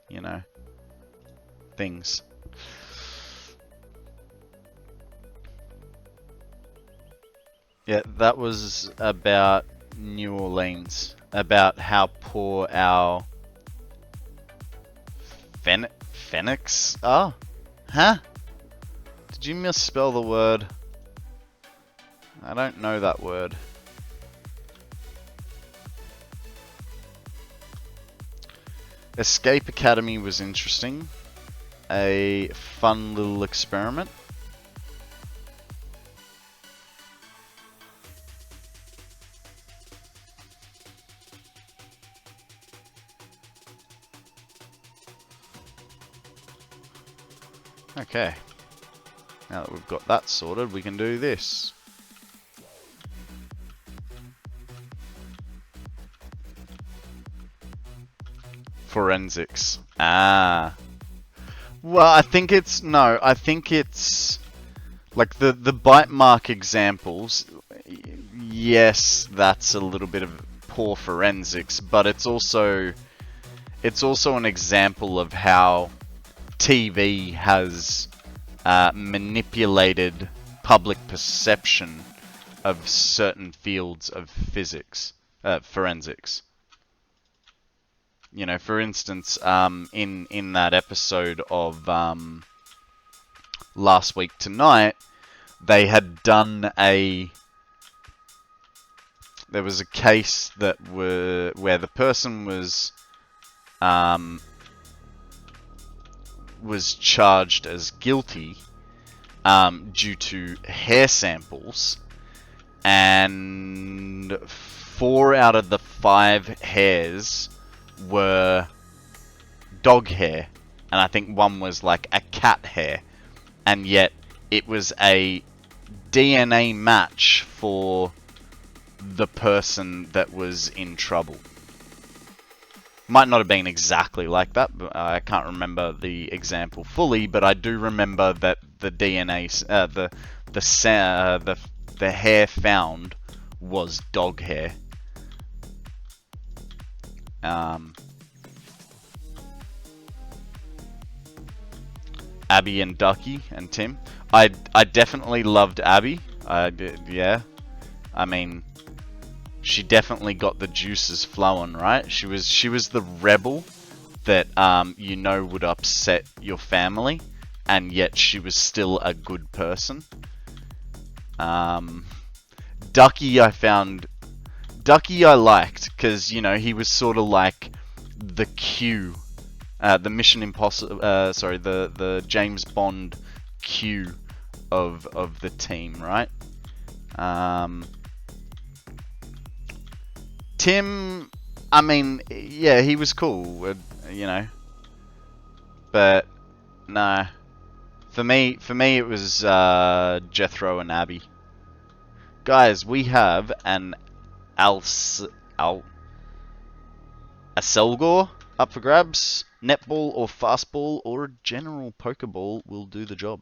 Speaker 1: you know, things. Yeah, that was about New Orleans, about how poor our Phoenix are? Huh? Did you misspell the word? I don't know that word. Escape Academy was interesting. A fun little experiment. Okay, now that we've got that sorted, we can do this. Forensics. Ah. Well, I think it's like the bite mark examples. Yes, that's a little bit of poor forensics, but it's also an example of how TV has manipulated public perception of certain fields of physics, forensics. You know, for instance, in that episode of Last Week Tonight, they had done there was a case where the person was charged as guilty due to hair samples, and 4 out of the 5 hairs were dog hair, and I think one was like a cat hair, and yet it was a DNA match for the person that was in trouble. Might not have been exactly like that, but I can't remember the example fully, but I do remember that the DNA, the hair found was dog hair. Abby and Ducky and Tim. I definitely loved Abby. Yeah. I mean, she definitely got the juices flowing, right? She was the rebel that you know would upset your family, and yet she was still a good person. Ducky I liked because, you know, he was sort of like the Q, the Mission Impossible, the James Bond Q of the team, right? Tim, I mean, yeah, he was cool, you know, but no, for me it was Jethro and Abby. Guys, we have an Aselgor up for grabs. Netball or fastball or a general pokeball will do the job.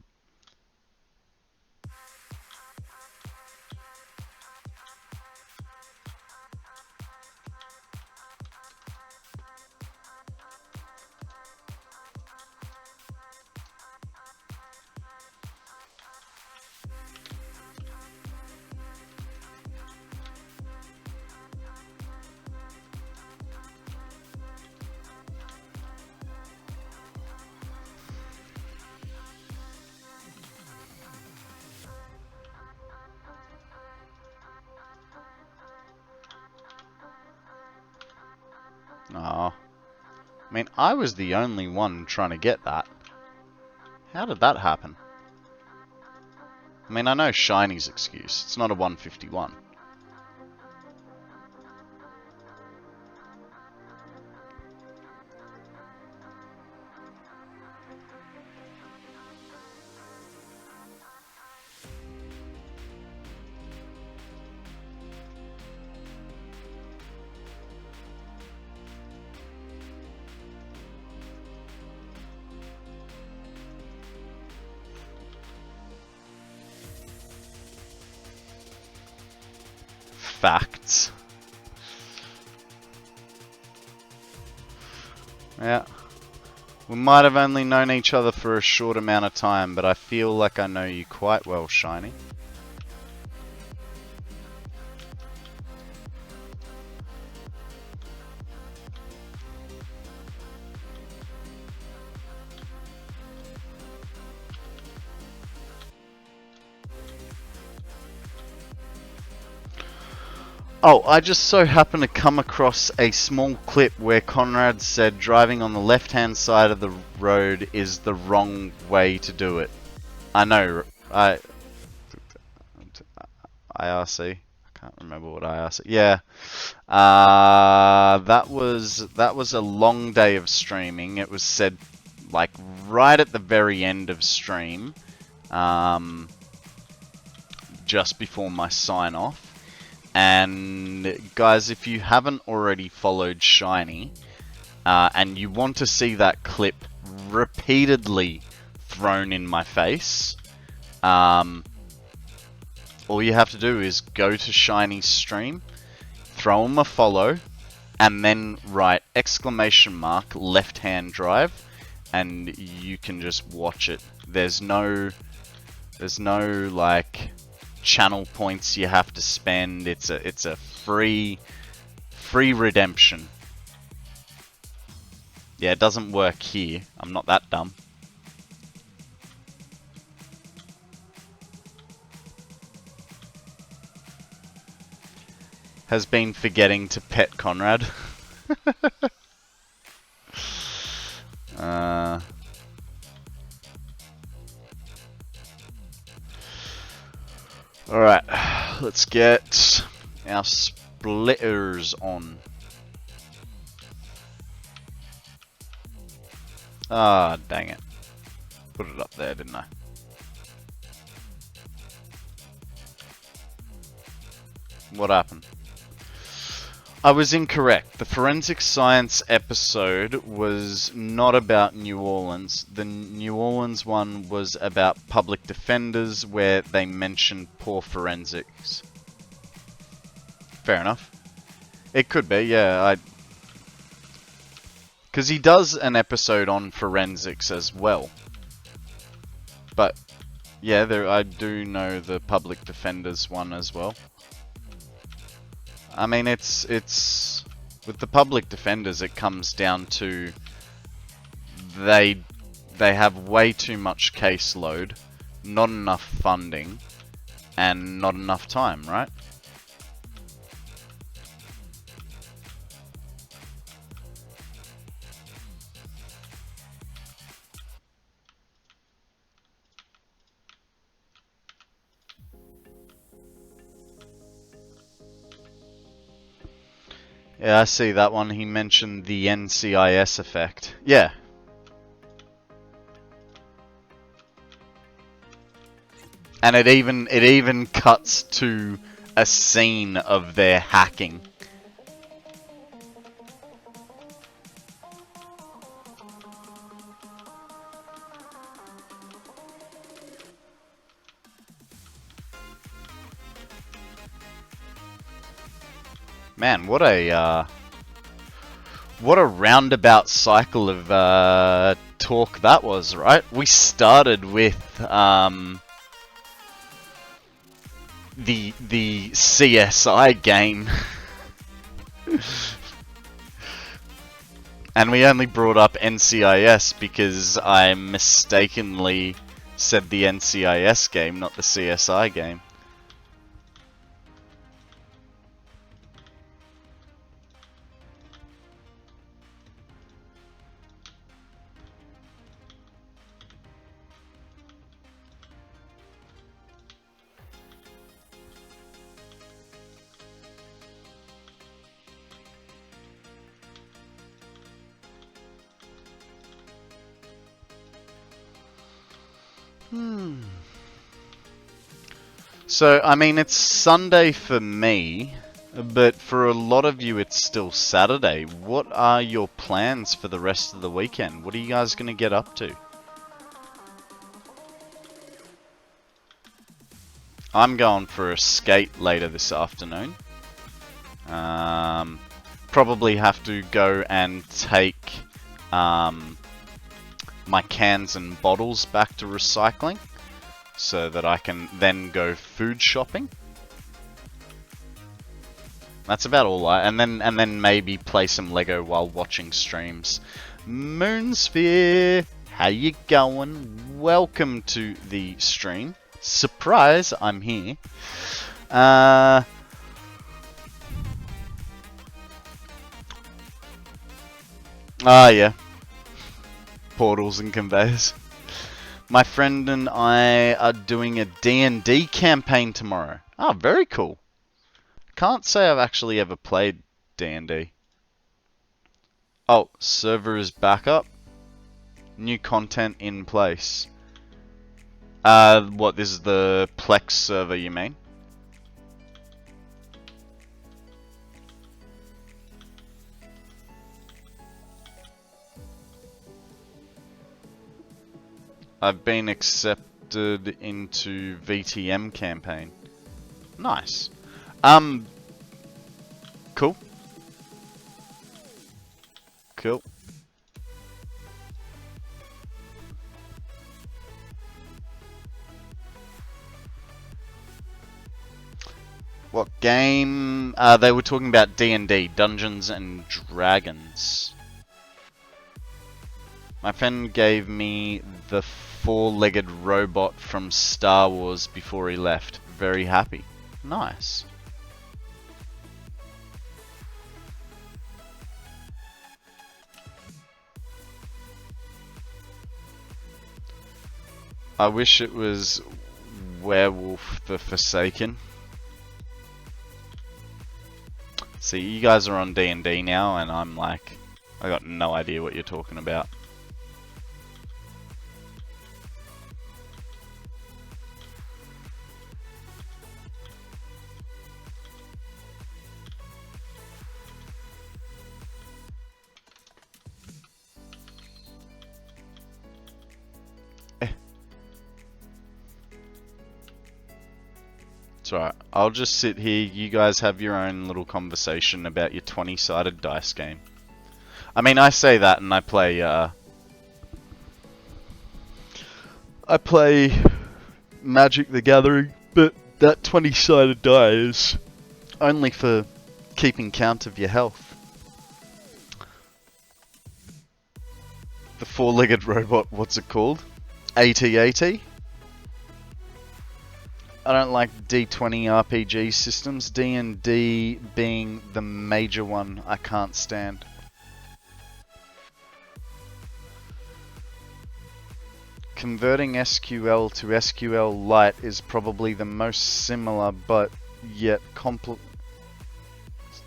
Speaker 1: Oh, I mean, I was the only one trying to get that. How did that happen? I mean, I know Shiny's excuse. It's not a 151. Facts. Yeah. We might have only known each other for a short amount of time, but I feel like I know you quite well, Shiny. Oh, I just so happened to come across a small clip where Konrad said driving on the left-hand side of the road is the wrong way to do it. I know, IRC? I can't remember what IRC... Yeah. That was a long day of streaming. It was said, like, right at the very end of stream. Just before my sign-off. And guys, if you haven't already followed Shiny, and you want to see that clip repeatedly thrown in my face, all you have to do is go to Shiny's stream, throw him a follow, and then write ! left-hand drive, and you can just watch it. There's no like channel points you have to spend. It's a free redemption. Yeah, it doesn't work here. I'm not that dumb. Has been forgetting to pet Konrad. Alright, let's get our splitters on. Ah, dang it. Put it up there, didn't I? What happened? I was incorrect. The forensic science episode was not about New Orleans. The New Orleans one was about public defenders, where they mentioned poor forensics. Fair enough. It could be, yeah. Because he does an episode on forensics as well. But, yeah, I do know the public defenders one as well. I mean, it's with the public defenders, it comes down to they have way too much caseload, not enough funding, and not enough time, right? Yeah, I see that one. He mentioned the NCIS effect. Yeah. And it even cuts to a scene of their hacking. Man, what a roundabout cycle of talk that was, right? We started with the CSI game, and we only brought up NCIS because I mistakenly said the NCIS game, not the CSI game. So, I mean, it's Sunday for me, but for a lot of you it's still Saturday. What are your plans for the rest of the weekend? What are you guys going to get up to? I'm going for a skate later this afternoon. Probably have to go and take my cans and bottles back to recycling, so that I can then go food shopping. That's about all and then maybe play some Lego while watching streams. Moonsphere, how you going? Welcome to the stream. Surprise, I'm here. Yeah. Portals and conveyors. My friend and I are doing a D&D campaign tomorrow. Oh, very cool. Can't say I've actually ever played D&D. Oh, server is back up. New content in place. What, this is the Plex server, you mean? I've been accepted into VTM campaign. Nice. Cool. Cool. What game? They were talking about D&D, Dungeons and Dragons. My friend gave me the four-legged robot from Star Wars before he left. Very happy. Nice. I wish it was Werewolf the Forsaken. See, you guys are on D&D now, and I'm like, I got no idea what you're talking about. It's alright. I'll just sit here. You guys have your own little conversation about your 20-sided dice game. I mean, I say that and I play Magic the Gathering, but that 20-sided die is only for keeping count of your health. The four-legged robot, what's it called? AT-AT? I don't like D20 RPG systems, D&D being the major one I can't stand. Converting SQL to SQLite is probably the most similar but yet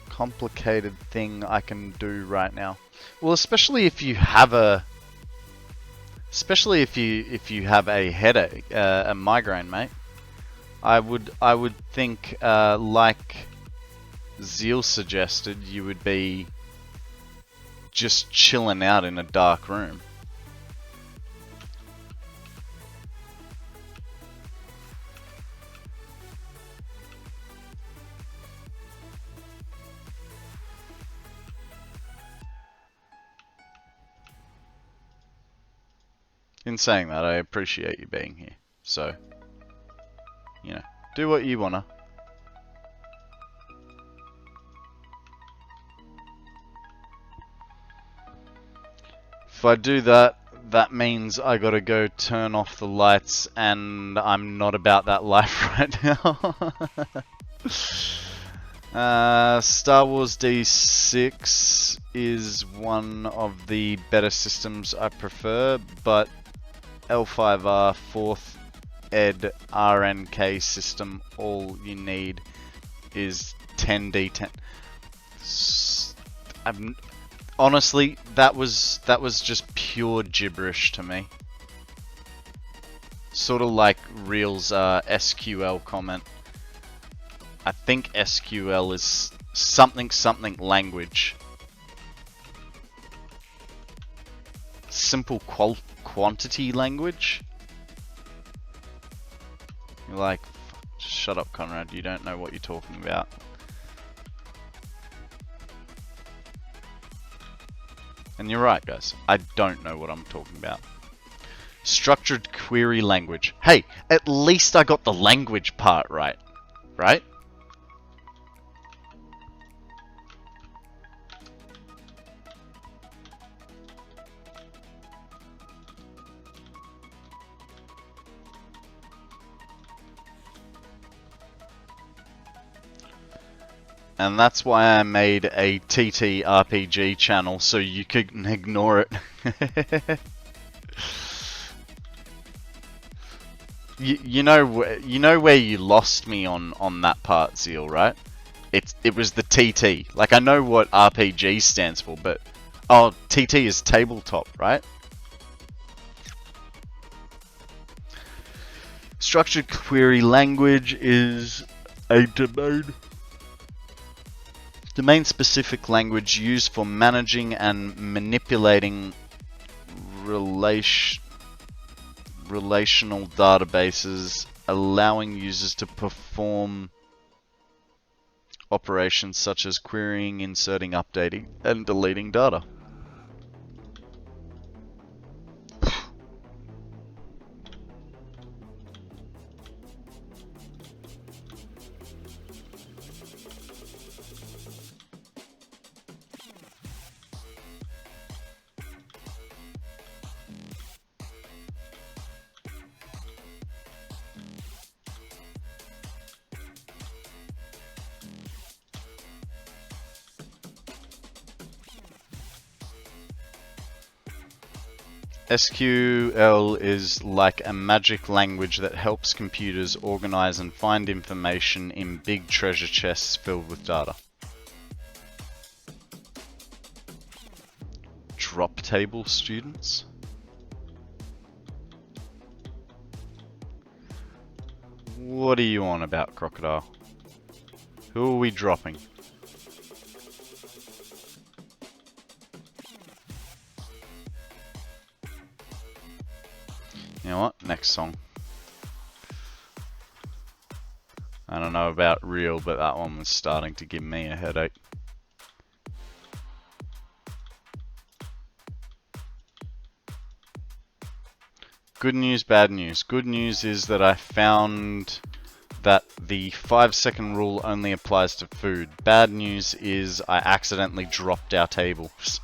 Speaker 1: complicated thing I can do right now. Well, especially if you have a headache, a migraine, mate. I would think, like Zeal suggested, you would be just chilling out in a dark room. In saying that, I appreciate you being here. So, you know, do what you wanna. If I do that, that means I gotta go turn off the lights, and I'm not about that life right now. Star Wars D6 is one of the better systems I prefer, but L5R 4th Ed RNK system, all you need is 10d10. Honestly, that was just pure gibberish to me. Sort of like Real's SQL comment. I think SQL is something language. Simple quantity language. You're like, just shut up, Konrad. You don't know what you're talking about. And you're right, guys. I don't know what I'm talking about. Structured query language. Hey, at least I got the language part right. Right? And that's why I made a TTRPG channel, so you can ignore it. you know where you lost me on that part, Zeal, right? It was the TT. Like, I know what RPG stands for, but oh, TT is tabletop, right? Structured query language is a domain-specific language used for managing and manipulating relational databases, allowing users to perform operations such as querying, inserting, updating, and deleting data. SQL is like a magic language that helps computers organize and find information in big treasure chests filled with data. Drop table students? What are you on about, Crocodile? Who are we dropping? You know what? Next song. I don't know about real, but that one was starting to give me a headache. Good news, bad news. Good news is that I found that the 5-second rule only applies to food. Bad news is I accidentally dropped our tables.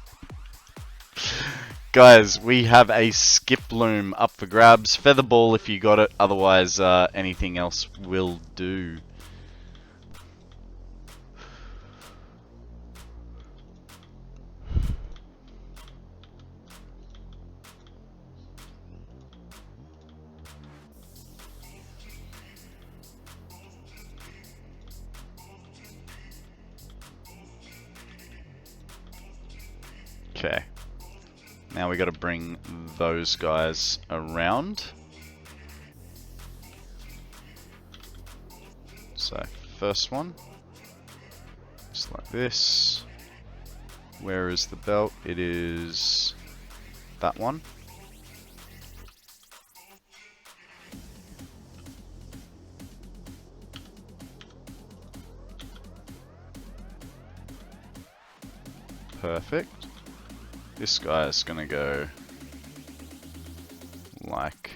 Speaker 1: Guys, we have a skip loom up for grabs. Feather ball if you got it, otherwise anything else will do. Okay. Now we got to bring those guys around. So, first one. Just like this. Where is the belt? It is that one. Perfect. This guy is gonna go like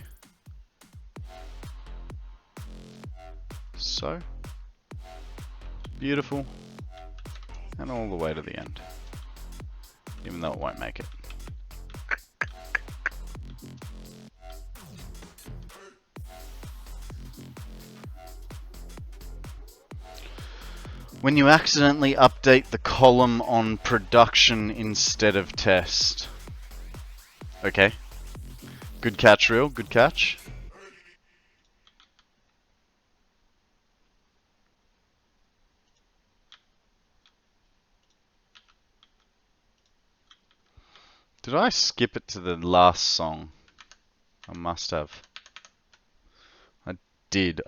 Speaker 1: so. Beautiful. And all the way to the end. Even though it won't make it. When you accidentally update the column on production instead of test. Okay. Good catch, Real. Good catch. Did I skip it to the last song? I must have. I did.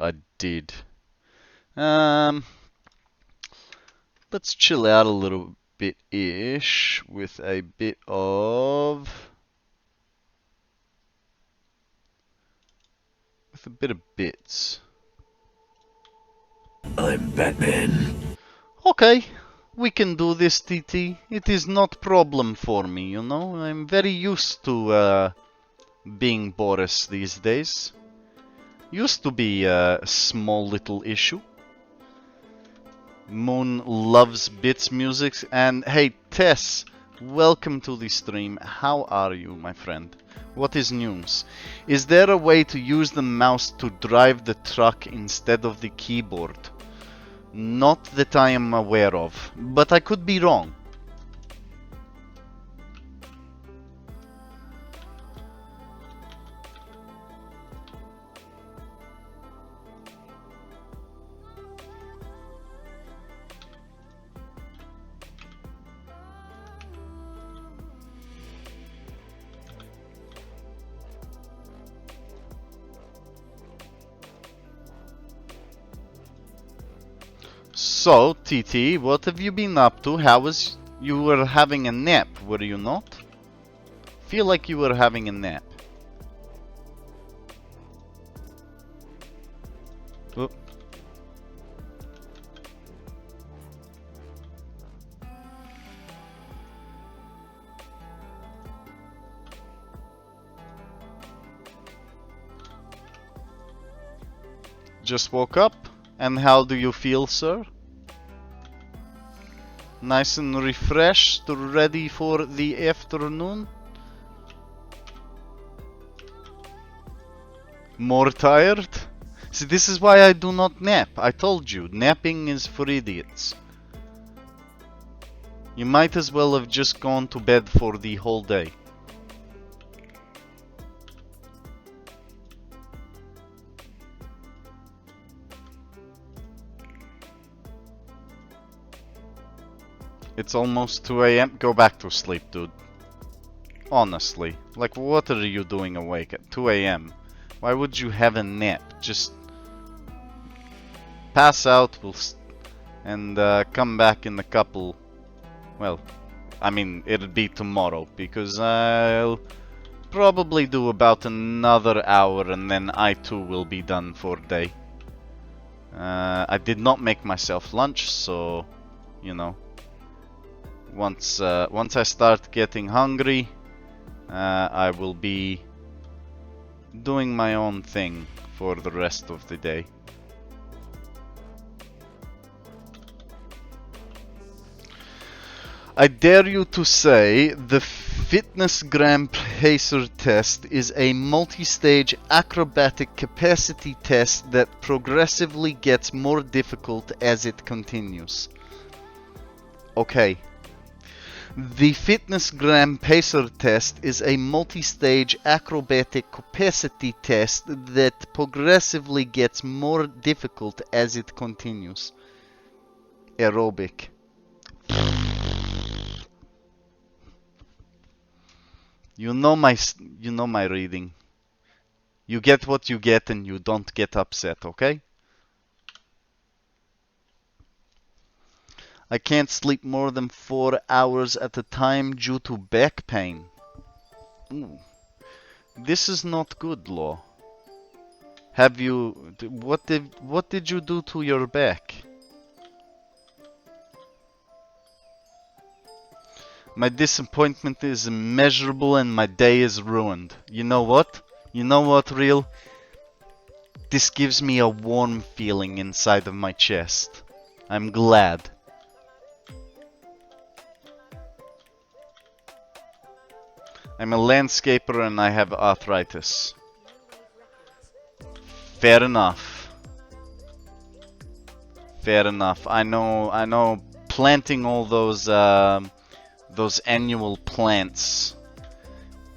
Speaker 1: Let's chill out a little bit-ish with a bit of Bitz.
Speaker 2: I'm Batman.
Speaker 1: Okay, we can do this, TT. It is not problem for me, you know. I'm very used to being Boris these days. Used to be a small little issue. Moon loves Bitz music, and hey Tess, welcome to the stream. How are you, my friend? What is news? Is there a way to use the mouse to drive the truck instead of the keyboard? Not that I am aware of, but I could be wrong. So, TT, what have you been up to? How was... You were having a nap, were you not? Feel like you were having a nap. Oop. Just woke up? And how do you feel, sir? Nice and refreshed, ready for the afternoon? More tired? See, this is why I do not nap. I told you, napping is for idiots. You might as well have just gone to bed for the whole day. It's almost 2 a.m. Go back to sleep, dude. Honestly. Like, what are you doing awake at 2 a.m.? Why would you have a nap? Just pass out and come back in a couple... Well, I mean, it'll be tomorrow, because I'll probably do about another hour and then I too will be done for the day. I did not make myself lunch, so, you know, once I start getting hungry, I will be doing my own thing for the rest of the day. I dare you to say the fitness gram pacer test is a multi-stage acrobatic capacity test that progressively gets more difficult as it continues. Okay. The fitness gram pacer test is a multi-stage acrobatic capacity test that progressively gets more difficult as it continues. Aerobic. You know my reading. You get what you get and you don't get upset, okay? I can't sleep more than 4 hours at a time due to back pain. Ooh. This is not good, Law. Have you... What did you do to your back? My disappointment is immeasurable and my day is ruined. You know what? You know what, Real? This gives me a warm feeling inside of my chest. I'm glad. I'm a landscaper and I have arthritis. Fair enough. Fair enough. I know planting all those annual plants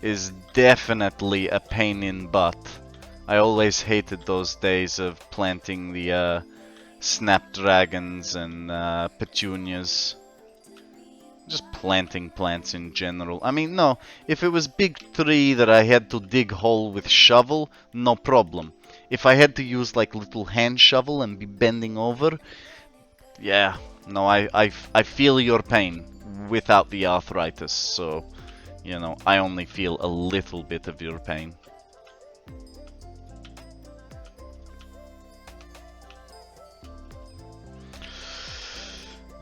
Speaker 1: is definitely a pain in butt. I always hated those days of planting the snapdragons and petunias. Just planting plants in general. I mean, no, if it was big tree that I had to dig hole with shovel, no problem. If I had to use like little hand shovel and be bending over, yeah, no, I feel your pain without the arthritis, so, you know, I only feel a little bit of your pain.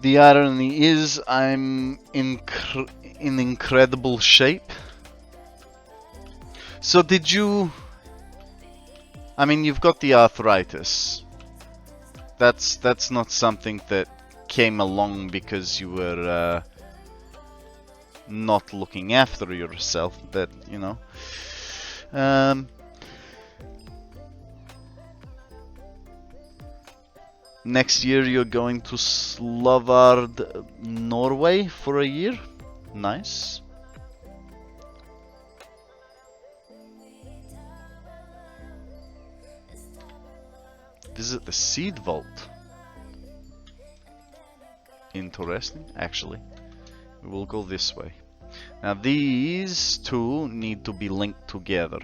Speaker 1: The irony is, I'm in incredible shape. So did you... I mean, you've got the arthritis. That's not something that came along because you were not looking after yourself. That, you know... Next year you're going to Slavard, Norway for a year. Nice. Visit the Seed Vault. Interesting, actually. We will go this way. Now these two need to be linked together.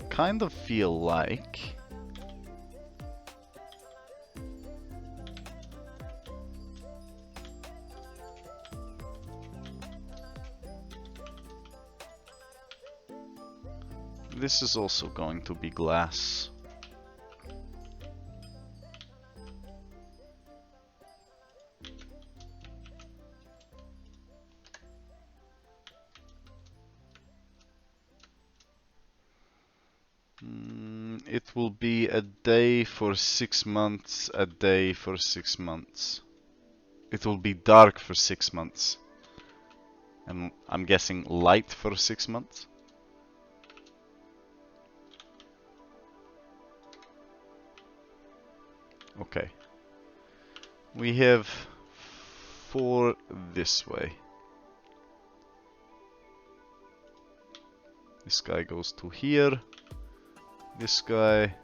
Speaker 1: Kind of feel like this is also going to be glass. It will be a day for 6 months, a day for 6 months. It will be dark for 6 months. And I'm guessing light for 6 months. Okay. We have 4 this way. This guy goes to here. This guy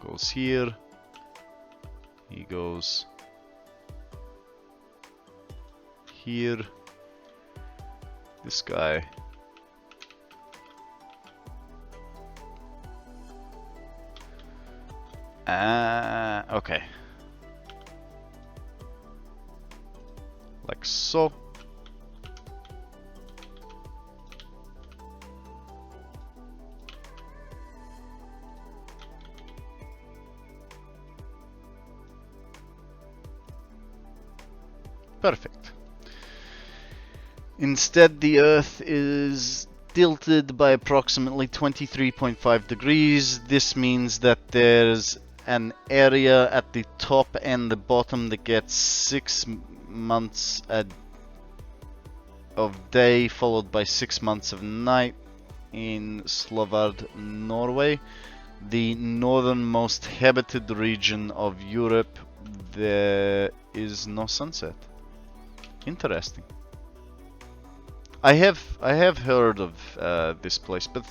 Speaker 1: goes here. He goes here. This guy. Okay. Like so. Perfect. Instead, the Earth is tilted by approximately 23.5 degrees. This means that there's an area at the top and the bottom that gets 6 months of day followed by 6 months of night in Svalbard, Norway, the northernmost habited region of Europe. There is no sunset. Interesting. I have heard of this place, but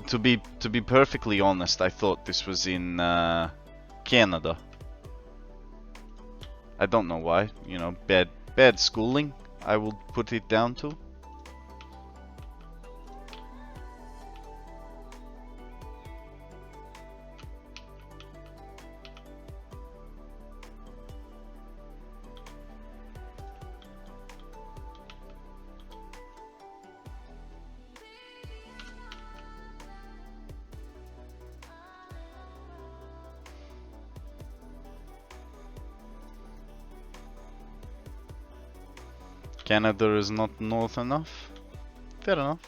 Speaker 1: to be perfectly honest, I thought this was in Canada. I don't know why. You know, bad schooling, I will put it down to. Canada is not north enough. Fair enough.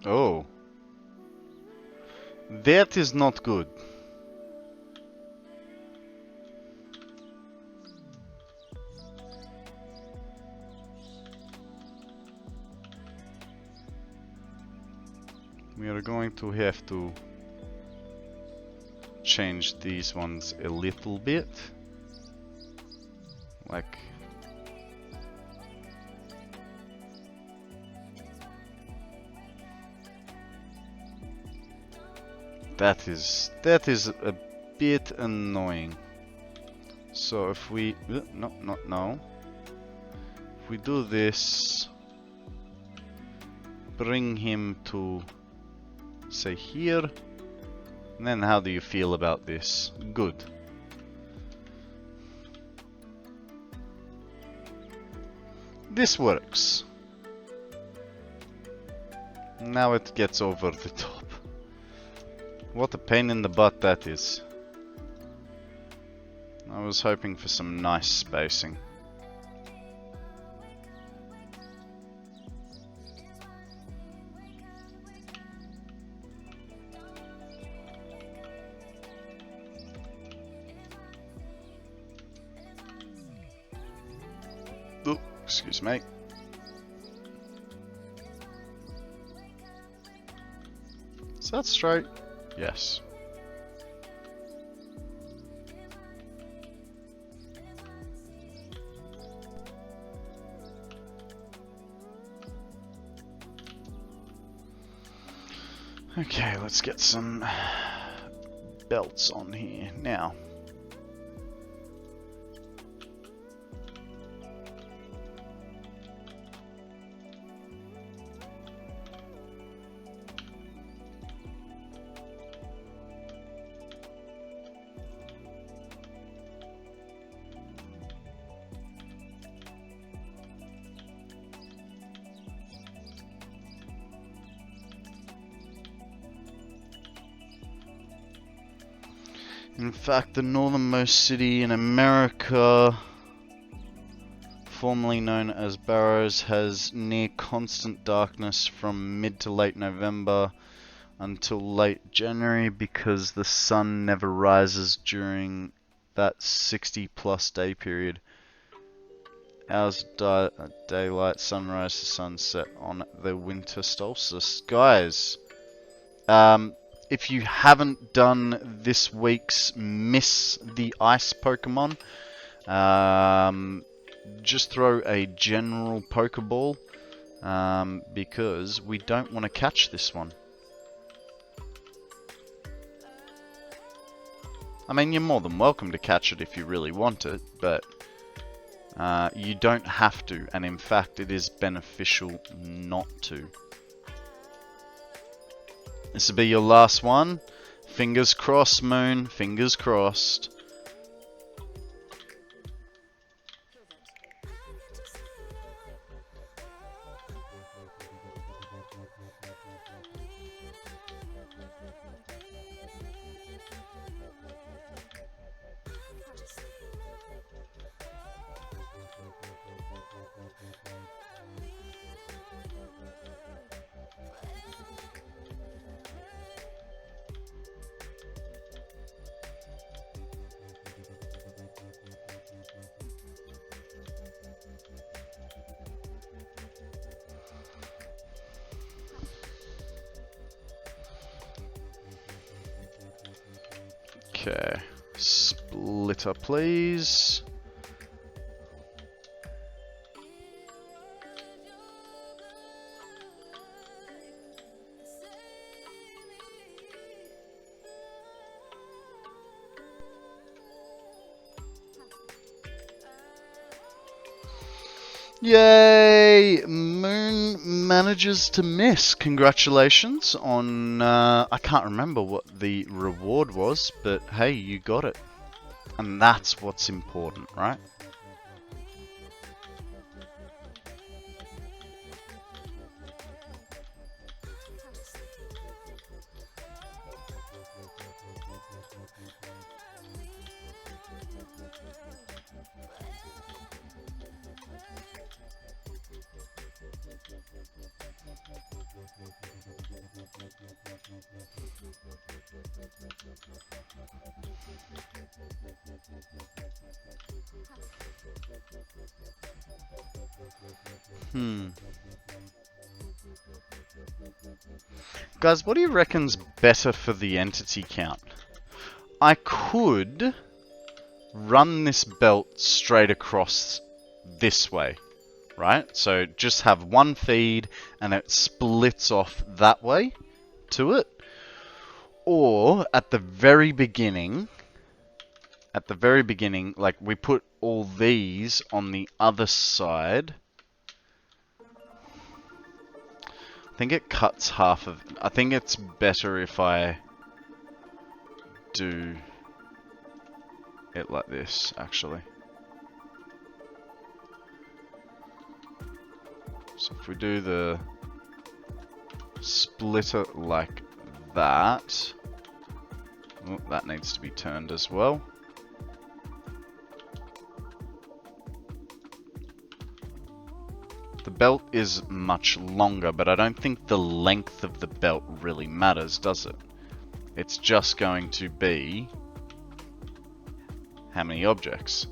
Speaker 1: Oh. That is not good. We are going to have to change these ones a little bit. Like that is a bit annoying. So if we no. If we do this, bring him to say here, and then how do you feel about this? Good. This works. Now it gets over the top. What a pain in the butt that is. I was hoping for some nice spacing. Oh, excuse me. Is that straight? Yes. Okay, let's get some belts on here now. In fact, the northernmost city in America, formerly known as Barrows, has near constant darkness from mid to late November until late January because the sun never rises during that 60-plus day period. Hours daylight, sunrise to sunset on the winter solstice. Guys, if you haven't done this week's Miss the Ice Pokemon, just throw a general Pokeball, because we don't want to catch this one. I mean, you're more than welcome to catch it if you really want it, but you don't have to, and in fact it is beneficial not to. This will be your last one. Fingers crossed, Moon. Fingers crossed. Okay, splitter please. Yay! Moon manages to miss. Congratulations on, I can't remember what the reward was, but hey, you got it. And that's what's important, right? Guys, what do you reckon's better for the entity count? I could run this belt straight across this way, right? So just have one feed and it splits off that way to it. Or at the very beginning, like we put all these on the other side. I think it cuts half of... I think it's better if I do it like this, actually. So if we do the splitter like that... Oh, that needs to be turned as well. The belt is much longer, but I don't think the length of the belt really matters, does it? It's just going to be how many objects.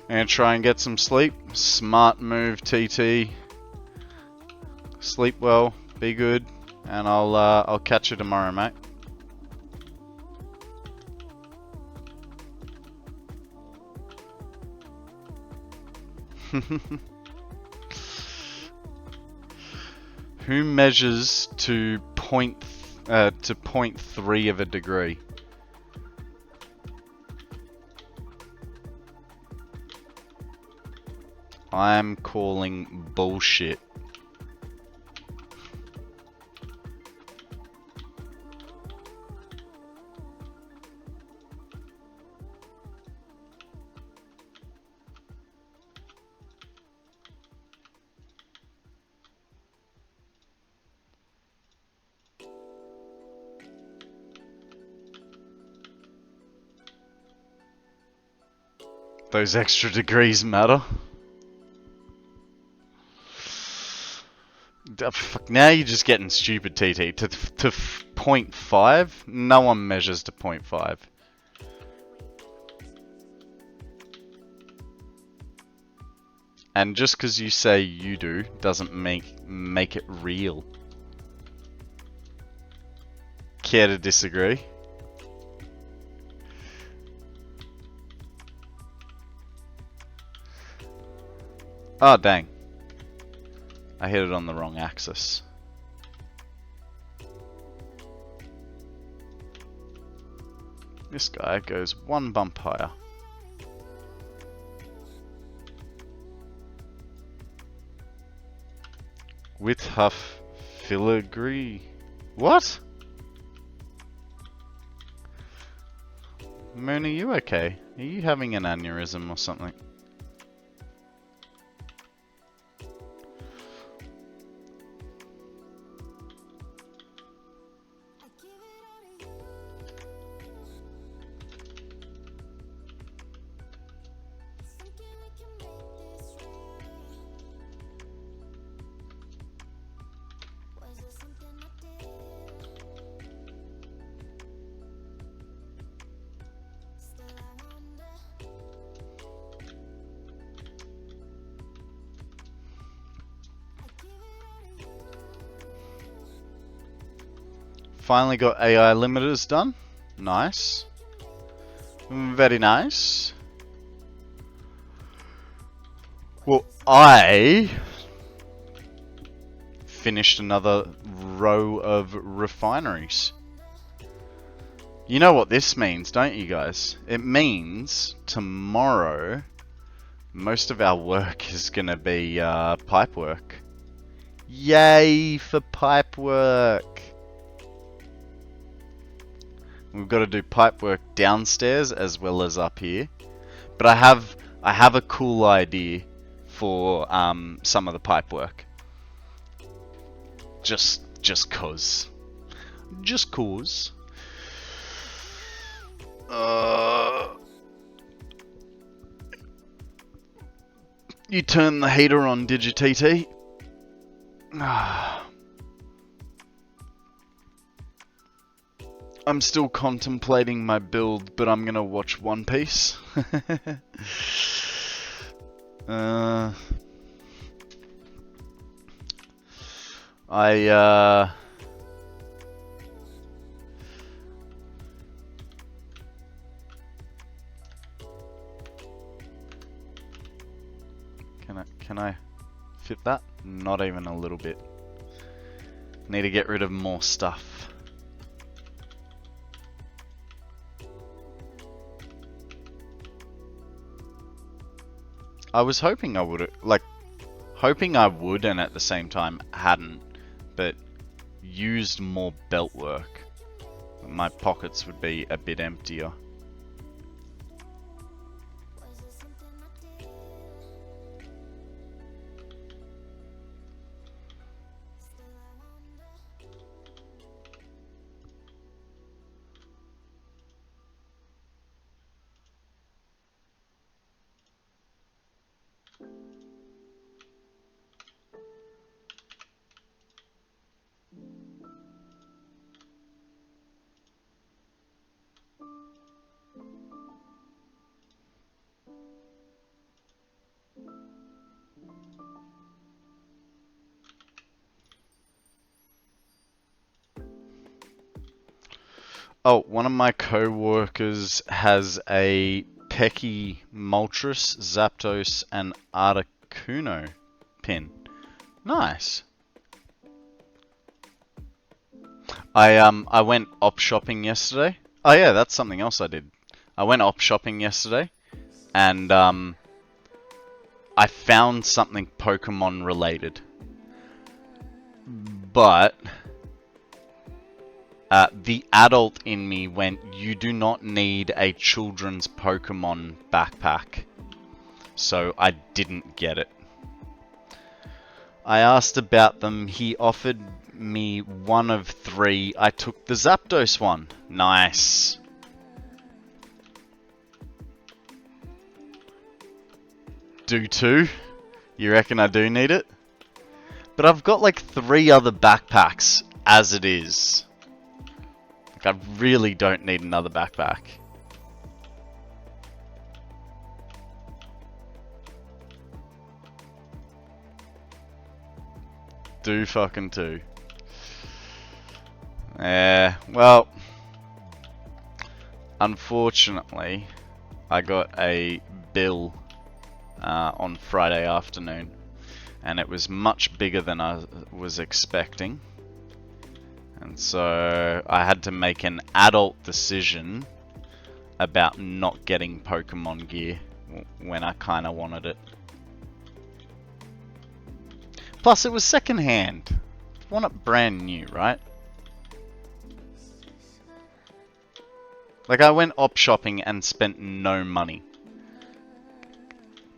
Speaker 1: And try and get some sleep. Smart move, TT. Sleep well. Be good. And I'll catch you tomorrow, mate. Who measures to 0.3 of a degree? I'm calling bullshit. Those extra degrees matter. Fuck, now you're just getting stupid, TT. To 0.5? No one measures to 0.5. And just because you say you do, doesn't make it real. Care to disagree? Oh, dang. I hit it on the wrong axis. This guy goes one bump higher. With huff filigree. What? Moon, are you okay? Are you having an aneurysm or something? Finally got AI limiters done. Nice. Very nice. Well, I finished another row of refineries. You know what this means, don't you guys? It means tomorrow most of our work is gonna be pipe work. Yay for pipe work! We've got to do pipe work downstairs as well as up here. But I have a cool idea for some of the pipe work. Just cause. Just cause. You turn the heater on, did you, TT? I'm still contemplating my build, but I'm gonna watch One Piece. Can I fit that? Not even a little bit. Need to get rid of more stuff. I was hoping I would, and at the same time hadn't, but used more belt work. My pockets would be a bit emptier. Oh, one of my co-workers has a Pecky, Moltres, Zapdos, and Articuno pin. Nice. I went op shopping yesterday. Oh yeah, that's something else I did. I went op shopping yesterday, and I found something Pokemon related. But the adult in me went, you do not need a children's Pokemon backpack. So I didn't get it. I asked about them. He offered me one of 3. I took the Zapdos one. Nice. Do 2? You reckon I do need it? But I've got like 3 other backpacks as it is. Like, I really don't need another backpack. Do fucking 2. Yeah, well, unfortunately, I got a bill on Friday afternoon, and it was much bigger than I was expecting, and so I had to make an adult decision about not getting Pokemon gear when I kind of wanted it. Plus, it was secondhand. I want it brand new, right? Like, I went op shopping and spent no money.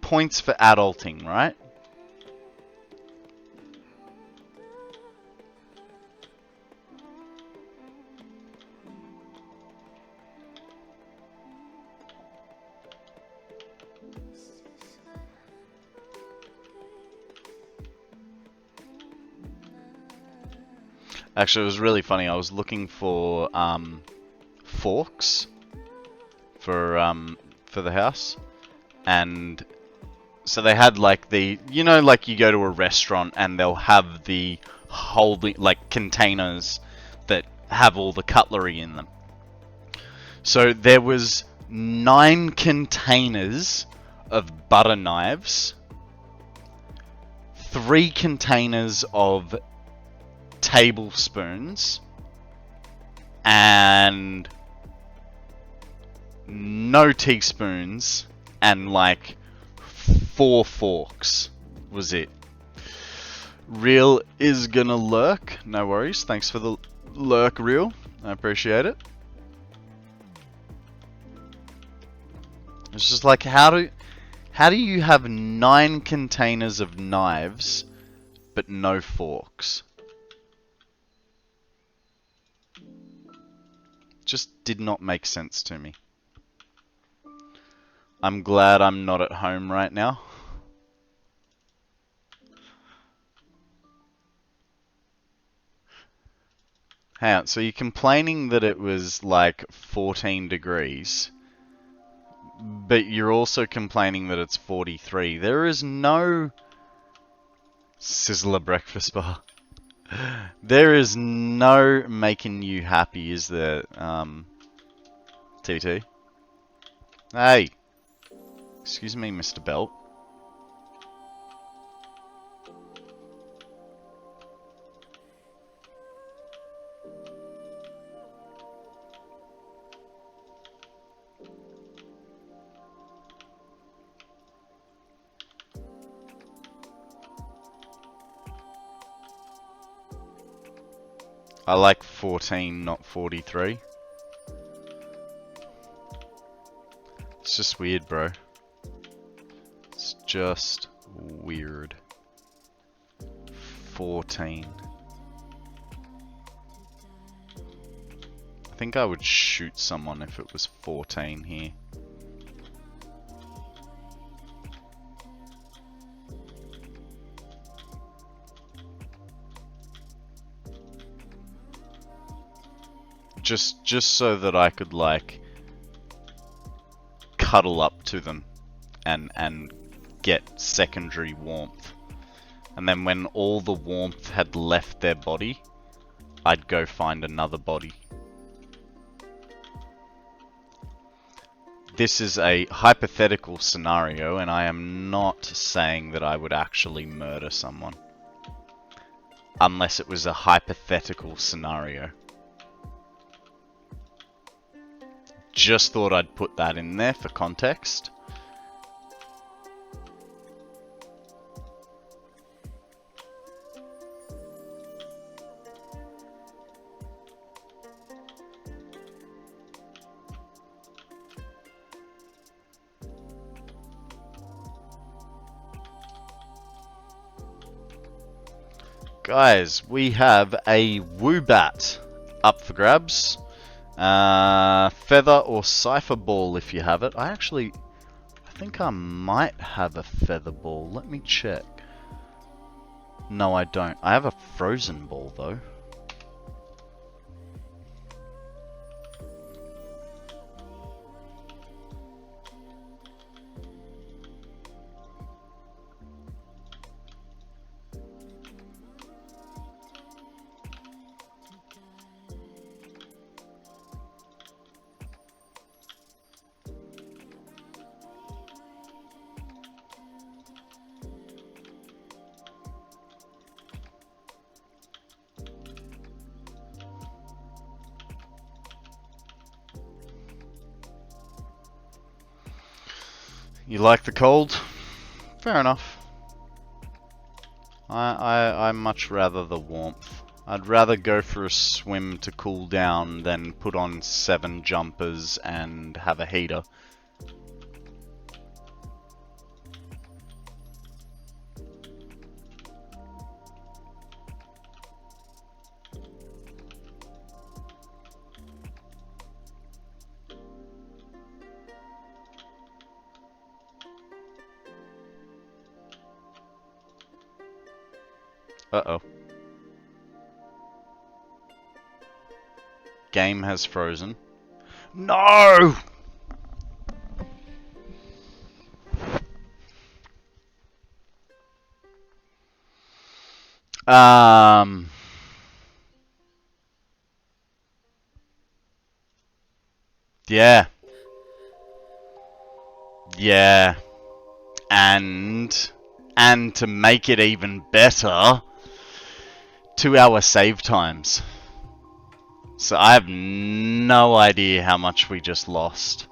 Speaker 1: Points for adulting, right? Actually, it was really funny. I was looking for forks for the house, and so they had like the, you know, like you go to a restaurant and they'll have the holding, like, containers that have all the cutlery in them. So there was 9 containers of butter knives, 3 containers of tablespoons, and no teaspoons, and like 4 forks was it. Real is gonna lurk. No worries. Thanks for the lurk, Real. I appreciate it. It's just like, how do you have 9 containers of knives but no forks? Just did not make sense to me. I'm glad I'm not at home right now. Hang on, so you're complaining that it was like 14 degrees, but you're also complaining that it's 43. There is no Sizzler breakfast bar. There is no making you happy, is there, TT? Hey! Excuse me, Mr. Belt. I like 14, not 43. It's just weird, bro. It's just weird. 14. I think I would shoot someone if it was 14 here. Just so that I could, like, cuddle up to them and get secondary warmth. And then when all the warmth had left their body, I'd go find another body. this is a hypothetical scenario, and I am not saying that I would actually murder someone. Unless it was a hypothetical scenario. Just thought I'd put that in there for context. Guys, we have a Woobat up for grabs. Feather or Cypher Ball if you have it. I think I might have a Feather Ball. Let me check. No, I don't. I have a Frozen Ball though. You like the cold? Fair enough. I much rather the warmth. I'd rather go for a swim to cool down than put on 7 jumpers and have a heater. Uh-oh. Game has frozen. No! Yeah. Yeah. And to make it even better, 2-hour save times. So I have no idea how much we just lost.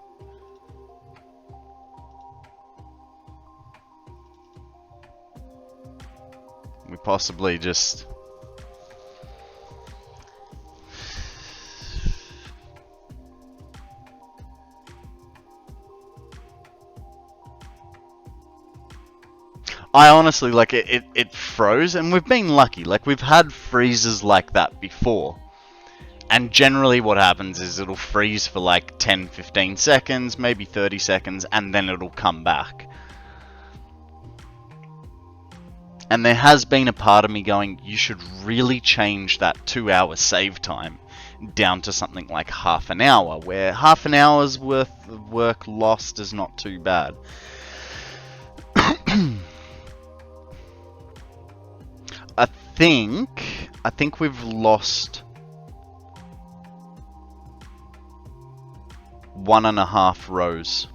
Speaker 1: We possibly just... I honestly, like, it froze, and we've been lucky. Like, we've had freezes like that before. And generally what happens is it'll freeze for like 10-15 seconds, maybe 30 seconds, and then it'll come back. And there has been a part of me going, you should really change that 2-hour save time down to something like half an hour, where half an hour's worth of work lost is not too bad. I think we've lost 1.5 rows.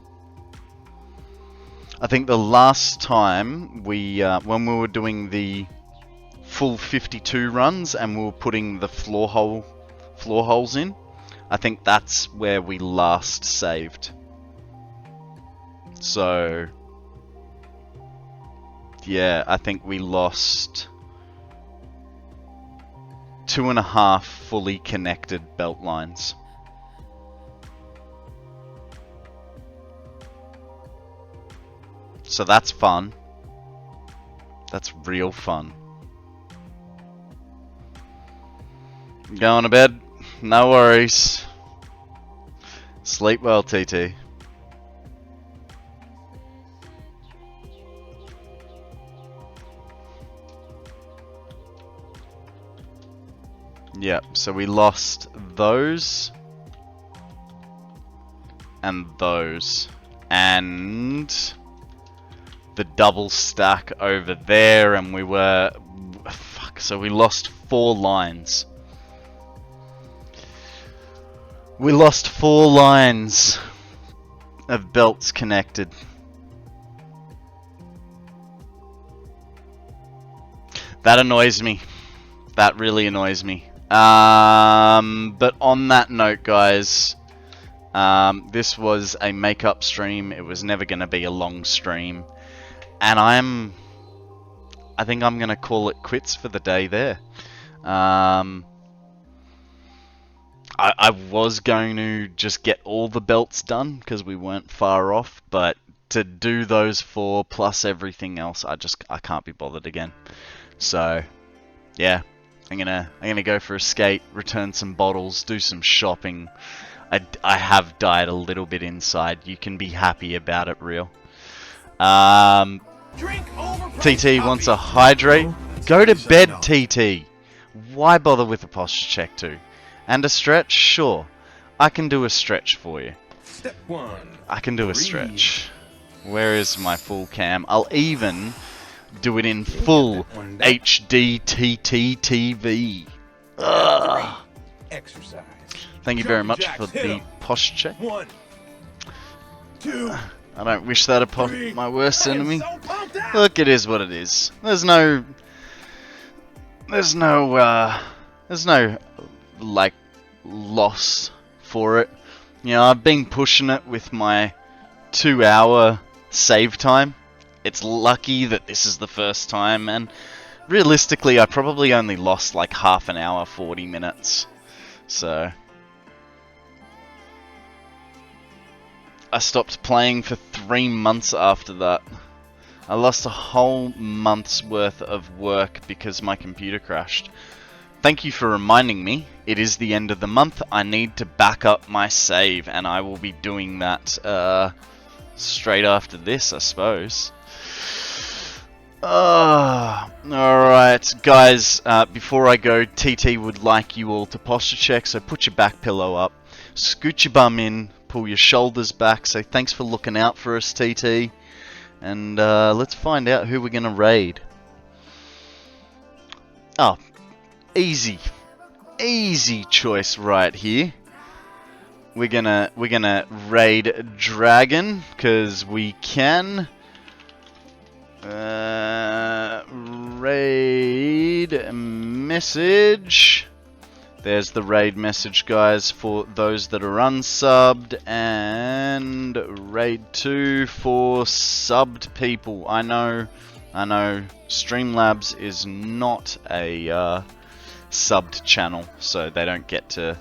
Speaker 1: I think the last time we, when we were doing the full 52 runs and we were putting the floor holes in, I think that's where we last saved. So, yeah, I think we lost 2.5 fully connected belt lines. So that's fun. That's real fun. Going to bed? No worries. Sleep well, TT. Yep, so we lost those. And those. And the double stack over there, and we were... Fuck, so we lost 4 lines. We lost 4 lines. of belts connected. That annoys me. That really annoys me. But on that note, guys, this was a makeup stream. It was never going to be a long stream. And I think I'm going to call it quits for the day there. I was going to just get all the belts done because we weren't far off, but to do those 4 plus everything else, I can't be bothered again. So, yeah, I'm gonna go for a skate, return some bottles, do some shopping. I have died a little bit inside. You can be happy about it, real.
Speaker 2: Drink overpriced
Speaker 1: TT wants a
Speaker 2: coffee.
Speaker 1: hydrate. Go to bed, TT. Why bother with a posture check too? And a stretch? Sure. I can do a stretch for you.
Speaker 2: Step 1.
Speaker 1: I can do a stretch. Where is my full cam? I'll even do it in full HD TT TV. Ugh.
Speaker 2: Exercise.
Speaker 1: Thank you very much for the posture check.
Speaker 2: 1, 2,
Speaker 1: I don't wish that upon
Speaker 2: 3.
Speaker 1: my worst
Speaker 2: I am
Speaker 1: enemy.
Speaker 2: so pumped out.
Speaker 1: Look, it is what it is. There's no like loss for it. You know, I've been pushing it with my 2-hour save time. It's lucky that this is the first time, and realistically I probably only lost like half an hour, 40 minutes. So I stopped playing for 3 months after that. I lost a whole month's worth of work because my computer crashed. Thank you for reminding me. It is the end of the month. I need to back up my save, and I will be doing that straight after this, I suppose. Alright, guys, before I go, TT would like you all to posture check, so put your back pillow up, scoot your bum in, pull your shoulders back, say thanks for looking out for us, TT, and let's find out who we're going to raid. Oh, easy choice right here. We're gonna raid Dragon, because we can. Raid message. There's the raid message, guys, for those that are unsubbed, and raid 2 for subbed people. I know Streamlabs is not a subbed channel, so they don't get to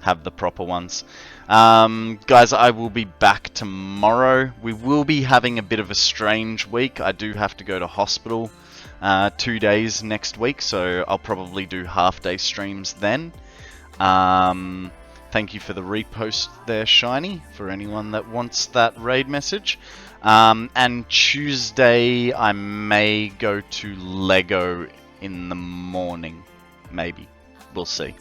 Speaker 1: have the proper ones. Guys, I will be back tomorrow. We will be having a bit of a strange week. I do have to go to hospital 2 days next week, so I'll probably do half-day streams then. Thank you for the repost there, Shiny, for anyone that wants that raid message. And Tuesday, I may go to Lego in the morning. Maybe. We'll see.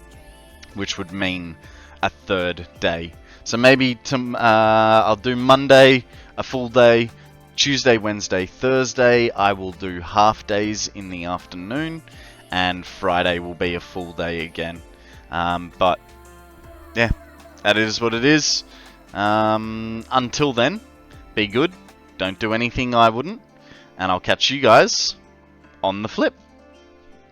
Speaker 1: Which would mean a 3rd day. So maybe I'll do Monday, a full day. Tuesday, Wednesday, Thursday, I will do half days in the afternoon. And Friday will be a full day again. But, yeah, that is what it is. Until then, be good. Don't do anything I wouldn't. And I'll catch you guys on the flip.